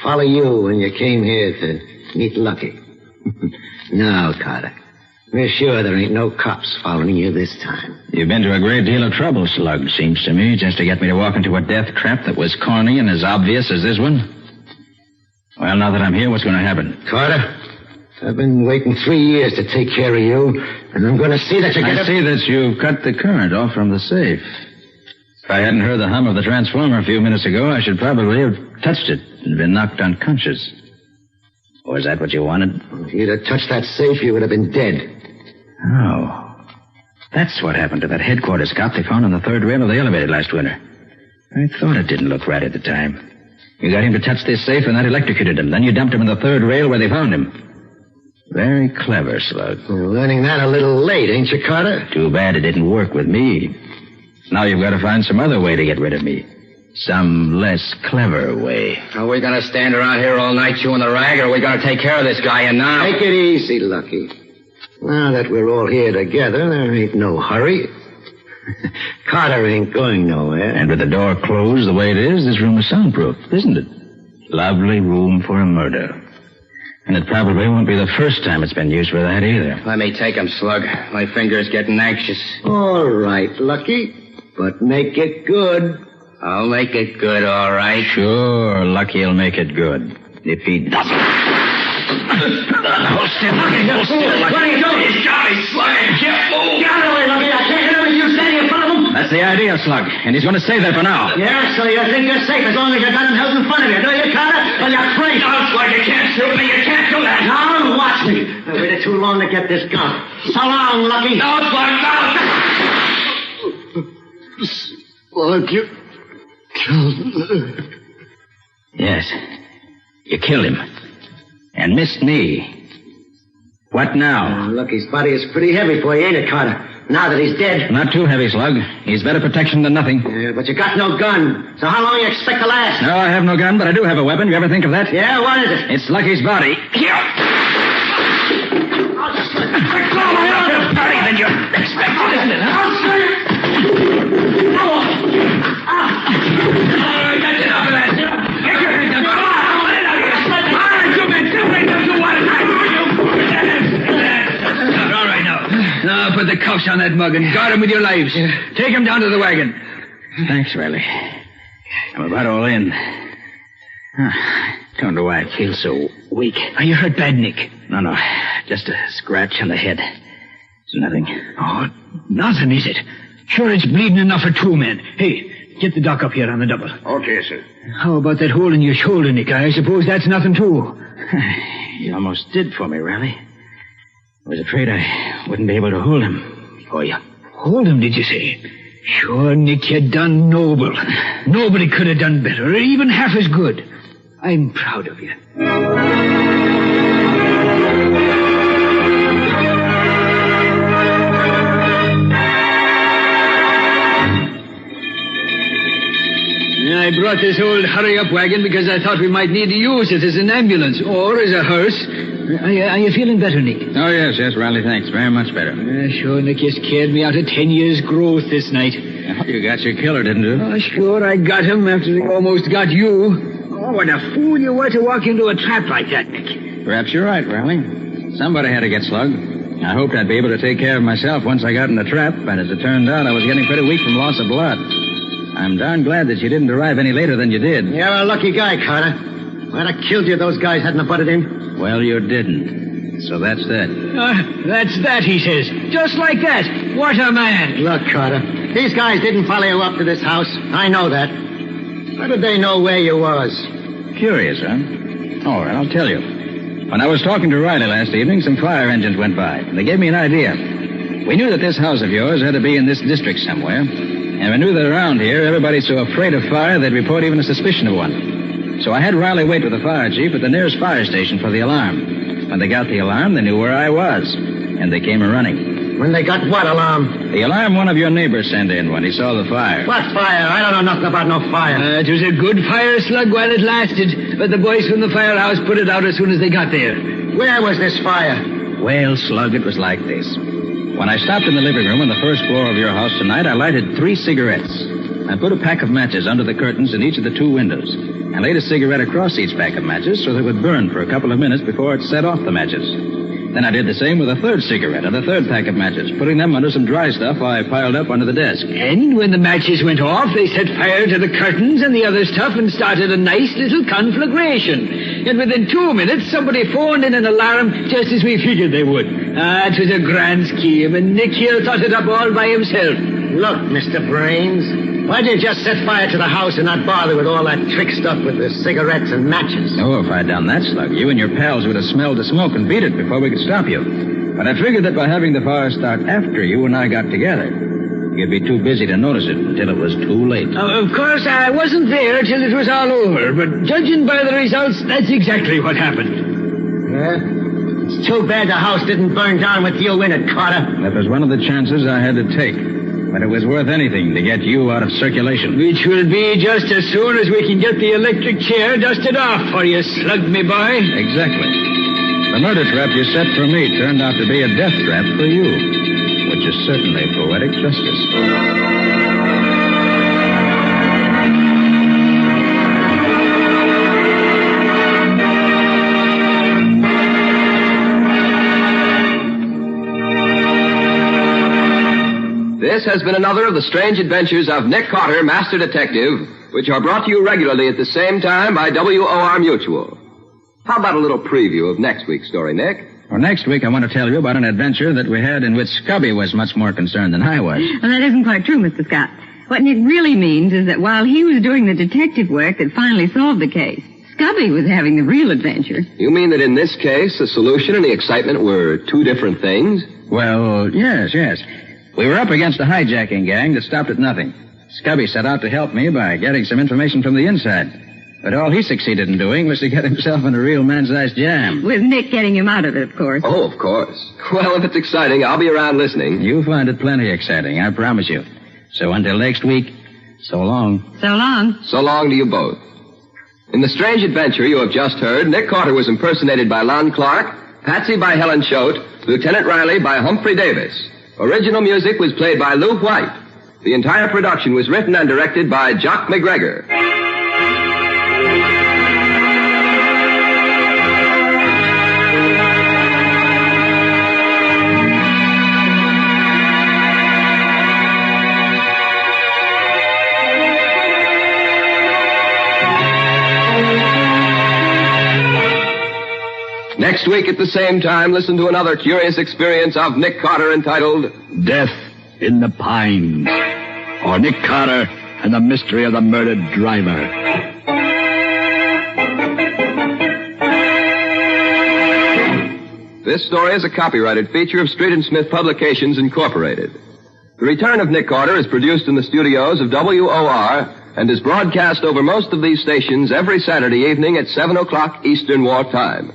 follow you when you came here to meet Lucky. No, Carter. We're sure there ain't no cops following you this time. You've been to a great deal of trouble, Slug, seems to me, just to get me to walk into a death trap that was corny and as obvious as this one. Well, now that I'm here, what's going to happen? Carter, I've been waiting 3 years to take care of you, and I'm going to see that you get I see that you've cut the current off from the safe. If I hadn't heard the hum of the transformer a few minutes ago, I should probably have touched it and been knocked unconscious. Was that what you wanted? If you'd have touched that safe, you would have been dead. Oh. That's what happened to that headquarters cop they found on the third rail of the elevator last winter. I thought it didn't look right at the time. You got him to touch this safe and that electrocuted him. Then you dumped him in the third rail where they found him. Very clever, Slug. You're learning that a little late, ain't you, Carter? Too bad it didn't work with me. Now you've got to find some other way to get rid of me. Some less clever way. Are we going to stand around here all night chewing the rag, or are we going to take care of this guy and now? Take it easy, Lucky. Now that we're all here together, there ain't no hurry. Carter ain't going nowhere. And with the door closed the way it is, this room is soundproof, isn't it? Lovely room for a murder. And it probably won't be the first time it's been used for that either. Let me take him, Slug. My finger's getting anxious. All right, Lucky. But make it good. I'll make it good, all right. Sure, Lucky'll make it good. If he doesn't... Hold still, Lucky. Hold still, Lucky. What are you doing? He's got me, Slug. Can't move. Get out of the way, Lucky. I can't hear him. You standing in front of him. That's the idea, Slug. And he's going to stay there for now. Yeah, so you think you're safe as long as you got him held in front of you, do you, Carter? Well, you're free. No, Slug, you can't shoot me. You can't do that. Now, watch me. I waited too long to get this gun. So long, Lucky. No, Slug, no. Slug, you killed him. Yes. You killed him. And missed me. What now? Lucky's body is pretty heavy for you, ain't it, Carter? Now that he's dead. Not too heavy, Slug. He's better protection than nothing. Yeah, but you got no gun. So how long you expect to last? No, I have no gun, but I do have a weapon. You ever think of that? Yeah, what is it? It's Lucky's body. Here. Than you expected, isn't it, huh? All right, that's enough of that. Get your hands up. Come on, let it out here. All right, you men, separate them two one at a time. All right, now put the cuffs on that mug and guard him with your lives. Take him down to the wagon. Thanks, Riley. I'm about all in. Don't know why I feel so weak. Are you hurt bad, Nick? No. Just a scratch on the head. It's nothing. Oh, nothing, is it? Sure, it's bleeding enough for two men. Hey, get the doc up here on the double. Okay, sir. How about that hole in your shoulder, Nick? I suppose that's nothing, too. You almost did for me, Riley. I was afraid I wouldn't be able to hold him for you. Hold him, did you say? Sure, Nick, you done noble. Nobody could have done better, or even half as good. I'm proud of you. I brought this old hurry-up wagon because I thought we might need to use it as an ambulance or as a hearse. Are you feeling better, Nick? Oh, yes, Riley, thanks. Very much better. Sure, Nick, you scared me out of 10 years' growth this night. You got your killer, didn't you? Oh, sure, I got him after they almost got you. Oh, what a fool you were to walk into a trap like that, Nick. Perhaps you're right, Riley. Somebody had to get slugged. I hoped I'd be able to take care of myself once I got in the trap, and as it turned out, I was getting pretty weak from loss of blood. I'm darn glad that you didn't arrive any later than you did. You're a lucky guy, Carter. I'd have killed you if those guys hadn't butted in. Well, you didn't. So that's that. That's that, he says. Just like that. What a man. Look, Carter, these guys didn't follow you up to this house. I know that. How did they know where you was? Curious, huh? All right, I'll tell you. When I was talking to Riley last evening, some fire engines went by. They gave me an idea. We knew that this house of yours had to be in this district somewhere. And we knew that around here, everybody's so afraid of fire, they'd report even a suspicion of one. So I had Riley wait with the fire chief at the nearest fire station for the alarm. When they got the alarm, they knew where I was. And they came running. When they got what alarm? The alarm one of your neighbors sent in when he saw the fire. What fire? I don't know nothing about no fire. It was a good fire, Slug, while it lasted. But the boys from the firehouse put it out as soon as they got there. Where was this fire? Well, Slug, it was like this. When I stopped in the living room on the first floor of your house tonight, I lighted 3 cigarettes. I put a pack of matches under the curtains in each of the 2 windows and laid a cigarette across each pack of matches so that it would burn for a couple of minutes before it set off the matches. Then I did the same with a 3rd cigarette and a 3rd pack of matches, putting them under some dry stuff I piled up under the desk. And when the matches went off, they set fire to the curtains and the other stuff and started a nice little conflagration. And within 2 minutes, somebody phoned in an alarm just as we figured they would. It was a grand scheme, and Nick here thought it up all by himself. Look, Mr. Brains, Why'd you just set fire to the house and not bother with all that trick stuff with the cigarettes and matches? Oh, if I'd done that, Slug, you and your pals would have smelled the smoke and beat it before we could stop you. But I figured that by having the fire start after you and I got together, you'd be too busy to notice it until it was too late. Of course, I wasn't there till it was all over, but judging by the results, that's exactly what happened. Yeah? It's too bad the house didn't burn down with you in it, Carter. That was one of the chances I had to take. But it was worth anything to get you out of circulation. Which will be just as soon as we can get the electric chair dusted off for you, Slug, me boy. Exactly. The murder trap you set for me turned out to be a death trap for you, which is certainly poetic justice. This has been another of the strange adventures of Nick Carter, Master Detective, which are brought to you regularly at the same time by WOR Mutual. How about a little preview of next week's story, Nick? Well, next week I want to tell you about an adventure that we had in which Scubby was much more concerned than I was. Well, that isn't quite true, Mr. Scott. What Nick really means is that while he was doing the detective work that finally solved the case, Scubby was having the real adventure. You mean that in this case, the solution and the excitement were two different things? Well, yes. We were up against a hijacking gang that stopped at nothing. Scubby set out to help me by getting some information from the inside. But all he succeeded in doing was to get himself in a real man-sized jam. With Nick getting him out of it, of course. Oh, of course. Well, if it's exciting, I'll be around listening. You'll find it plenty exciting, I promise you. So until next week, so long. So long. So long to you both. In the strange adventure you have just heard, Nick Carter was impersonated by Lon Clark, Patsy by Helen Choate, Lieutenant Riley by Humphrey Davis. Original music was played by Lou White. The entire production was written and directed by Jock McGregor. Next week at the same time, listen to another curious experience of Nick Carter entitled Death in the Pines, or Nick Carter and the Mystery of the Murdered Driver. This story is a copyrighted feature of Street & Smith Publications, Incorporated. The Return of Nick Carter is produced in the studios of WOR and is broadcast over most of these stations every Saturday evening at 7 o'clock Eastern War Time.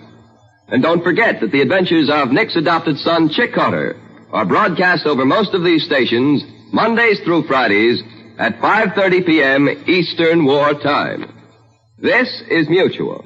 And don't forget that the adventures of Nick's adopted son, Chick Carter, are broadcast over most of these stations Mondays through Fridays at 5:30 p.m. Eastern War Time. This is Mutual.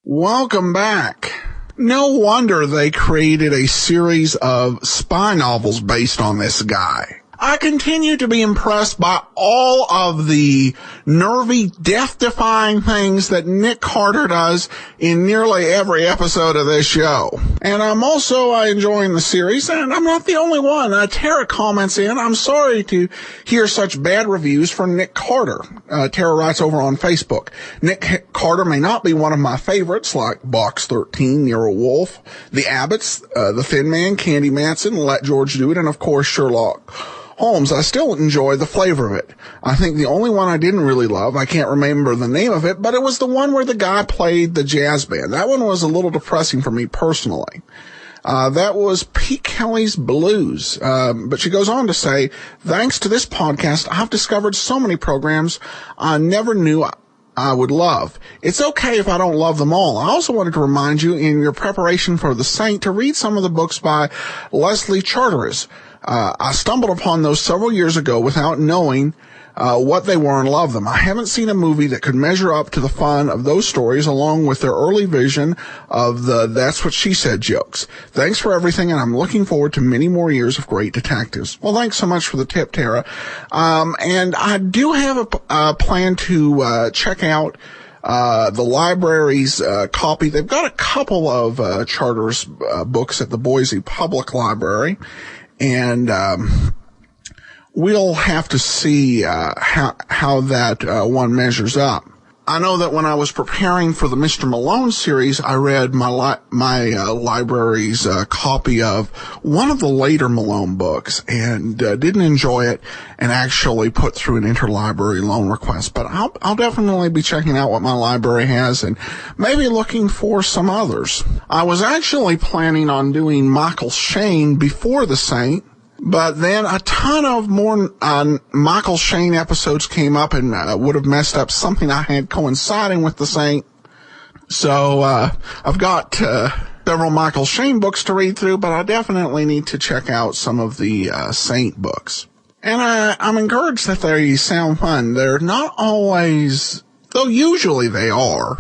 Welcome back. No wonder they created a series of spy novels based on this guy. I continue to be impressed by all of the nervy, death-defying things that Nick Carter does in nearly every episode of this show. And I'm also enjoying the series, and I'm not the only one. Tara comments in, I'm sorry to hear such bad reviews for Nick Carter. Tara writes over on Facebook, Nick Carter may not be one of my favorites, like Box 13, Nero Wolfe, The Abbotts, The Thin Man, Candy Manson, Let George Do It, and of course Sherlock Holmes. I still enjoy the flavor of it. I think the only one I didn't really love, I can't remember the name of it, but it was the one where the guy played the jazz band. That one was a little depressing for me personally. That was Pete Kelly's Blues. But she goes on to say, thanks to this podcast, I've discovered so many programs I never knew I would love. It's okay if I don't love them all. I also wanted to remind you in your preparation for The Saint to read some of the books by Leslie Charteris. I stumbled upon those several years ago without knowing what they were and loved them. I haven't seen a movie that could measure up to the fun of those stories along with their early vision of the That's What She Said jokes. Thanks for everything, and I'm looking forward to many more years of great detectives. Well, thanks so much for the tip, Tara. And I do have a plan to check out the library's copy. They've got a couple of Charter's books at the Boise Public Library. And we'll have to see how that one measures up. I know that when I was preparing for the Mr. Malone series, I read my library's copy of one of the later Malone books and didn't enjoy it and actually put through an interlibrary loan request. But I'll definitely be checking out what my library has and maybe looking for some others. I was actually planning on doing Michael Shane before The Saint, but then a ton of more Michael Shane episodes came up and would have messed up something I had coinciding with The Saint. So I've got several Michael Shane books to read through, but I definitely need to check out some of the Saint books. And I'm encouraged that they sound fun. They're not always, though usually they are,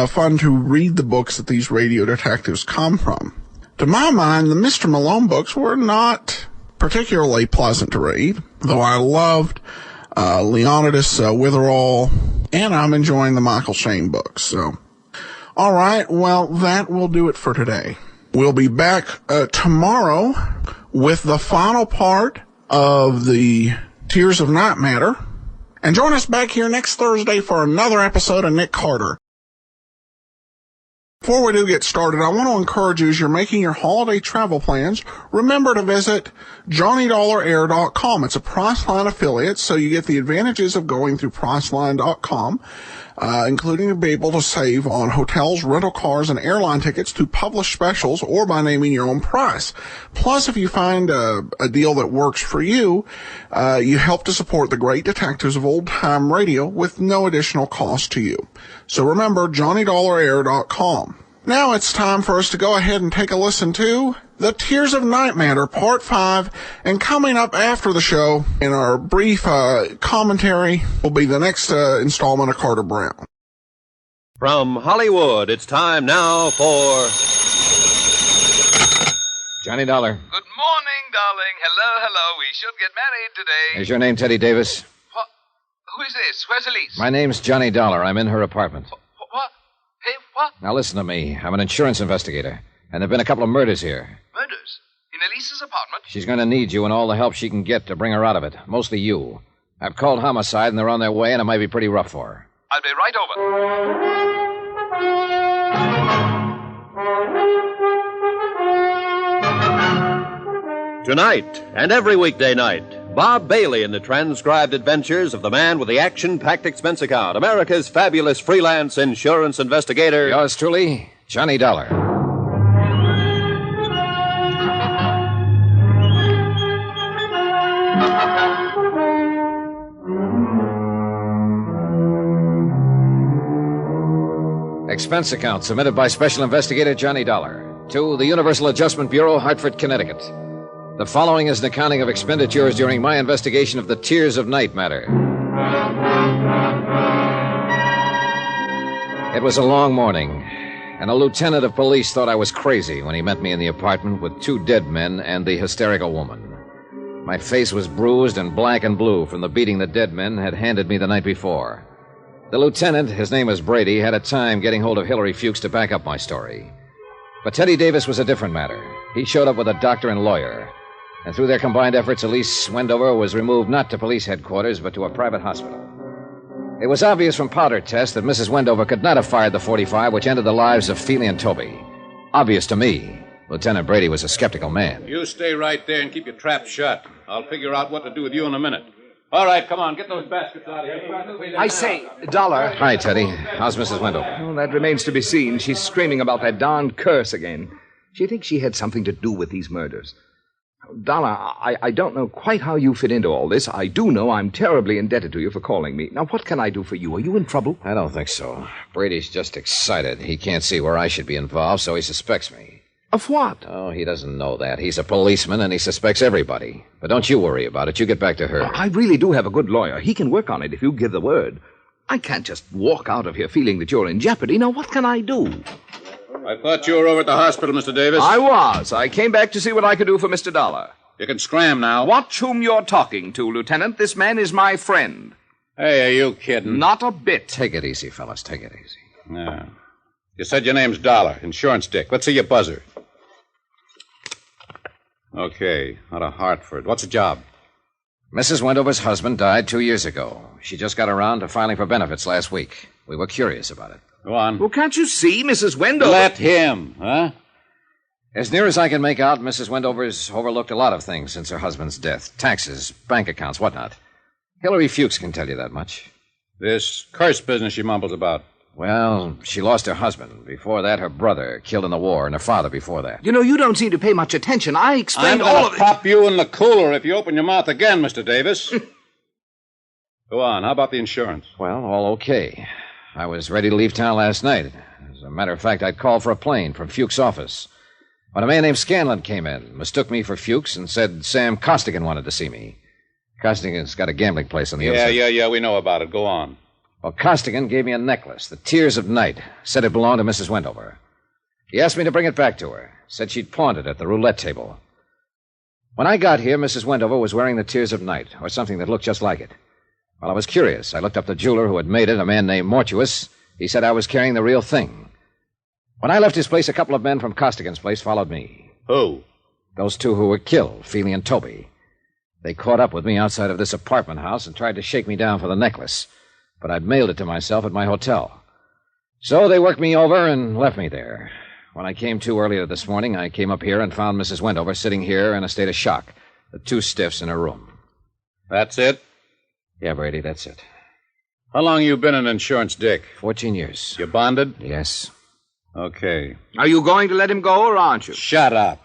fun to read the books that these radio detectives come from. To my mind, the Mr. Malone books were not particularly pleasant to read, though I loved Leonidas Witherall, and I'm enjoying the Michael Shane books. So, all right, well, that will do it for today. We'll be back tomorrow with the final part of the Tears of Night Matter, and join us back here next Thursday for another episode of Nick Carter. Before we do get started, I want to encourage you, as you're making your holiday travel plans, remember to visit JohnnyDollarAir.com. It's a Priceline affiliate, so you get the advantages of going through Priceline.com, including to be able to save on hotels, rental cars, and airline tickets through published specials or by naming your own price. Plus, if you find a deal that works for you, you help to support the great detectives of old-time radio with no additional cost to you. So remember, JohnnyDollarAir.com. Now it's time for us to go ahead and take a listen to The Tears of Night Matter, Part 5, and coming up after the show, in our brief commentary, will be the next installment of Carter Brown. From Hollywood, it's time now for Johnny Dollar. Good morning, darling. Hello. We should get married today. Is your name Teddy Davis? What? Who is this? Where's Elise? My name's Johnny Dollar. I'm in her apartment. What? Hey, what? Now listen to me. I'm an insurance investigator, and there've been a couple of murders here. Murders? In Elise's apartment? She's going to need you and all the help she can get to bring her out of it. Mostly you. I've called homicide, and they're on their way, and it might be pretty rough for her. I'll be right over. Tonight and every weekday night, Bob Bailey in the transcribed adventures of the man with the action-packed expense account, America's fabulous freelance insurance investigator. Yours truly, Johnny Dollar. Expense account submitted by Special Investigator Johnny Dollar to the Universal Adjustment Bureau, Hartford, Connecticut. The following is an accounting of expenditures during my investigation of the Tears of Night matter. It was a long morning, and a lieutenant of police thought I was crazy when he met me in the apartment with two dead men and the hysterical woman. My face was bruised and black and blue from the beating the dead men had handed me the night before. The lieutenant, his name was Brady, had a time getting hold of Hillary Fuchs to back up my story. But Teddy Davis was a different matter. He showed up with a doctor and lawyer. And through their combined efforts, Elise Wendover was removed not to police headquarters, but to a private hospital. It was obvious from powder tests that Mrs. Wendover could not have fired the .45 which ended the lives of Feely and Toby. Obvious to me. Lieutenant Brady was a skeptical man. You stay right there and keep your trap shut. I'll figure out what to do with you in a minute. All right, come on, get those baskets out of here. I say, Dollar. Hi, Teddy. How's Mrs. Wendover? Oh, that remains to be seen. She's screaming about that darned curse again. She thinks she had something to do with these murders. Donna, I don't know quite how you fit into all this. I do know I'm terribly indebted to you for calling me. Now, what can I do for you? Are you in trouble? I don't think so. Brady's just excited. He can't see where I should be involved, so he suspects me. Of what? Oh, he doesn't know that. He's a policeman, and he suspects everybody. But don't you worry about it. You get back to her. I really do have a good lawyer. He can work on it if you give the word. I can't just walk out of here feeling that you're in jeopardy. Now, what can I do? I thought you were over at the hospital, Mr. Davis. I was. I came back to see what I could do for Mr. Dollar. You can scram now. Watch whom you're talking to, Lieutenant. This man is my friend. Hey, are you kidding? Not a bit. Take it easy, fellas. Take it easy. Yeah. You said your name's Dollar, insurance dick. Let's see your buzzer. Okay, out of Hartford. What's the job? Mrs. Wendover's husband died 2 years ago. She just got around to filing for benefits last week. We were curious about it. Go on. Well, can't you see Mrs. Wendover? Let him, huh? As near as I can make out, Mrs. Wendover's overlooked a lot of things since her husband's death. Taxes, bank accounts, whatnot. Hillary Fuchs can tell you that much. This curse business she mumbles about. Well, she lost her husband. Before that, her brother, killed in the war, and her father before that. You know, you don't seem to pay much attention. I explained I'm all going of to it. pop you in the cooler if you open your mouth again, Mr. Davis. Go on. How about the insurance? Well, all okay. I was ready to leave town last night. As a matter of fact, I'd called for a plane from Fuchs' office. When a man named Scanlon came in, mistook me for Fuchs, and said Sam Costigan wanted to see me. Costigan's got a gambling place on the other side. Yeah, we know about it. Go on. Well, Costigan gave me a necklace, the Tears of Night. Said it belonged to Mrs. Wendover. He asked me to bring it back to her. Said she'd pawned it at the roulette table. When I got here, Mrs. Wendover was wearing the Tears of Night, or something that looked just like it. Well, I was curious. I looked up the jeweler who had made it, a man named Mortuus. He said I was carrying the real thing. When I left his place, a couple of men from Costigan's place followed me. Who? Those two who were killed, Feely and Toby. They caught up with me outside of this apartment house and tried to shake me down for the necklace. But I'd mailed it to myself at my hotel. So they worked me over and left me there. When I came to earlier this morning, I came up here and found Mrs. Wendover sitting here in a state of shock. The two stiffs in her room. That's it? Yeah, Brady, that's it. How long you been an insurance dick? 14 years. You bonded? Yes. Okay. Are you going to let him go, or aren't you? Shut up.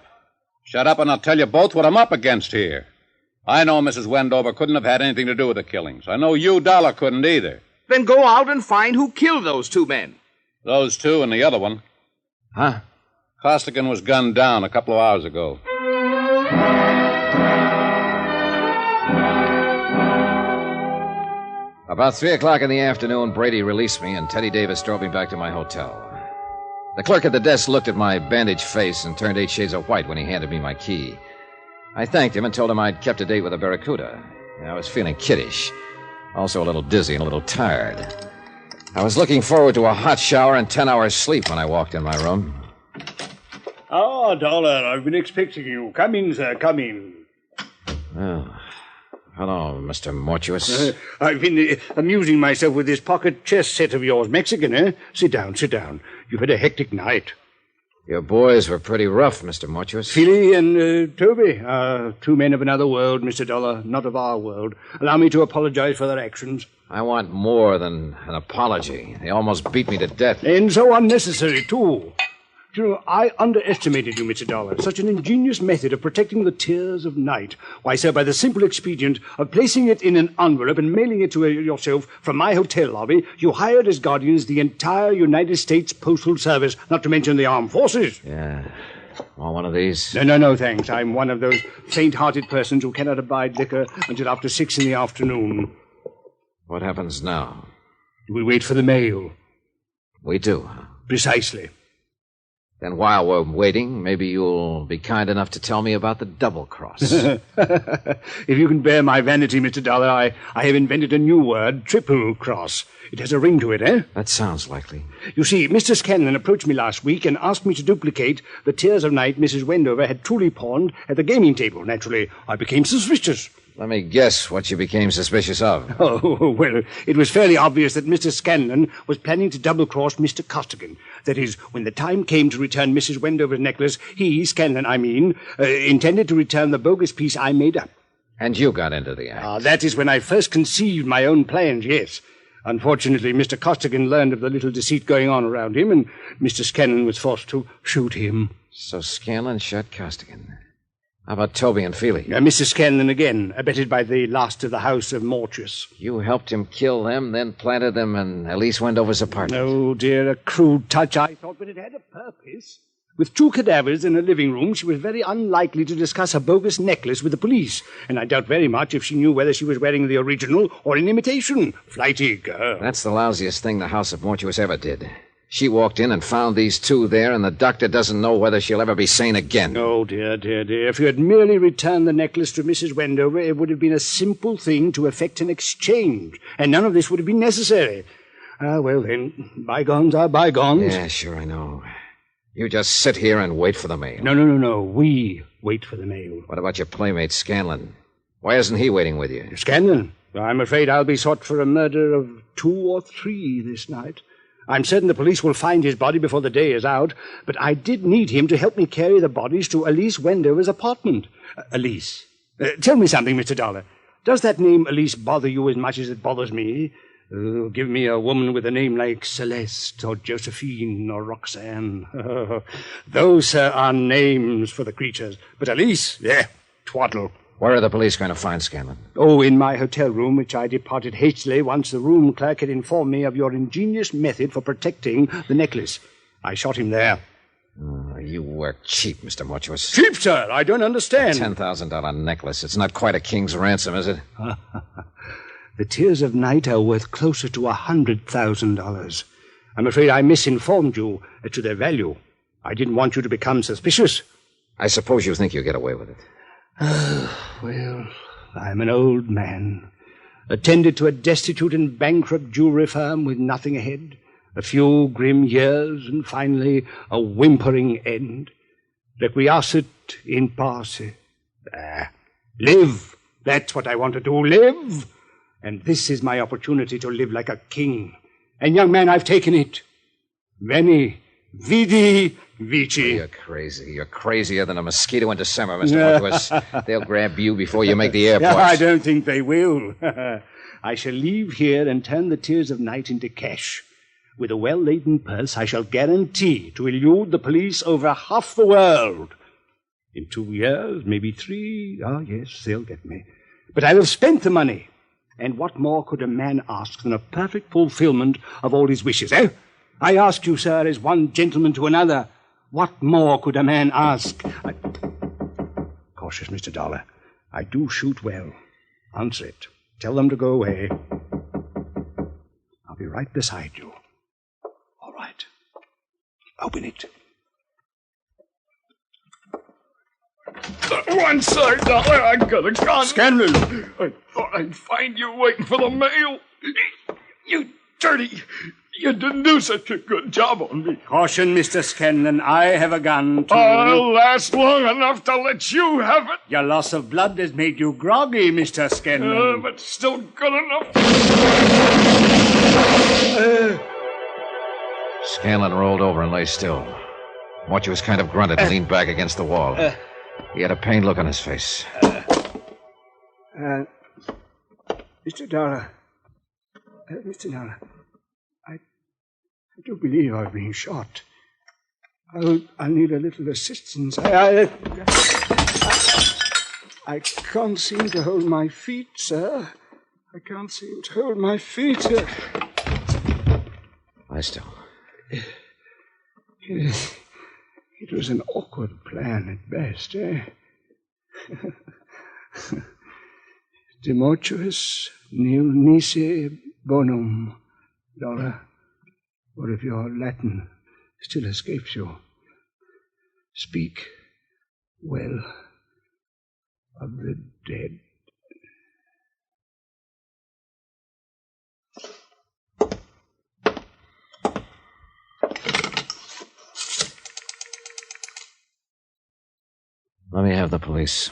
Shut up, and I'll tell you both what I'm up against here. I know Mrs. Wendover couldn't have had anything to do with the killings. I know you, Dollar, couldn't either. Then go out and find who killed those two men. Those two and the other one. Huh? Costigan was gunned down a couple of hours ago. About 3 o'clock in the afternoon, Brady released me, and Teddy Davis drove me back to my hotel. The clerk at the desk looked at my bandaged face and turned 8 shades of white when he handed me my key. I thanked him and told him I'd kept a date with a Barracuda. I was feeling kiddish, also a little dizzy and a little tired. I was looking forward to a hot shower and 10 hours sleep when I walked in my room. Ah, Dollar, I've been expecting you. Come in, sir, come in. Oh, hello, Mr. Mortuus. I've been amusing myself with this pocket chess set of yours. Mexican, eh? Sit down, sit down. You've had a hectic night. Your boys were pretty rough, Mr. Mortuus. Philly and Toby are two men of another world, Mr. Dollar, not of our world. Allow me to apologize for their actions. I want more than an apology. They almost beat me to death. And so unnecessary, too. You know, I underestimated you, Mr. Dollar. Such an ingenious method of protecting the Tears of Night. Why, sir, by the simple expedient of placing it in an envelope and mailing it to yourself from my hotel lobby, you hired as guardians the entire United States Postal Service, not to mention the armed forces. Yeah. Want one of these? No, thanks. I'm one of those faint-hearted persons who cannot abide liquor until after 6 in the afternoon. What happens now? We wait for the mail. We do, huh? Precisely. Then while we're waiting, maybe you'll be kind enough to tell me about the double cross. If you can bear my vanity, Mr. Dollar, I have invented a new word, triple cross. It has a ring to it, eh? That sounds likely. You see, Mr. Scanlon approached me last week and asked me to duplicate the Tears of Night Mrs. Wendover had truly pawned at the gaming table. Naturally, I became suspicious. Let me guess what you became suspicious of. Oh, well, it was fairly obvious that Mr. Scanlon was planning to double-cross Mr. Costigan. That is, when the time came to return Mrs. Wendover's necklace, he, Scanlon, intended to return the bogus piece I made up. And you got into the act. That is when I first conceived my own plans, yes. Unfortunately, Mr. Costigan learned of the little deceit going on around him, and Mr. Scanlon was forced to shoot him. So Scanlon shot Costigan. How about Toby and Feely? Mr. Scanlon again, abetted by the last of the house of Mortuus. You helped him kill them, then planted them in Elise Wendover's apartment. Oh, dear, a crude touch, I thought, but it had a purpose. With 2 cadavers in a living room, she was very unlikely to discuss a bogus necklace with the police, and I doubt very much if she knew whether she was wearing the original or an imitation. Flighty girl. That's the lousiest thing the house of Mortuus ever did. She walked in and found these two there, and the doctor doesn't know whether she'll ever be sane again. Oh, dear. If you had merely returned the necklace to Mrs. Wendover, it would have been a simple thing to effect an exchange, and none of this would have been necessary. Well, then, bygones are bygones. Yeah, sure, I know. You just sit here and wait for the mail. No. We wait for the mail. What about your playmate, Scanlon? Why isn't he waiting with you? Scanlon? I'm afraid I'll be sought for a murder of 2 or 3 this night. I'm certain the police will find his body before the day is out, but I did need him to help me carry the bodies to Elise Wendover's apartment. Elise. Tell me something, Mr. Dollar. Does that name Elise bother you as much as it bothers me? Give me a woman with a name like Celeste or Josephine or Roxanne. Those, sir, are names for the creatures. But Elise, twaddle. Where are the police going to find Scanlon? Oh, in my hotel room, which I departed hastily once the room clerk had informed me of your ingenious method for protecting the necklace. I shot him there. You work cheap, Mr. Mortuus. Cheap, sir? I don't understand. A $10,000 necklace. It's not quite a king's ransom, is it? The tears of night are worth closer to $100,000. I'm afraid I misinformed you as to their value. I didn't want you to become suspicious. I suppose you think you'll get away with it. Well, I'm an old man. Attended to a destitute and bankrupt jewelry firm with nothing ahead. A few grim years, and finally a whimpering end. Requiescat in pace. Live. That's what I want to do. Live. And this is my opportunity to live like a king. And, young man, I've taken it. Veni, vidi, vici. You're crazy. You're crazier than a mosquito in December, Mr. Mortuus. They'll grab you before you make the airport. I don't think they will. I shall leave here and turn the tears of night into cash. With a well-laden purse, I shall guarantee to elude the police over half the world. In 2 years, maybe 3, yes, they'll get me. But I'll have spent the money. And what more could a man ask than a perfect fulfillment of all his wishes, eh? I ask you, sir, as one gentleman to another, what more could a man ask? Cautious, Mr. Dollar. I do shoot well. Answer it. Tell them to go away. I'll be right beside you. All right. Open it. One side, Dollar. I got a gun. Scanlon! I thought I'd find you waiting for the mail. You dirty. You didn't do such a good job on me. Caution, Mr. Scanlon. I have a gun, too. I'll last long enough to let you have it. Your loss of blood has made you groggy, Mr. Scanlon. But still good enough. Scanlon rolled over and lay still. Mortuus kind of grunted and leaned back against the wall. He had a pained look on his face. Mr. Dollar. Mr. Dollar. I do believe I've been shot. I'll need a little assistance. I can't seem to hold my feet, sir. I can't seem to hold my feet. Lie still. It was an awkward plan at best, eh? De mortuis nil nisi bonum, Donna. Or if your Latin still escapes you, speak well of the dead. Let me have the police.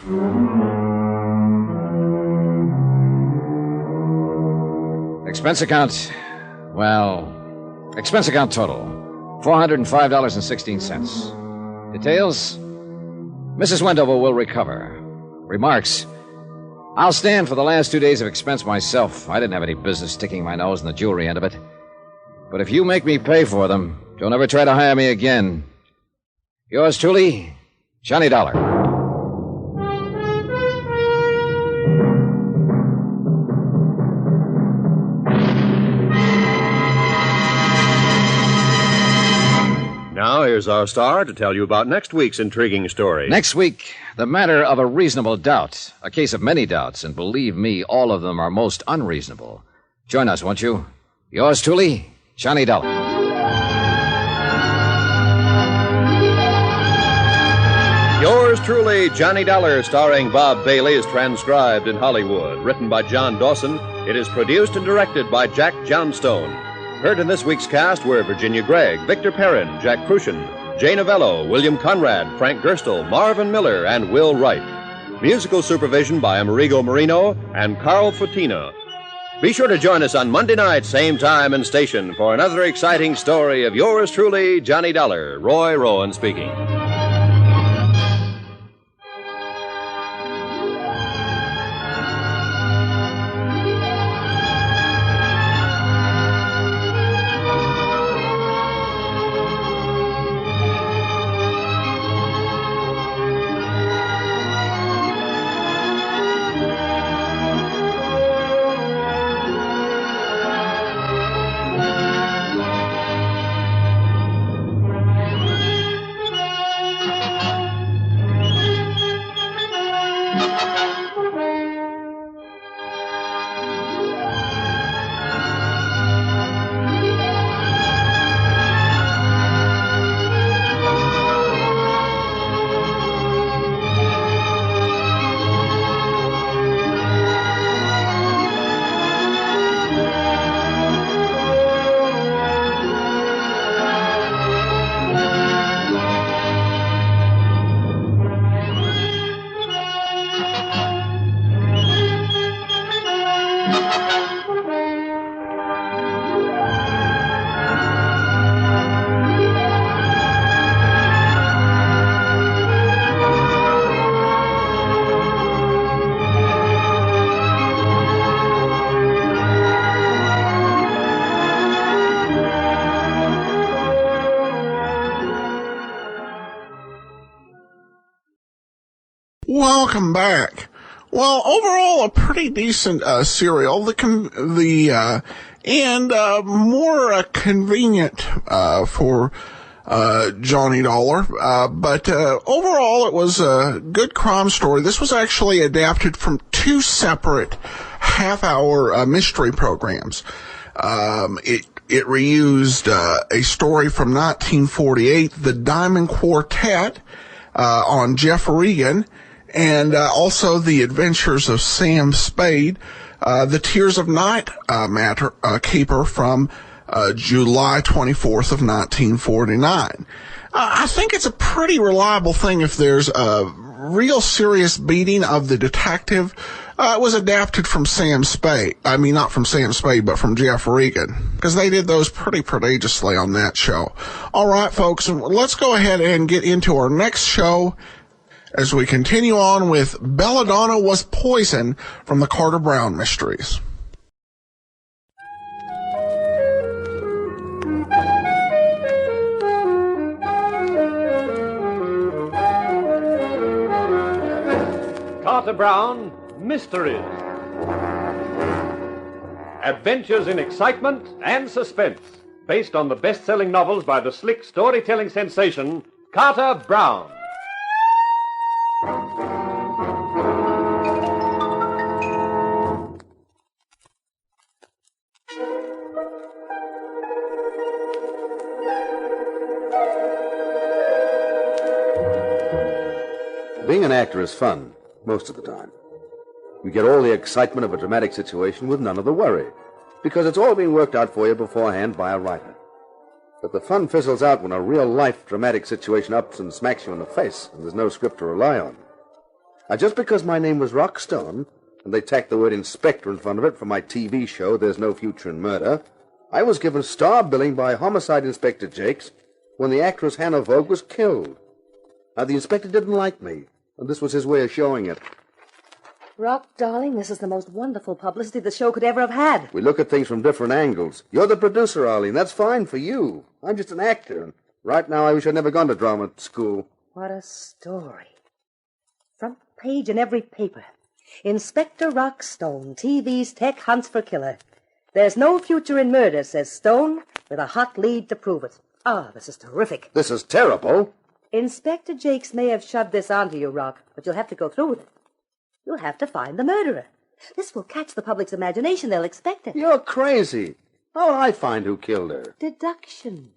Expense account. Well, expense account total. $405.16. Details? Mrs. Wendover will recover. Remarks. I'll stand for the last 2 days of expense myself. I didn't have any business sticking my nose in the jewelry end of it. But if you make me pay for them, don't ever try to hire me again. Yours truly, Johnny Dollar. Now, here's our star to tell you about next week's intriguing story. Next week, the matter of a reasonable doubt. A case of many doubts, and believe me, all of them are most unreasonable. Join us, won't you? Yours truly, Johnny Dollar. Yours truly, Johnny Dollar, starring Bob Bailey, is transcribed in Hollywood. Written by John Dawson, it is produced and directed by Jack Johnstone. Heard in this week's cast were Virginia Gregg, Victor Perrin, Jack Crucian, Jay Novello, William Conrad, Frank Gerstle, Marvin Miller, and Will Wright. Musical supervision by Amerigo Marino and Carl Fatina. Be sure to join us on Monday night, same time and station, for another exciting story of yours truly, Johnny Dollar. Roy Rowan speaking. Welcome back. Well, overall, a pretty decent serial. More convenient for Johnny Dollar. But overall, it was a good crime story. This was actually adapted from two separate half-hour mystery programs. It reused a story from 1948, The Diamond Quartet, on Jeff Regan, and also The Adventures of Sam Spade, The Tears of Night caper from July 24th of 1949. I think it's a pretty reliable thing if there's a real serious beating of the detective. It was adapted from Sam Spade. I mean, not from Sam Spade, but from Jeff Regan, because they did those pretty prodigiously on that show. All right, folks, let's go ahead and get into our next show as we continue on with Belladonna Was Poison from the Carter Brown Mysteries. Carter Brown Mysteries. Adventures in excitement and suspense, based on the best-selling novels by the slick storytelling sensation, Carter Brown. Being an actor is fun, most of the time. You get all the excitement of a dramatic situation with none of the worry, because it's all been worked out for you beforehand by a writer. But the fun fizzles out when a real-life dramatic situation ups and smacks you in the face, and there's no script to rely on. Now, just because my name was Rock Stone, and they tacked the word inspector in front of it for my TV show, There's No Future in Murder, I was given star billing by Homicide Inspector Jakes when the actress Hannah Vogue was killed. Now, the inspector didn't like me, and this was his way of showing it. Rock, darling, this is the most wonderful publicity the show could ever have had. We look at things from different angles. You're the producer, Arlene. That's fine for you. I'm just an actor, and right now I wish I'd never gone to drama school. What a story. Front page in every paper. Inspector Rock Stone, TV's tech hunts for killer. There's no future in murder, says Stone, with a hot lead to prove it. Ah, this is terrific. This is terrible. Inspector Jakes may have shoved this onto you, Rock, but you'll have to go through with it. You'll have to find the murderer. This will catch the public's imagination. They'll expect it. You're crazy. How will I find who killed her? Deduction.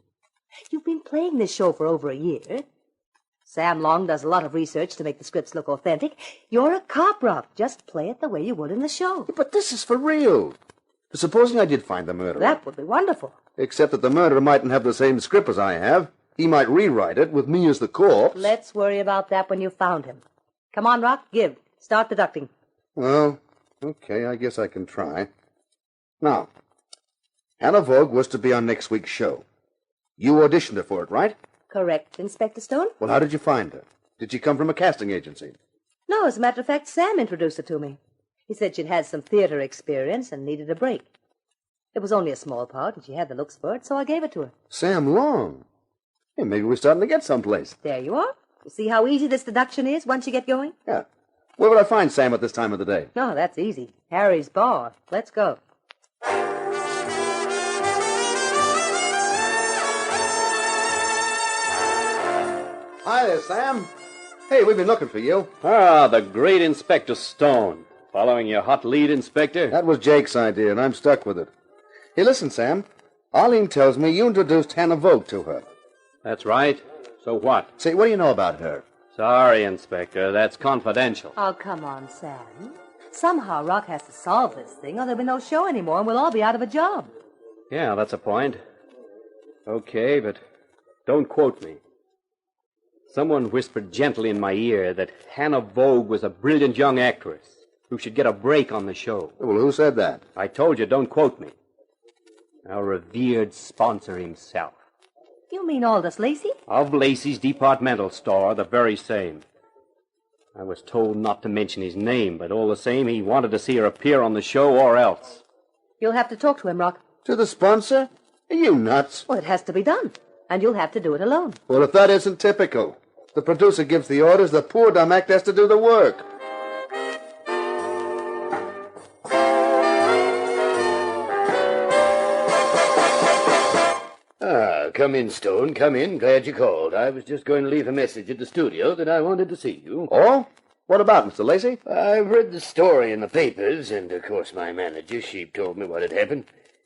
You've been playing this show for over a year. Sam Long does a lot of research to make the scripts look authentic. You're a cop, Rock. Just play it the way you would in the show. But this is for real. Supposing I did find the murderer. That would be wonderful. Except that the murderer mightn't have the same script as I have. He might rewrite it with me as the corpse. Let's worry about that when you've found him. Come on, Rock, give. Start deducting. Well, okay, I guess I can try. Now, Hannah Vogue was to be on next week's show. You auditioned her for it, right? Correct, Inspector Stone. Well, how did you find her? Did she come from a casting agency? No, as a matter of fact, Sam introduced her to me. He said she'd had some theater experience and needed a break. It was only a small part, and she had the looks for it, so I gave it to her. Sam Long. Hey, maybe we're starting to get someplace. There you are. You see how easy this deduction is once you get going? Yeah. Where would I find Sam at this time of the day? No, that's easy. Harry's bar. Let's go. Hi there, Sam. Hey, we've been looking for you. Ah, the great Inspector Stone. Following your hot lead, Inspector? That was Jake's idea, and I'm stuck with it. Hey, listen, Sam. Arlene tells me you introduced Hannah Vogue to her. That's right. So what? Say, what do you know about her? Sorry, Inspector. That's confidential. Oh, come on, Sam. Somehow Rock has to solve this thing, or there'll be no show anymore, and we'll all be out of a job. Yeah, that's a point. Okay, but don't quote me. Someone whispered gently in my ear that Hannah Vogue was a brilliant young actress who should get a break on the show. Well, who said that? I told you, don't quote me. Our revered sponsor himself. You mean Aldous Lacey? Of Lacey's departmental store, the very same. I was told not to mention his name, but all the same, he wanted to see her appear on the show or else. You'll have to talk to him, Rock. To the sponsor? Are you nuts? Well, it has to be done, and you'll have to do it alone. Well, if that isn't typical. The producer gives the orders, the poor dumb actor has to do the work. Come in, Stone, come in. Glad you called. I was just going to leave a message at the studio that I wanted to see you. Oh? What about, Mr. Lacey? I've read the story in the papers, and of course my manager, she told me what had happened.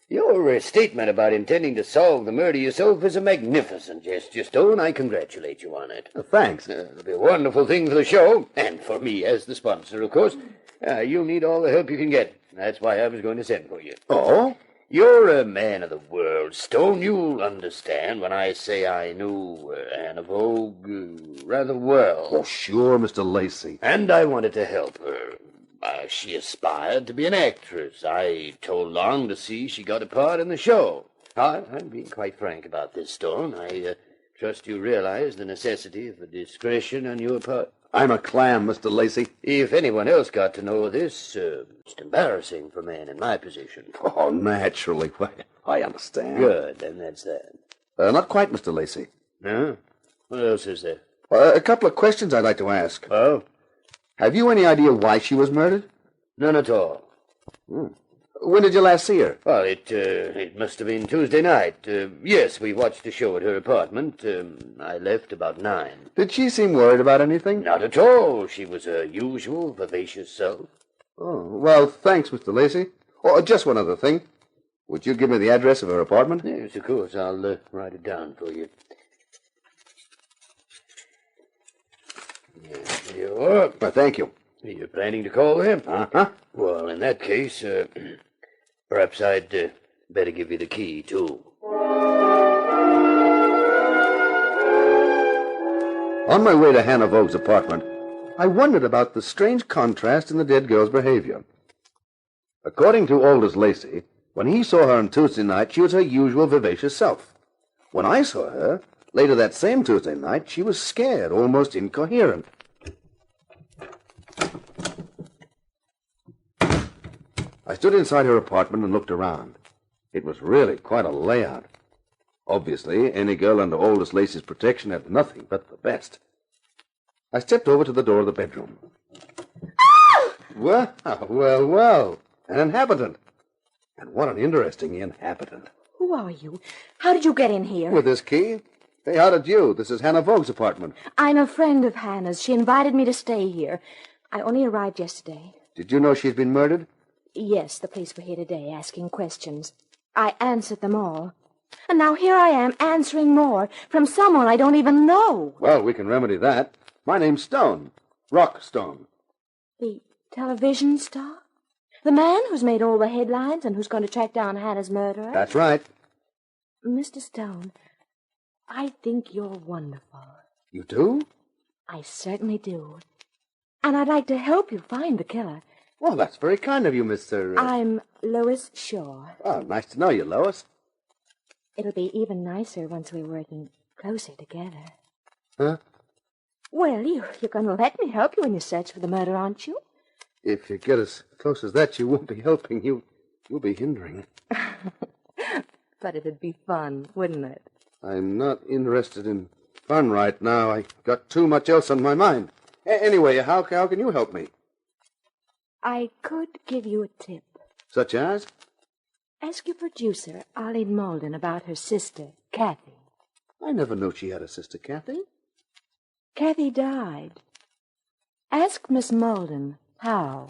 Your statement about intending to solve the murder yourself is a magnificent gesture, Stone. I congratulate you on it. Thanks. It'll be a wonderful thing for the show, and for me as the sponsor, of course. You'll need all the help you can get. That's why I was going to send for you. Oh? You're a man of the world, Stone. You'll understand when I say I knew Hannah Vogue rather well. Oh, sure, Mr. Lacey. And I wanted to help her. She aspired to be an actress. I told Long to see she got a part in the show. I'm being quite frank about this, Stone. I trust you realize the necessity of discretion on your part. I'm a clam, Mr. Lacey. If anyone else got to know this, it's embarrassing for a man in my position. Oh, naturally. I understand. Good, then that's that. Not quite, Mr. Lacey. No? What else is there? A couple of questions I'd like to ask. Oh? Have you any idea why she was murdered? None at all. When did you last see her? Well, it must have been Tuesday night. Yes, we watched the show at her apartment. I left about 9. Did she seem worried about anything? Not at all. She was her usual vivacious self. Oh, well, thanks, Mr. Lacey. Oh, just one other thing. Would you give me the address of her apartment? Yes, of course. I'll write it down for you. Yes, here you are. Thank you. You're planning to call them? Uh-huh. Well, in that case, perhaps I'd better give you the key, too. On my way to Hannah Vogue's apartment, I wondered about the strange contrast in the dead girl's behavior. According to Aldous Lacey, when he saw her on Tuesday night, she was her usual vivacious self. When I saw her, later that same Tuesday night, she was scared, almost incoherent. I stood inside her apartment and looked around. It was really quite a layout. Obviously, any girl under Aldous Lacey's protection had nothing but the best. I stepped over to the door of the bedroom. Well. An inhabitant. And what an interesting inhabitant. Who are you? How did you get in here? With this key? Hey, how did you? This is Hannah Vogue's apartment. I'm a friend of Hannah's. She invited me to stay here. I only arrived yesterday. Did you know she'd been murdered? Yes, the police were here today asking questions. I answered them all. And now here I am answering more from someone I don't even know. Well, we can remedy that. My name's Stone. Rock Stone. The television star? The man who's made all the headlines and who's going to track down Hannah's murderer? That's right. Mr. Stone, I think you're wonderful. You do? I certainly do. And I'd like to help you find the killer. Well, that's very kind of you, Mr. I'm Lois Shaw. Oh, nice to know you, Lois. It'll be even nicer once we're working closer together. Huh? Well, you're going to let me help you in your search for the murder, aren't you? If you get as close as that, you won't be helping. You'll be hindering. But it'd be fun, wouldn't it? I'm not interested in fun right now. I got too much else on my mind. Anyway, how can you help me? I could give you a tip. Such as? Ask your producer, Arlene Malden, about her sister, Kathy. I never knew she had a sister, Kathy. Kathy died. Ask Miss Malden how.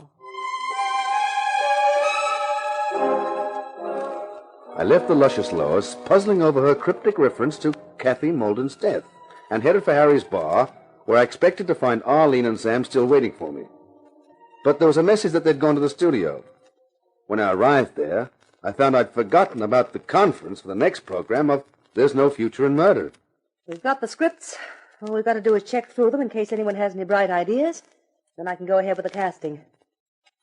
I left the luscious Lois puzzling over her cryptic reference to Kathy Malden's death and headed for Harry's bar, where I expected to find Arlene and Sam still waiting for me. But there was a message that they'd gone to the studio. When I arrived there, I found I'd forgotten about the conference for the next program of There's No Future in Murder. We've got the scripts. All we've got to do is check through them in case anyone has any bright ideas. Then I can go ahead with the casting.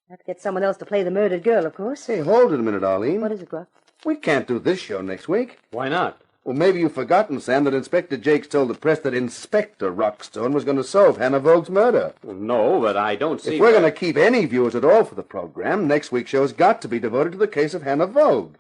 I have to get someone else to play the murdered girl, of course. Hey, hold it a minute, Arlene. What is it, Gruff? We can't do this show next week. Why not? Well, maybe you've forgotten, Sam, that Inspector Jakes told the press that Inspector Rockstone was going to solve Hannah Vogue's murder. No, but I don't see... If we're going to keep any viewers at all for the program, next week's show's got to be devoted to the case of Hannah Vogue.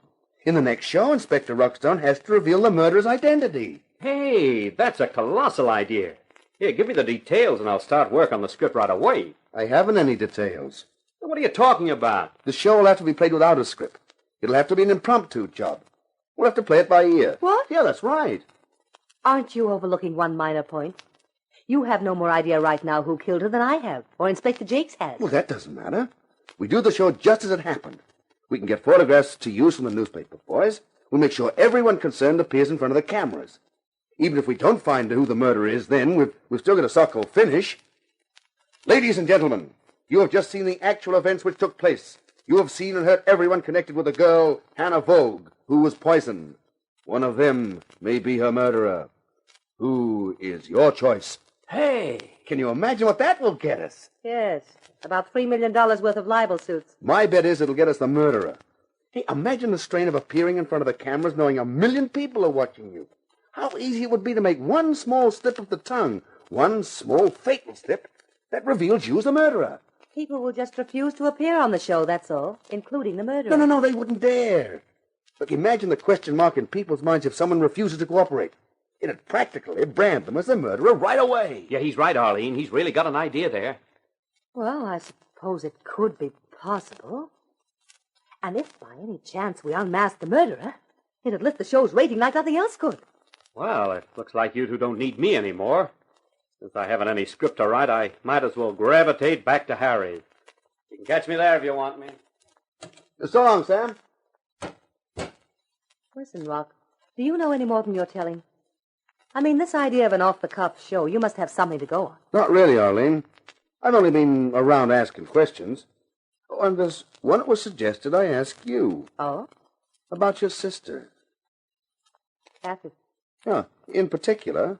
In the next show, Inspector Rockstone has to reveal the murderer's identity. Hey, that's a colossal idea. Here, give me the details and I'll start work on the script right away. I haven't any details. What are you talking about? The show will have to be played without a script. It'll have to be an impromptu job. We'll have to play it by ear. What? Yeah, that's right. Aren't you overlooking one minor point? You have no more idea right now who killed her than I have, or Inspector Jakes has. Well, that doesn't matter. We do the show just as it happened. We can get photographs to use from the newspaper boys. We'll make sure everyone concerned appears in front of the cameras. Even if we don't find who the murderer is, then we've still got a so-called finish. Ladies and gentlemen, you have just seen the actual events which took place. You have seen and heard everyone connected with the girl, Hannah Vogue, who was poisoned. One of them may be her murderer. Who is your choice? Hey, can you imagine what that will get us? Yes, about $3 million worth of libel suits. My bet is it'll get us the murderer. Hey, imagine the strain of appearing in front of the cameras knowing 1 million people are watching you. How easy it would be to make one small slip of the tongue, one small fatal slip, that reveals you as the murderer. People will just refuse to appear on the show, that's all, including the murderer. No, they wouldn't dare. Look, imagine the question mark in people's minds if someone refuses to cooperate. It'd practically brand them as the murderer right away. Yeah, he's right, Arlene. He's really got an idea there. Well, I suppose it could be possible. And if by any chance we unmasked the murderer, it'd lift the show's rating like nothing else could. Well, it looks like you two don't need me anymore. Since I haven't any script to write, I might as well gravitate back to Harry. You can catch me there if you want me. So long, Sam. Listen, Rock, do you know any more than you're telling? I mean, this idea of an off-the-cuff show, you must have something to go on. Not really, Arlene. I've only been around asking questions. Oh, and there's one that was suggested I ask you. Oh? About your sister. Kathy. Yeah, in particular,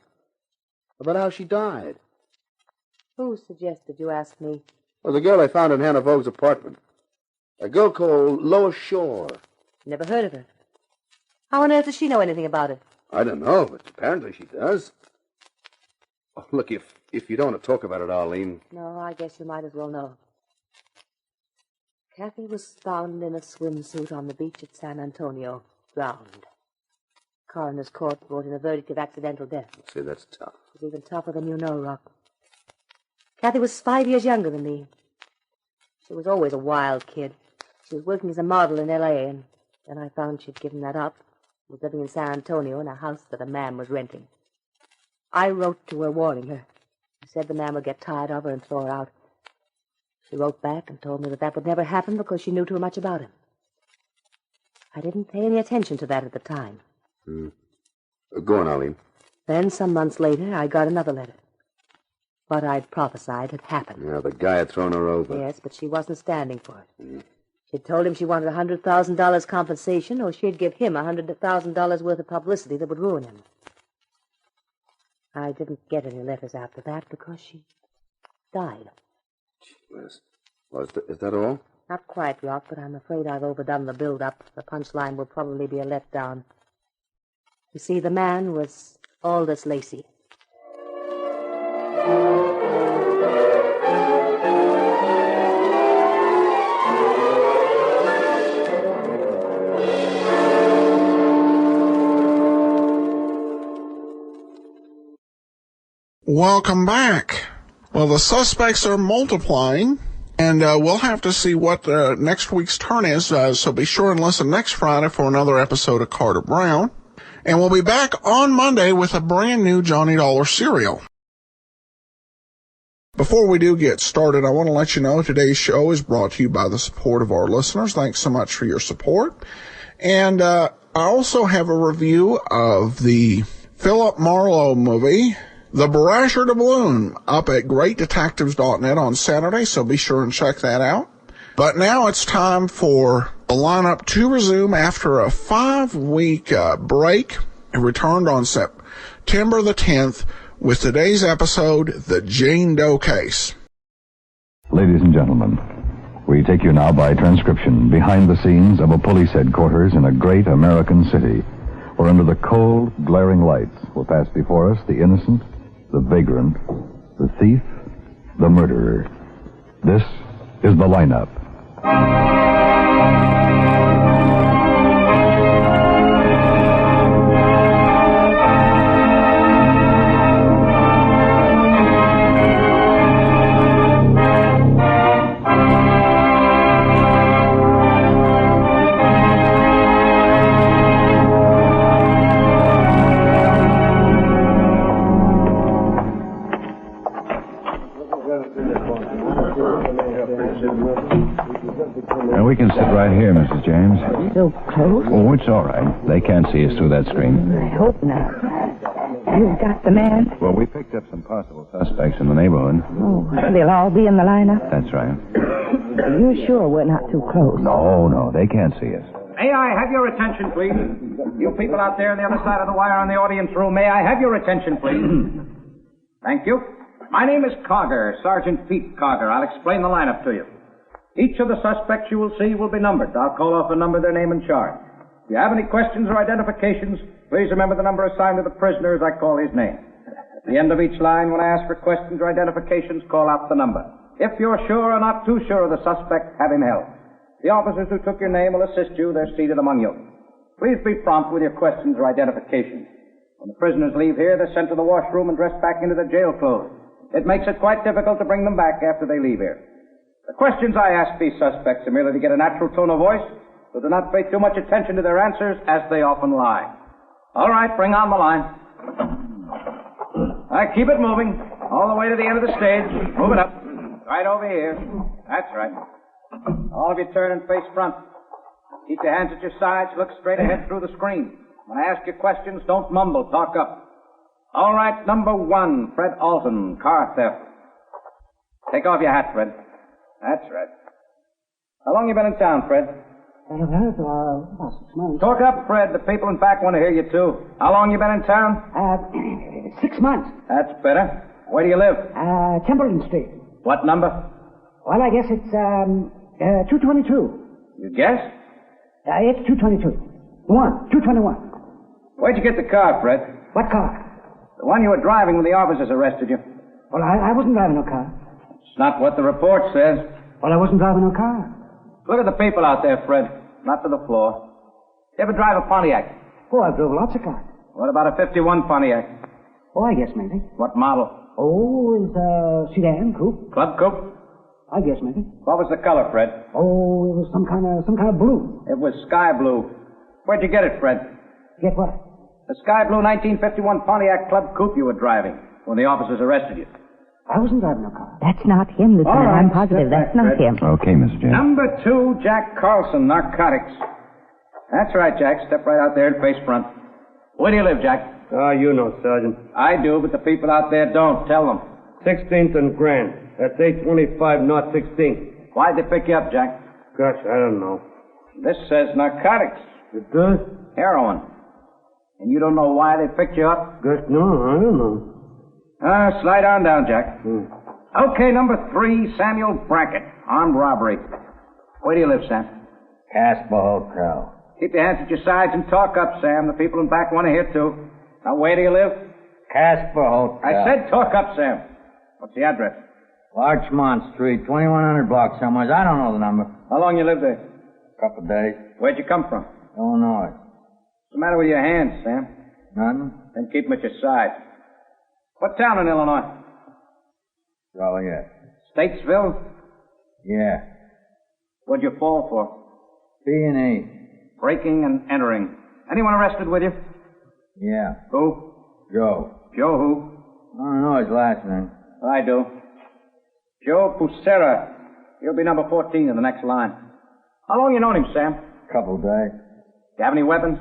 about how she died. Who suggested you ask me? Well, the girl I found in Hannah Vogue's apartment. A girl called Lois Shaw. Never heard of her. How on earth does she know anything about it? I don't know, but apparently she does. Oh, look, if you don't want to talk about it, Arlene. No, I guess you might as well know. Kathy was found in a swimsuit on the beach at San Antonio, drowned. Coroner's court brought in a verdict of accidental death. See, that's tough. It's even tougher than you know, Rock. Kathy was 5 years younger than me. She was always a wild kid. She was working as a model in L.A., and then I found she'd given that up. Was living in San Antonio in a house that a man was renting. I wrote to her warning her. I said the man would get tired of her and throw her out. She wrote back and told me that would never happen because she knew too much about him. I didn't pay any attention to that at the time. Go on, Arlene. Then, some months later, I got another letter. What I'd prophesied had happened. Yeah, the guy had thrown her over. Yes, but she wasn't standing for it. She'd told him she wanted $100,000 compensation, or she'd give him $100,000 worth of publicity that would ruin him. I didn't get any letters after that because she died. Well, is that all? Not quite, Rock, but I'm afraid I've overdone the build-up. The punchline will probably be a letdown. You see, the man was Aldous Lacey. Welcome back. Well, the suspects are multiplying, and we'll have to see what next week's turn is, so be sure and listen next Friday for another episode of Carter Brown. And we'll be back on Monday with a brand new Johnny Dollar serial. Before we do get started, I want to let you know today's show is brought to you by the support of our listeners. Thanks so much for your support. And I also have a review of the Philip Marlowe movie, The Barasher Doubloon, up at greatdetectives.net on Saturday, so be sure and check that out. But now it's time for the lineup to resume after a 5-week break. It returned on September the 10th with today's episode, The Jane Doe Case. Ladies and gentlemen, we take you now by transcription behind the scenes of a police headquarters in a great American city, where under the cold, glaring lights will pass before us the innocent, the vagrant, the thief, the murderer. This is the lineup. We can sit right here, Mrs. James. So close? Oh, it's all right. They can't see us through that screen. I hope not. You've got the man? Well, we picked up some possible suspects in the neighborhood. Oh, they'll all be in the lineup? That's right. You're sure we're not too close? No, they can't see us. May I have your attention, please? You people out there on the other side of the wire in the audience room, may I have your attention, please? Thank you. My name is Cogger, Sergeant Pete Cogger. I'll explain the lineup to you. Each of the suspects you will see will be numbered. I'll call off a number, their name, and charge. If you have any questions or identifications, please remember the number assigned to the prisoner as I call his name. At the end of each line, when I ask for questions or identifications, call out the number. If you're sure or not too sure of the suspect, have him held. The officers who took your name will assist you. They're seated among you. Please be prompt with your questions or identifications. When the prisoners leave here, they're sent to the washroom and dressed back into their jail clothes. It makes it quite difficult to bring them back after they leave here. The questions I ask these suspects are merely to get a natural tone of voice, so do not pay too much attention to their answers, as they often lie. All right, bring on the line. All right, keep it moving, all the way to the end of the stage. Move it up. Right over here. That's right. All of you turn and face front. Keep your hands at your sides, look straight ahead through the screen. When I ask you questions, don't mumble, talk up. All right, number 1, Fred Alton, car theft. Take off your hat, Fred. That's right. How long you been in town, Fred? About 6 months. Talk up, Fred. The people in back want to hear you, too. How long you been in town? 6 months. That's better. Where do you live? Templeton Street. What number? Well, I guess it's, 222. You guess? It's 222. 221. Where'd you get the car, Fred? What car? The one you were driving when the officers arrested you. Well, I wasn't driving no car. It's not what the report says. Well, I wasn't driving no car. Look at the people out there, Fred. Not to the floor. You ever drive a Pontiac? Oh, I've drove lots of cars. What about a 51 Pontiac? Oh, I guess maybe. What model? Oh, it's a sedan, coupe. Club coupe? I guess maybe. What was the color, Fred? Oh, it was some kind of blue. It was sky blue. Where'd you get it, Fred? Get what? The sky blue 1951 Pontiac Club coupe you were driving when the officers arrested you. I wasn't driving no car. That's not him, Lieutenant. All right, I'm positive that's not him. Okay, Mrs. James. Number 2, Jack Carlson, narcotics. That's right, Jack. Step right out there and face front. Where do you live, Jack? You know, Sergeant. I do, but the people out there don't. Tell them. 16th and Grand. That's 825 North 16th. Why'd they pick you up, Jack? Gosh, I don't know. This says narcotics. It does? Heroin. And you don't know why they picked you up? Gosh, no, I don't know. Slide on down, Jack. Okay, number 3, Samuel Brackett. Armed robbery. Where do you live, Sam? Casper Hotel. Keep your hands at your sides and talk up, Sam. The people in back want to hear, too. Now, where do you live? Casper Hotel. I said talk up, Sam. What's the address? Larchmont Street, 2100 block somewhere. I don't know the number. How long you lived there? Couple of days. Where'd you come from? Illinois. What's the matter with your hands, Sam? Nothing? Then keep them at your side. What town in Illinois? Joliet. Statesville? Yeah. What'd you fall for? B&E. Breaking and entering. Anyone arrested with you? Yeah. Who? Joe. Joe who? I don't know his last name. I do. Joe Pusera. He'll be number 14 in the next line. How long you known him, Sam? Couple of days. You have any weapons?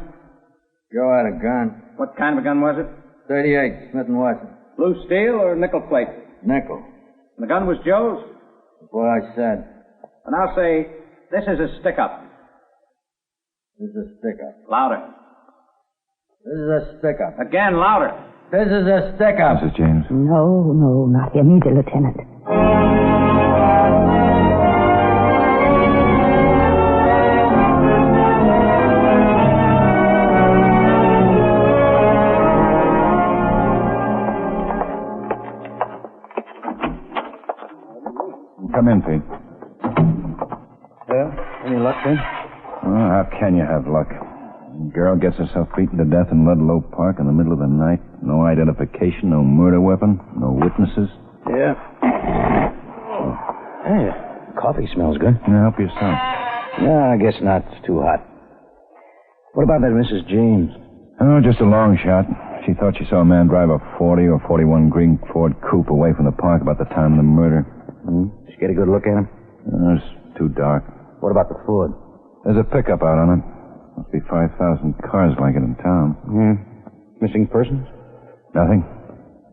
Joe had a gun. What kind of a gun was it? 38, Smith & Wesson. Blue steel or nickel plate? Nickel. And the gun was Joe's? That's what I said. And I'll say, this is a stick-up. This is a stick-up. Louder. This is a stick-up. Again, louder. This is a stick-up. Mrs. James. No, not yet. Need the lieutenant. Come in, Pete. Well, any luck, then? Oh, how can you have luck? A girl gets herself beaten to death in Ludlow Park in the middle of the night. No identification, no murder weapon, no witnesses. Yeah. Hey, coffee smells good. Now, help yourself. No, I guess not. It's too hot. What about that Mrs. James? Oh, just a long shot. She thought she saw a man drive a 40 or 41 green Ford coupe away from the park about the time of the murder. Did you get a good look at him? Oh, it's too dark. What about the Ford? There's a pickup out on it. Must be 5,000 cars like it in town. Yeah. Missing persons? Nothing.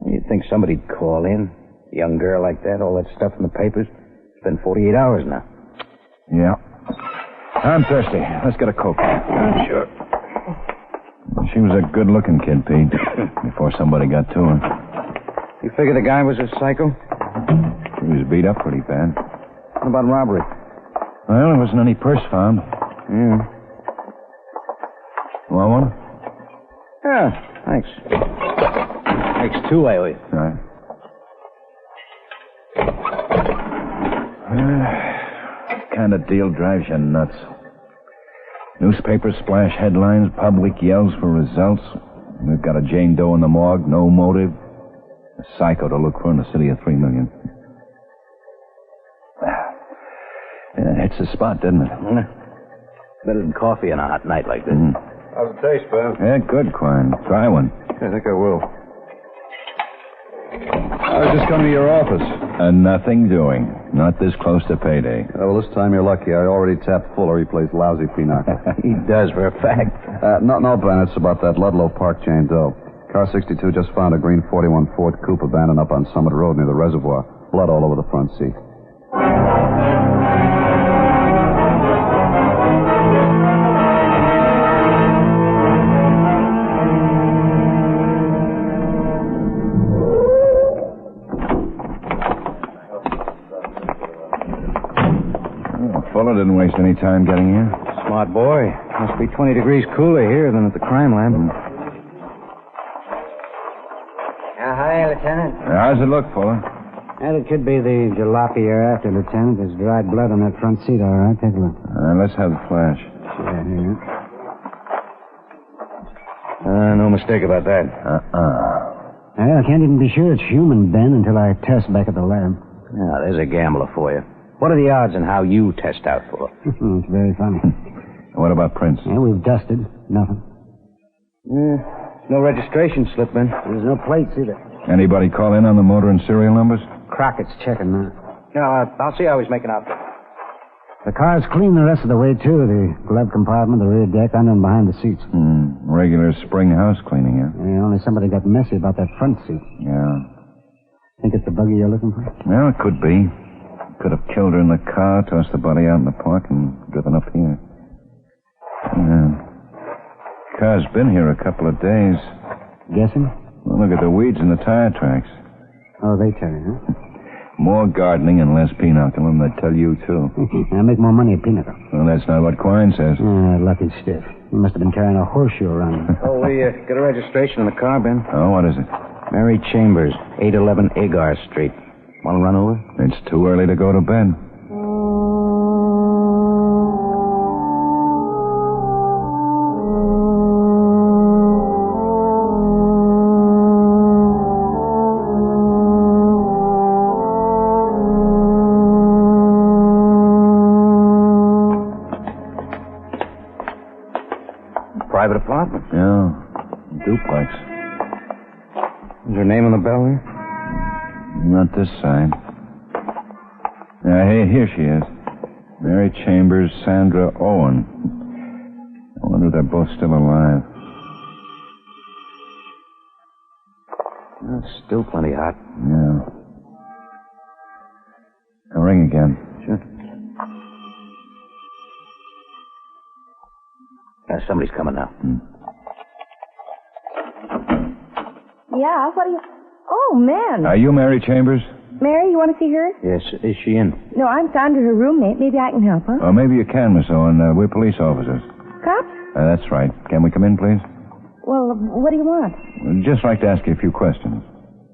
You'd think somebody'd call in. A young girl like that, all that stuff in the papers. It's been 48 hours now. Yeah. I'm thirsty. Let's get a Coke. Sure. She was a good-looking kid, Pete, before somebody got to her. You figure the guy was a psycho? She was beat up pretty bad. What about robbery? Well, there wasn't any purse found. Yeah. Want one? Yeah, thanks. Thanks, too, I owe you. All right. Kind of deal drives you nuts. Newspapers splash headlines, public yells for results. We've got a Jane Doe in the morgue, no motive. A psycho to look for in a city of 3 million. Yeah, it hits the spot, didn't it? Better than coffee on a hot night like this. How's it taste, Ben? Yeah, good, Quine. Try one. I think I will. I was just coming to your office. Nothing doing. Not this close to payday. Well, this time you're lucky. I already tapped Fuller. He plays lousy pinochle. He does, for a fact. No, Ben. It's about that Ludlow Park Jane Doe. Car 62 just found a green 41 Ford coupe abandoned up on Summit Road near the reservoir. Blood all over the front seat. Fuller didn't waste any time getting here. Smart boy. Must be 20 degrees cooler here than at the crime lab. Hi, Lieutenant. How's it look, Fuller? Well, it could be the jalopy you're after, Lieutenant. There's dried blood on that front seat, all right? Take a look. Let's have the flash. Sure, here. No mistake about that. Well, I can't even be sure it's human, Ben, until I test back at the lab. Now, there's a gambler for you. What are the odds on how you test out for? It's very funny. What about prints? Yeah, we've dusted. Nothing. No registration slip, Ben. There's no plates either. Anybody call in on the motor and serial numbers? Crockett's checking now. No, I'll see how he's making out. The car's clean the rest of the way, too. The glove compartment, the rear deck, under and behind the seats. Regular spring house cleaning, huh? Yeah, only somebody got messy about that front seat. Yeah. Think it's the buggy you're looking for? Well, it could be. Could have killed her in the car, tossed the body out in the park, and driven up here. Car's been here a couple of days. Guessing? Well, look at the weeds in the tire tracks. Oh, they tell you, huh? More gardening and less pinoculum, they tell you, too. I make more money at pinochle. Well, that's not what Quine says. Lucky stiff. He must have been carrying a horseshoe around. Oh, we got a registration in the car, Ben. Oh, what is it? Mary Chambers, 811 Agar Street. Want to run over? It's too early to go to bed. Private apartment. Yeah. Duplex. Is her name on the bell there? Not this side. Hey, here she is. Mary Chambers, Sandra Owen. I wonder if they're both still alive. It's still plenty hot. Yeah. I'll ring again. Sure. Somebody's coming now. Yeah, what do you... Oh, man. Are you Mary Chambers? Mary, you want to see her? Yes, is she in? No, I'm Sandra, her roommate. Maybe I can help her. Oh, maybe you can, Miss Owen. We're police officers. Cops? That's right. Can we come in, please? Well, what do you want? We'd just like to ask you a few questions.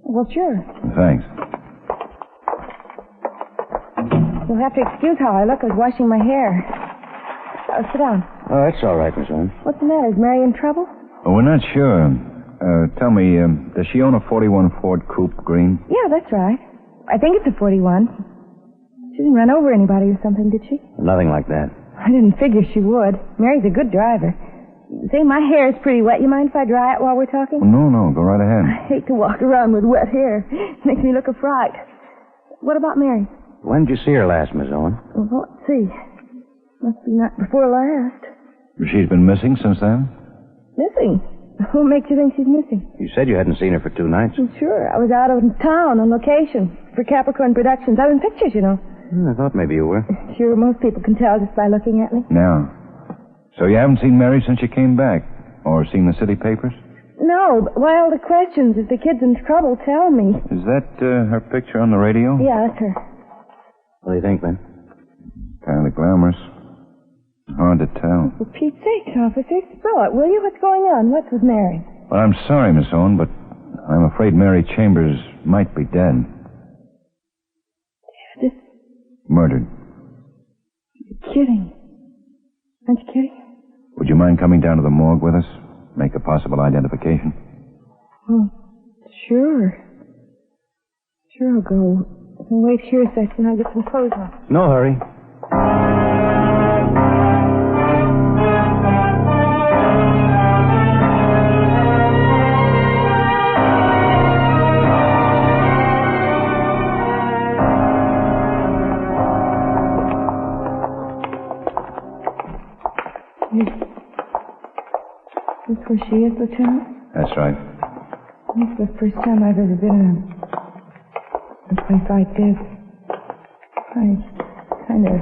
Well, sure. Thanks. You'll have to excuse how I look. I was washing my hair. Sit down. Oh, that's all right, Miss Owen. What's the matter? Is Mary in trouble? Oh, we're not sure. Tell me, does she own a 41 Ford Coupe Green? Yeah, that's right. I think it's a 41. She didn't run over anybody or something, did she? Nothing like that. I didn't figure she would. Mary's a good driver. Say, my hair is pretty wet. You mind if I dry it while we're talking? No, go right ahead. I hate to walk around with wet hair. It makes me look a fright. What about Mary? When did you see her last, Miss Owen? Well, let's see. Must be not before last. She's been missing since then? Missing? What makes you think she's missing? You said you hadn't seen her for 2 nights. Sure. I was out of town on location for Capricorn Productions. I was in pictures, you know. I thought maybe you were. Sure, most people can tell just by looking at me. No. So you haven't seen Mary since you came back? Or seen the city papers? No, but why all the questions? If the kid's in trouble, tell me. Is that her picture on the radio? Yeah, that's her. What do you think, Ben? Kind of glamorous. Hard to tell. For Pete's sake, officer, spell it, will you? What's going on? What's with Mary? Well, I'm sorry, Miss Owen, but I'm afraid Mary Chambers might be dead. Dead? Murdered. You're kidding. Aren't you kidding? Would you mind coming down to the morgue with us? Make a possible identification? Oh, sure. Sure, I'll go. Wait here a second. I'll get some clothes on. No hurry. This where she is, Lieutenant? That's right. This is the first time I've ever been in a place like this. I kind of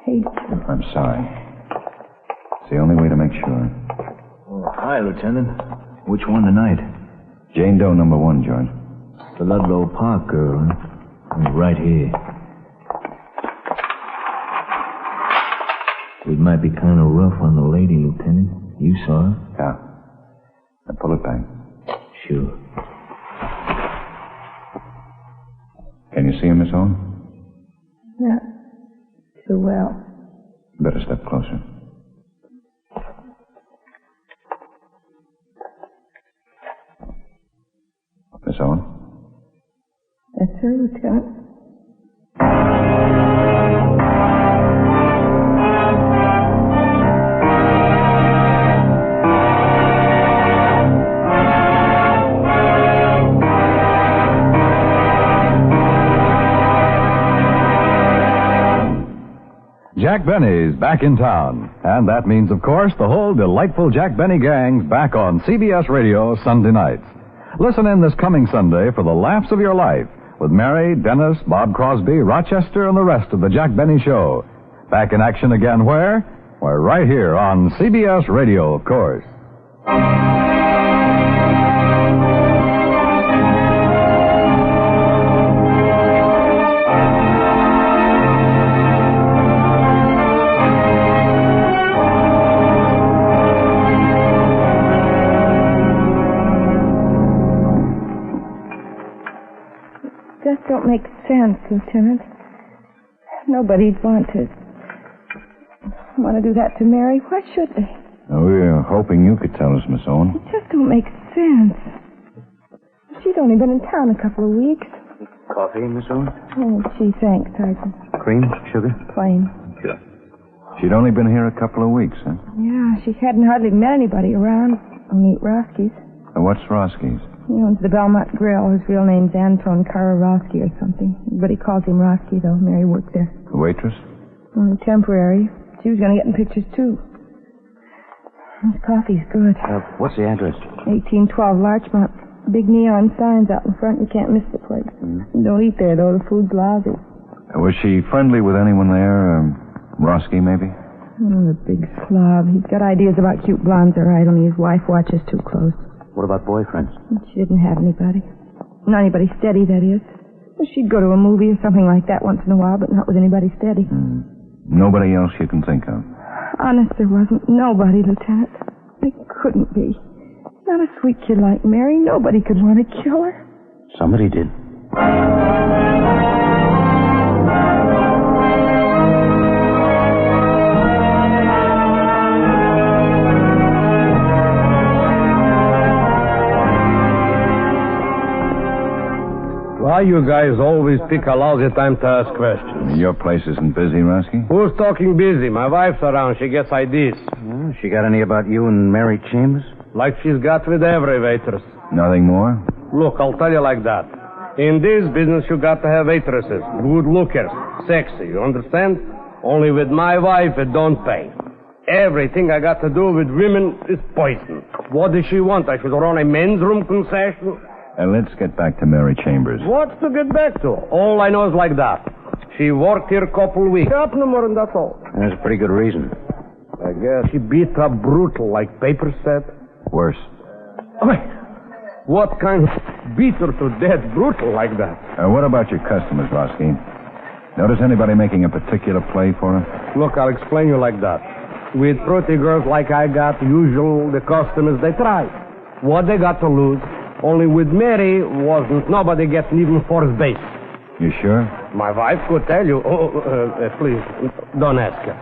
hate to. I'm sorry. It's the only way to make sure. Oh, hi, Lieutenant. Which one tonight? Jane Doe number 1, George. The Ludlow Park girl, huh? Right here. We might be kind of rough on the lady, Lieutenant. You saw her? Yeah. Now pull it back. Sure. Can you see her, Miss Owen? Not too well. Better step closer. Miss Owen? That's her, Lieutenant. Jack Benny's back in town. And that means, of course, the whole delightful Jack Benny gang's back on CBS Radio Sunday nights. Listen in this coming Sunday for the laughs of your life with Mary, Dennis, Bob Crosby, Rochester, and the rest of the Jack Benny Show. Back in action again where? Where right here on CBS Radio, of course. sense, Lieutenant. Nobody'd want to do that to Mary. Why should they? Oh, we were hoping you could tell us, Miss Owen. It just don't make sense. She'd only been in town a couple of weeks. Coffee, Miss Owen? Oh, gee, thanks, Sergeant. Cream? Sugar? Plain. Sure. She'd only been here a couple of weeks, huh? Yeah, she hadn't hardly met anybody around. Only Roski's. What's Roski's? He owns the Belmont Grill. His real name's Anton Kararowski or something. Everybody calls him Roski, though. Mary worked there. The waitress? Only temporary. She was going to get in pictures, too. This coffee's good. What's the address? 1812 Larchmont. Big neon signs out in front. You can't miss the place. Don't eat there, though. The food's lousy. Was she friendly with anyone there? Roski, maybe? Oh, the big slob. He's got ideas about cute blondes, all right, only his wife watches too close. What about boyfriends? She didn't have anybody. Not anybody steady, that is. Well, she'd go to a movie or something like that once in a while, but not with anybody steady. Nobody else you can think of? Honest, there wasn't. Nobody, Lieutenant. It couldn't be. Not a sweet kid like Mary. Nobody could want to kill her. Somebody did. Why you guys always pick a lousy time to ask questions? Your place isn't busy, Roski? Who's talking busy? My wife's around. She gets ideas. She got any about you and Mary Chambers? Like she's got with every waitress. Nothing more? Look, I'll tell you like that. In this business, you got to have waitresses. Good lookers. Sexy, you understand? Only with my wife, it don't pay. Everything I got to do with women is poison. What does she want? I should run a men's room concession? Let's get back to Mary Chambers. What's to get back to? All I know is like that. She worked here a couple weeks. Up no more, and that's all. That's a pretty good reason. I guess she beat her brutal, like paper said. Worse. What kind of beat her to death brutal like that? What about your customers, Roski? Notice anybody making a particular play for her? Look, I'll explain you like that. With pretty girls like I got, usual, the customers, they try. What they got to lose? Only with Mary wasn't nobody getting even first base. You sure? My wife could tell you. Please, don't ask her.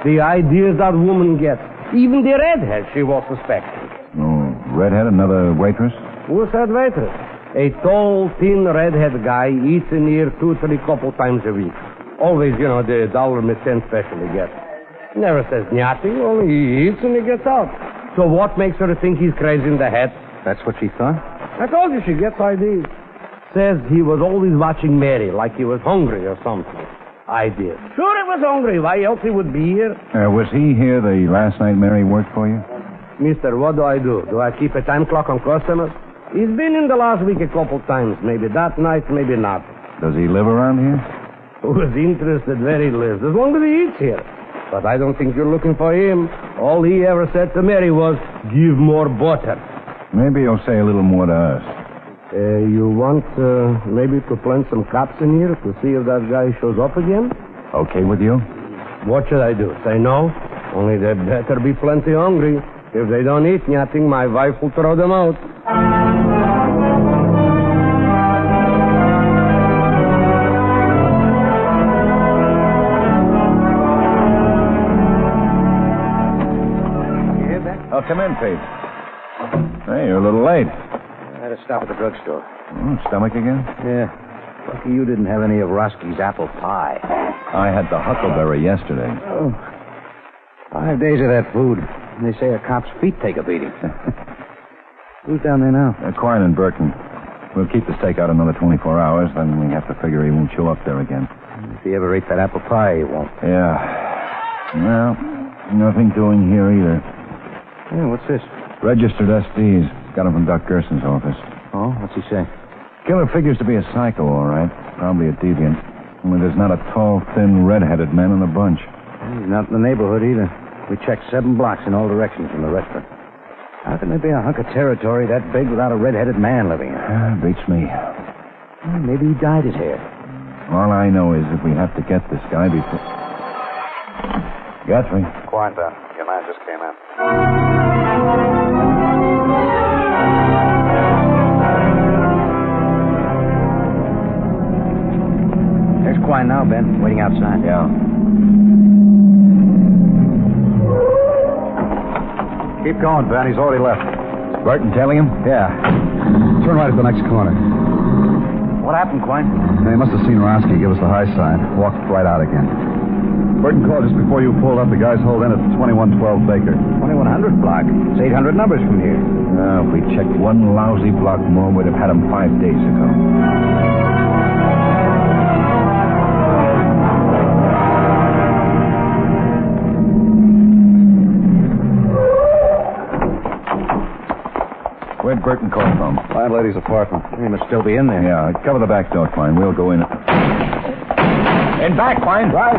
The ideas that woman gets. Even the redhead she was suspecting. Oh, redhead, another waitress? Who said waitress? A tall, thin, redhead guy eats in here 2-3 couple times a week. Always, the $1.10 special he gets. Never says nothing, only he eats and he gets out. So what makes her think he's crazy in the head? That's what she thought? I told you she gets ideas. Says he was always watching Mary like he was hungry or something. Ideas. Sure he was hungry. Why else he would be here? Was he here the last night Mary worked for you? Mister, what do I do? Do I keep a time clock on customers? He's been in the last week a couple times. Maybe that night, maybe not. Does he live around here? Who's interested where he lives, as long as he eats here. But I don't think you're looking for him. All he ever said to Mary was, give more butter. Maybe he'll say a little more to us. You want maybe to plant some cops in here to see if that guy shows up again? Okay with you? What should I do? Say no? Only they better be plenty hungry. If they don't eat nothing, my wife will throw them out. Oh, come in, Pete. Hey, you're a little late. I had to stop at the drugstore. Stomach again? Yeah. Lucky you didn't have any of Roski's apple pie. I had the huckleberry yesterday. Oh. 5 days of that food. They say a cop's feet take a beating. Who's down there now? Quine and Burton. We'll keep the steak out another 24 hours, then we have to figure he won't show up there again. If he ever ate that apple pie, he won't. Yeah. Well, nothing doing here either. Yeah, what's this? Registered SDs. Got him from Doc Gerson's office. Oh, what's he say? Killer figures to be a psycho, all right. Probably a deviant. Only there's not a tall, thin, red-headed man in the bunch. He's not in the neighborhood either. We checked 7 blocks in all directions from the restaurant. How can there be a hunk of territory that big without a red-headed man living in it? Beats me. Well, maybe he dyed his hair. All I know is if we have to get this guy before... Guthrie. Quiet down. Your man just came in. Quine now, Ben. Waiting outside. Yeah. Keep going, Ben. He's already left. Burton tailing him? Yeah. Turn right at the next corner. What happened, Quine? They must have seen Rosky give us the high sign. Walked right out again. Burton called just before you pulled up. The guys hold in at 2112 Baker. 2100 block. It's 800 numbers from here. If we checked one lousy block more, we'd have had him 5 days ago. Where'd Burton call from? Landlady's apartment. He must still be in there. Yeah, cover the back door, Quine. We'll go in. In back, Quine. Right.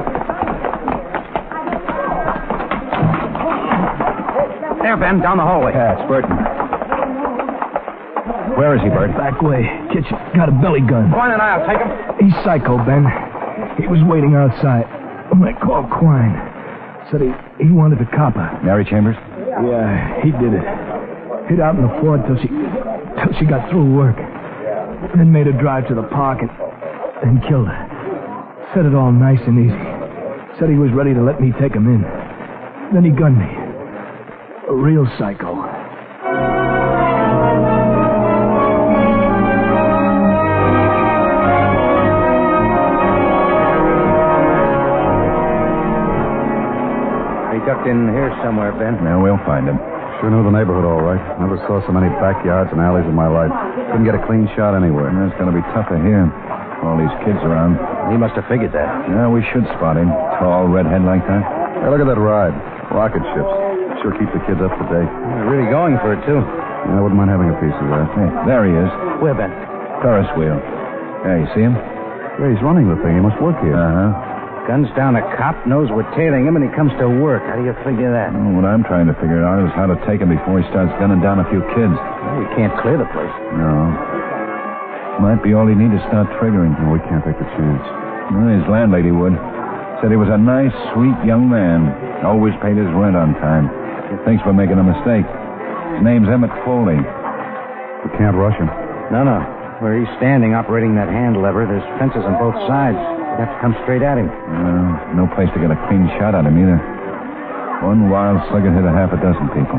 There, Ben, down the hallway. Yeah, it's Burton. Where is he, Bert? Back way. Kitchen. Got a belly gun. Quine and I'll take him. He's psycho, Ben. He was waiting outside when I called Quine. Said he wanted the copper. Mary Chambers? Yeah, he did it. Hid out in the Ford till she got through work. Then made her drive to the park and killed her. Said it all nice and easy. Said he was ready to let me take him in. Then he gunned me. A real psycho. He ducked in here somewhere, Ben. Yeah, we'll find him. Sure knew the neighborhood all right. Never saw so many backyards and alleys in my life. Couldn't get a clean shot anywhere. It's going to be tougher here. All these kids around. He must have figured that. Yeah, we should spot him. Tall, redhead like that. Hey, look at that ride. Rocket ships. Sure keep the kids up to date. They're really going for it, too. Yeah, I wouldn't mind having a piece of that. Hey, there he is. Where, Ben? Ferris wheel. Yeah, you see him? Yeah, he's running the thing. He must work here. Uh-huh. Guns down, a cop knows we're tailing him, and he comes to work. How do you figure that? Well, what I'm trying to figure out is how to take him before he starts gunning down a few kids. Well, we can't clear the place. No. Might be all he needs to start triggering. No, we can't take the chance. Well, his landlady would. Said he was a nice, sweet young man. Always paid his rent on time. Thinks we're making a mistake. His name's Emmett Foley. We can't rush him. No. Where he's standing, operating that hand lever, there's fences on both sides. We'd have to come straight at him. No place to get a clean shot at him, either. One wild slugger hit a half a dozen people.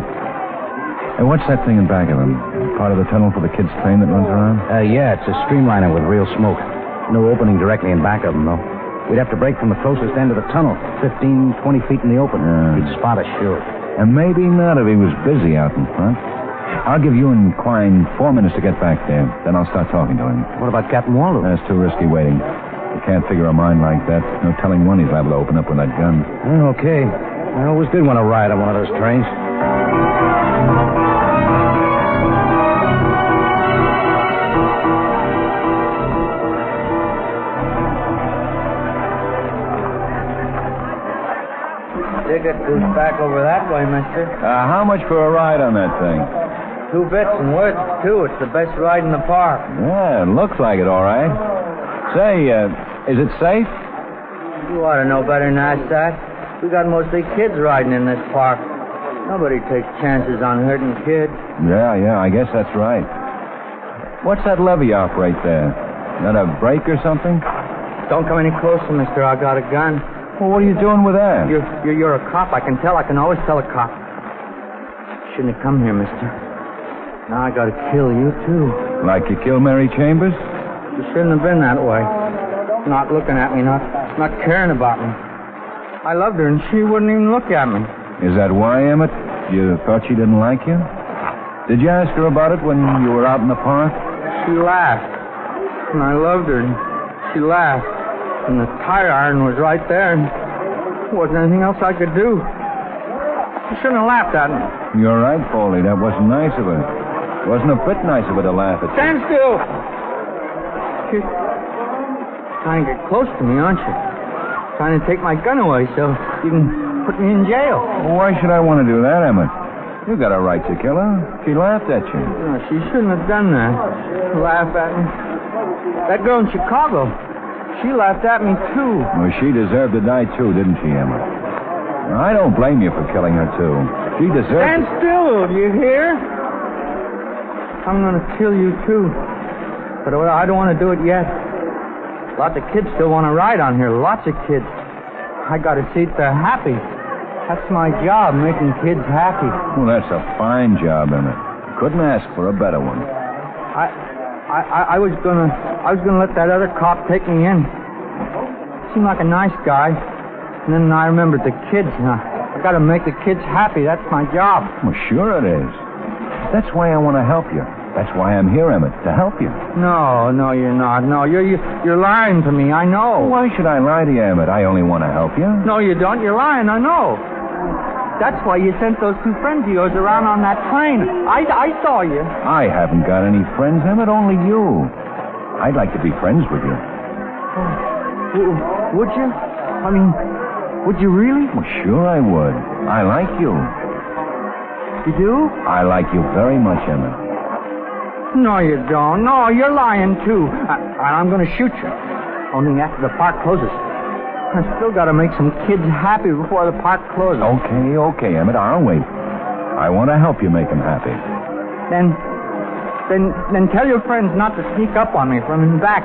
Hey, what's that thing in back of him? Part of the tunnel for the kids' train that runs around? Yeah, it's a streamliner with real smoke. No opening directly in back of him, though. We'd have to break from the closest end of the tunnel, 15, 20 feet in the open. He'd spot us, sure. And maybe not if he was busy out in front. I'll give you and Quine 4 minutes to get back there. Then I'll start talking to him. What about Captain Waldo? That's too risky waiting. You can't figure a mind like that. No telling when he's liable to open up with that gun. Okay. I always did want to ride on one of those trains. Ticket goes back over that way, mister. How much for a ride on that thing? 2 bits and worth it, too. It's the best ride in the park. Yeah, it looks like it, all right. Say, is it safe? You ought to know better than that. We got mostly kids riding in this park. Nobody takes chances on hurting kids. Yeah, I guess that's right. What's that lever you operate there? That a brake or something? Don't come any closer, mister. I got a gun. Well, what are you doing with that? You're a cop. I can tell. I can always tell a cop. Shouldn't have come here, mister. Now I gotta kill you, too. Like you killed Mary Chambers? You shouldn't have been that way. Not looking at me, not caring about me. I loved her, and she wouldn't even look at me. Is that why, Emmett? You thought she didn't like you? Did you ask her about it when you were out in the park? She laughed. And I loved her, and she laughed. And the tire iron was right there, and there wasn't anything else I could do. You shouldn't have laughed at me. You're right, Foley. That wasn't nice of her. It wasn't a bit nice of her to laugh at you. Stand still! You're trying to get close to me, aren't you? Trying to take my gun away so you can put me in jail. Well, why should I want to do that, Emmett? You got a right to kill her. She laughed at you. No, she shouldn't have done that. Laugh at me. That girl in Chicago, she laughed at me, too. Well, she deserved to die, too, didn't she, Emmett? I don't blame you for killing her, too. She deserved... Stand still, do you hear? I'm going to kill you, too. But I don't want to do it yet. Lots of kids still want to ride on here. Lots of kids. I got to see if they're happy. That's my job, making kids happy. Well, that's a fine job, Emmett. Couldn't ask for a better one. I was gonna let that other cop take me in. Seemed like a nice guy. And then I remembered the kids. I got to make the kids happy. That's my job. Well, sure it is. That's why I want to help you. That's why I'm here, Emmett, to help you. No, you're not. No, you're lying to me. I know. Why should I lie to you, Emmett? I only want to help you. No, you don't. You're lying. I know. That's why you sent those two friends of yours around on that train. I saw you. I haven't got any friends, Emmett, only you. I'd like to be friends with you. Would you? I mean, would you really? Well, sure I would. I like you. You do? I like you very much, Emmett. No, you don't. No, you're lying, too. I'm going to shoot you. Only after the park closes. I still got to make some kids happy before the park closes. Okay, Emmett, I'll wait. I want to help you make them happy. Then tell your friends not to sneak up on me from in back.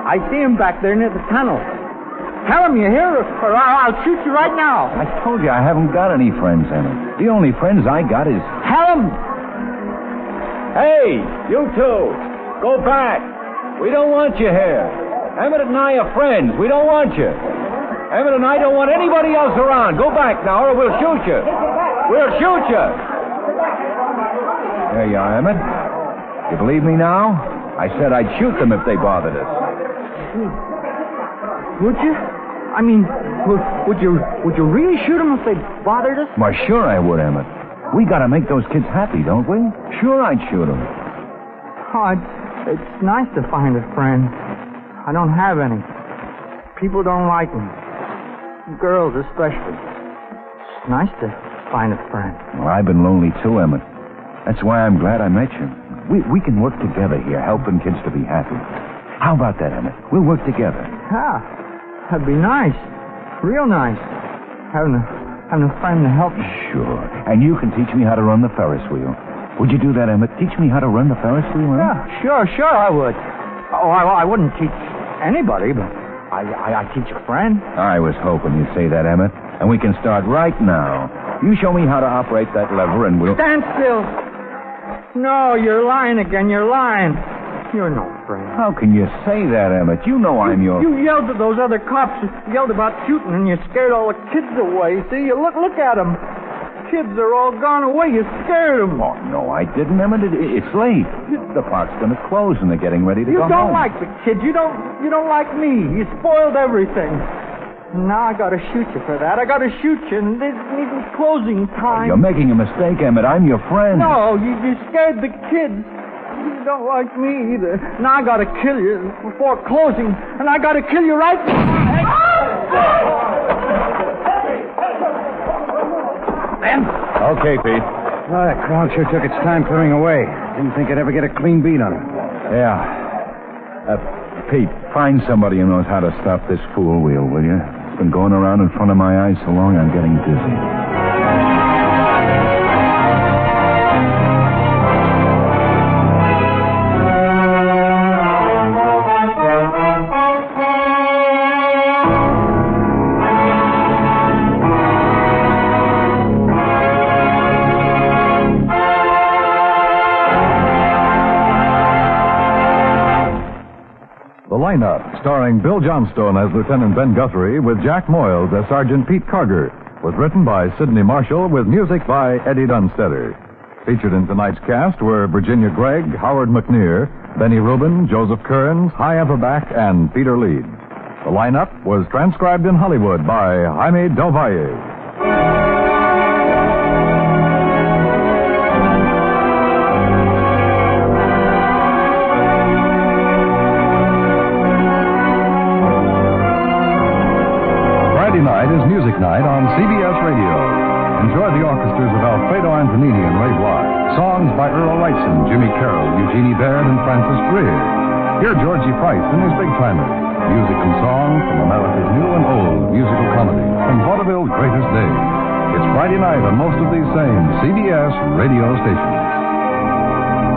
I see him back there near the tunnel. Tell him you hear, or I'll shoot you right now. I told you I haven't got any friends, Emmett. The only friends I got is... Tell him! Hey, you two! Go back! We don't want you here. Emmett and I are friends. We don't want you. Emmett and I don't want anybody else around. Go back now, or we'll shoot you. We'll shoot you. There you are, Emmett. You believe me now? I said I'd shoot them if they bothered us. Would you? I mean, would you really shoot them if they bothered us? Why, sure I would, Emmett. We gotta make those kids happy, don't we? Sure I'd shoot them. Oh, it's nice to find a friend. I don't have any. People don't like me. Girls especially. It's nice to find a friend. Well, I've been lonely too, Emmett. That's why I'm glad I met you. We can work together here, helping kids to be happy. How about that, Emmett? We'll work together. Yeah, that'd be nice. Real nice. Having a friend to help me. Sure. And you can teach me how to run the Ferris wheel. Would you do that, Emmett? Teach me how to run the Ferris wheel, huh? Yeah, sure I would. Oh, I wouldn't teach anybody, but I teach a friend. I was hoping you'd say that, Emmett. And we can start right now. You show me how to operate that lever and we'll... Stand still. No, you're lying again. You're lying. You're no friend. How can you say that, Emmett? You know I'm your... You yelled at those other cops. You yelled about shooting, and you scared all the kids away. See, you look at them. Kids are all gone away. You scared them. Oh, no, I didn't, Emmett. It's late. The park's going to close, and they're getting ready to go home. You don't like the kids. You don't like me. You spoiled everything. Now I got to shoot you for that. I got to shoot you, and this isn't closing time. You're making a mistake, Emmett. I'm your friend. No, you scared the kids. You don't like me either. Now I gotta kill you before closing, and I gotta kill you right now. Okay, Pete. Oh, that crowd sure took its time clearing away. Didn't think I'd ever get a clean beat on them. Yeah. Pete, find somebody who knows how to stop this fool wheel, will you? It's been going around in front of my eyes so long I'm getting dizzy. Lineup, starring Bill Johnstone as Lieutenant Ben Guthrie with Jack Moyles as Sergeant Pete Carger, was written by Sidney Marshall with music by Eddie Dunstetter. Featured in tonight's cast were Virginia Gregg, Howard McNear, Benny Rubin, Joseph Kearns, Hy Everback, and Peter Leeds. The lineup was transcribed in Hollywood by Jaime Del Valle. Night is Music Night on CBS Radio. Enjoy the orchestras of Alfredo Antonini and Ray Bloch. Songs by Earl Wrightson, Jimmy Carroll, Eugenie Baird, and Francis Greer. Hear Georgie Price and his Big Timers. Music and song from America's new and old musical comedy, from vaudeville's greatest days. It's Friday night on most of these same CBS radio stations.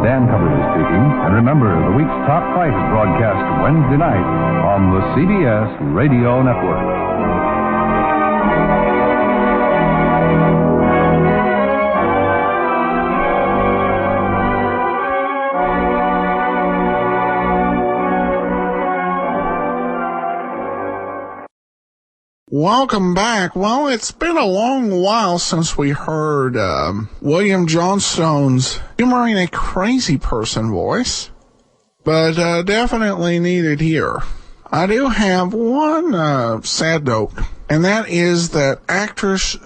Dan Covers speaking. And remember, the week's top fight is broadcast Wednesday night on the CBS Radio Network. Welcome back. Well, it's been a long while since we heard William Johnstone's humoring a crazy person voice, but definitely needed here. I do have one sad note, and that is that actress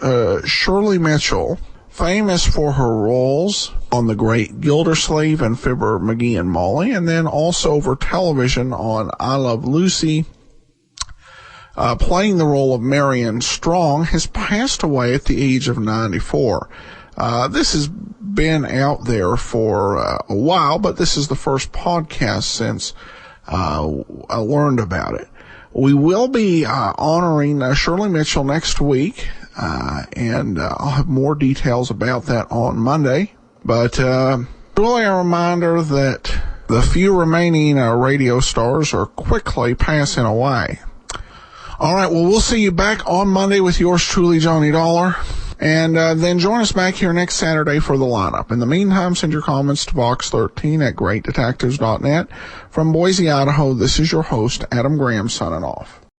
Shirley Mitchell, famous for her roles on The Great Gildersleeve and Fibber, McGee and Molly, and then also over television on I Love Lucy, playing the role of Marion Strong, has passed away at the age of 94. This has been out there for a while, but this is the first podcast since I learned about it. We will be honoring Shirley Mitchell next week, and I'll have more details about that on Monday. But really a reminder that the few remaining radio stars are quickly passing away. All right, well, we'll see you back on Monday with yours truly, Johnny Dollar. And then join us back here next Saturday for the lineup. In the meantime, send your comments to box13@greatdetectives.net. From Boise, Idaho, this is your host, Adam Graham, signing off.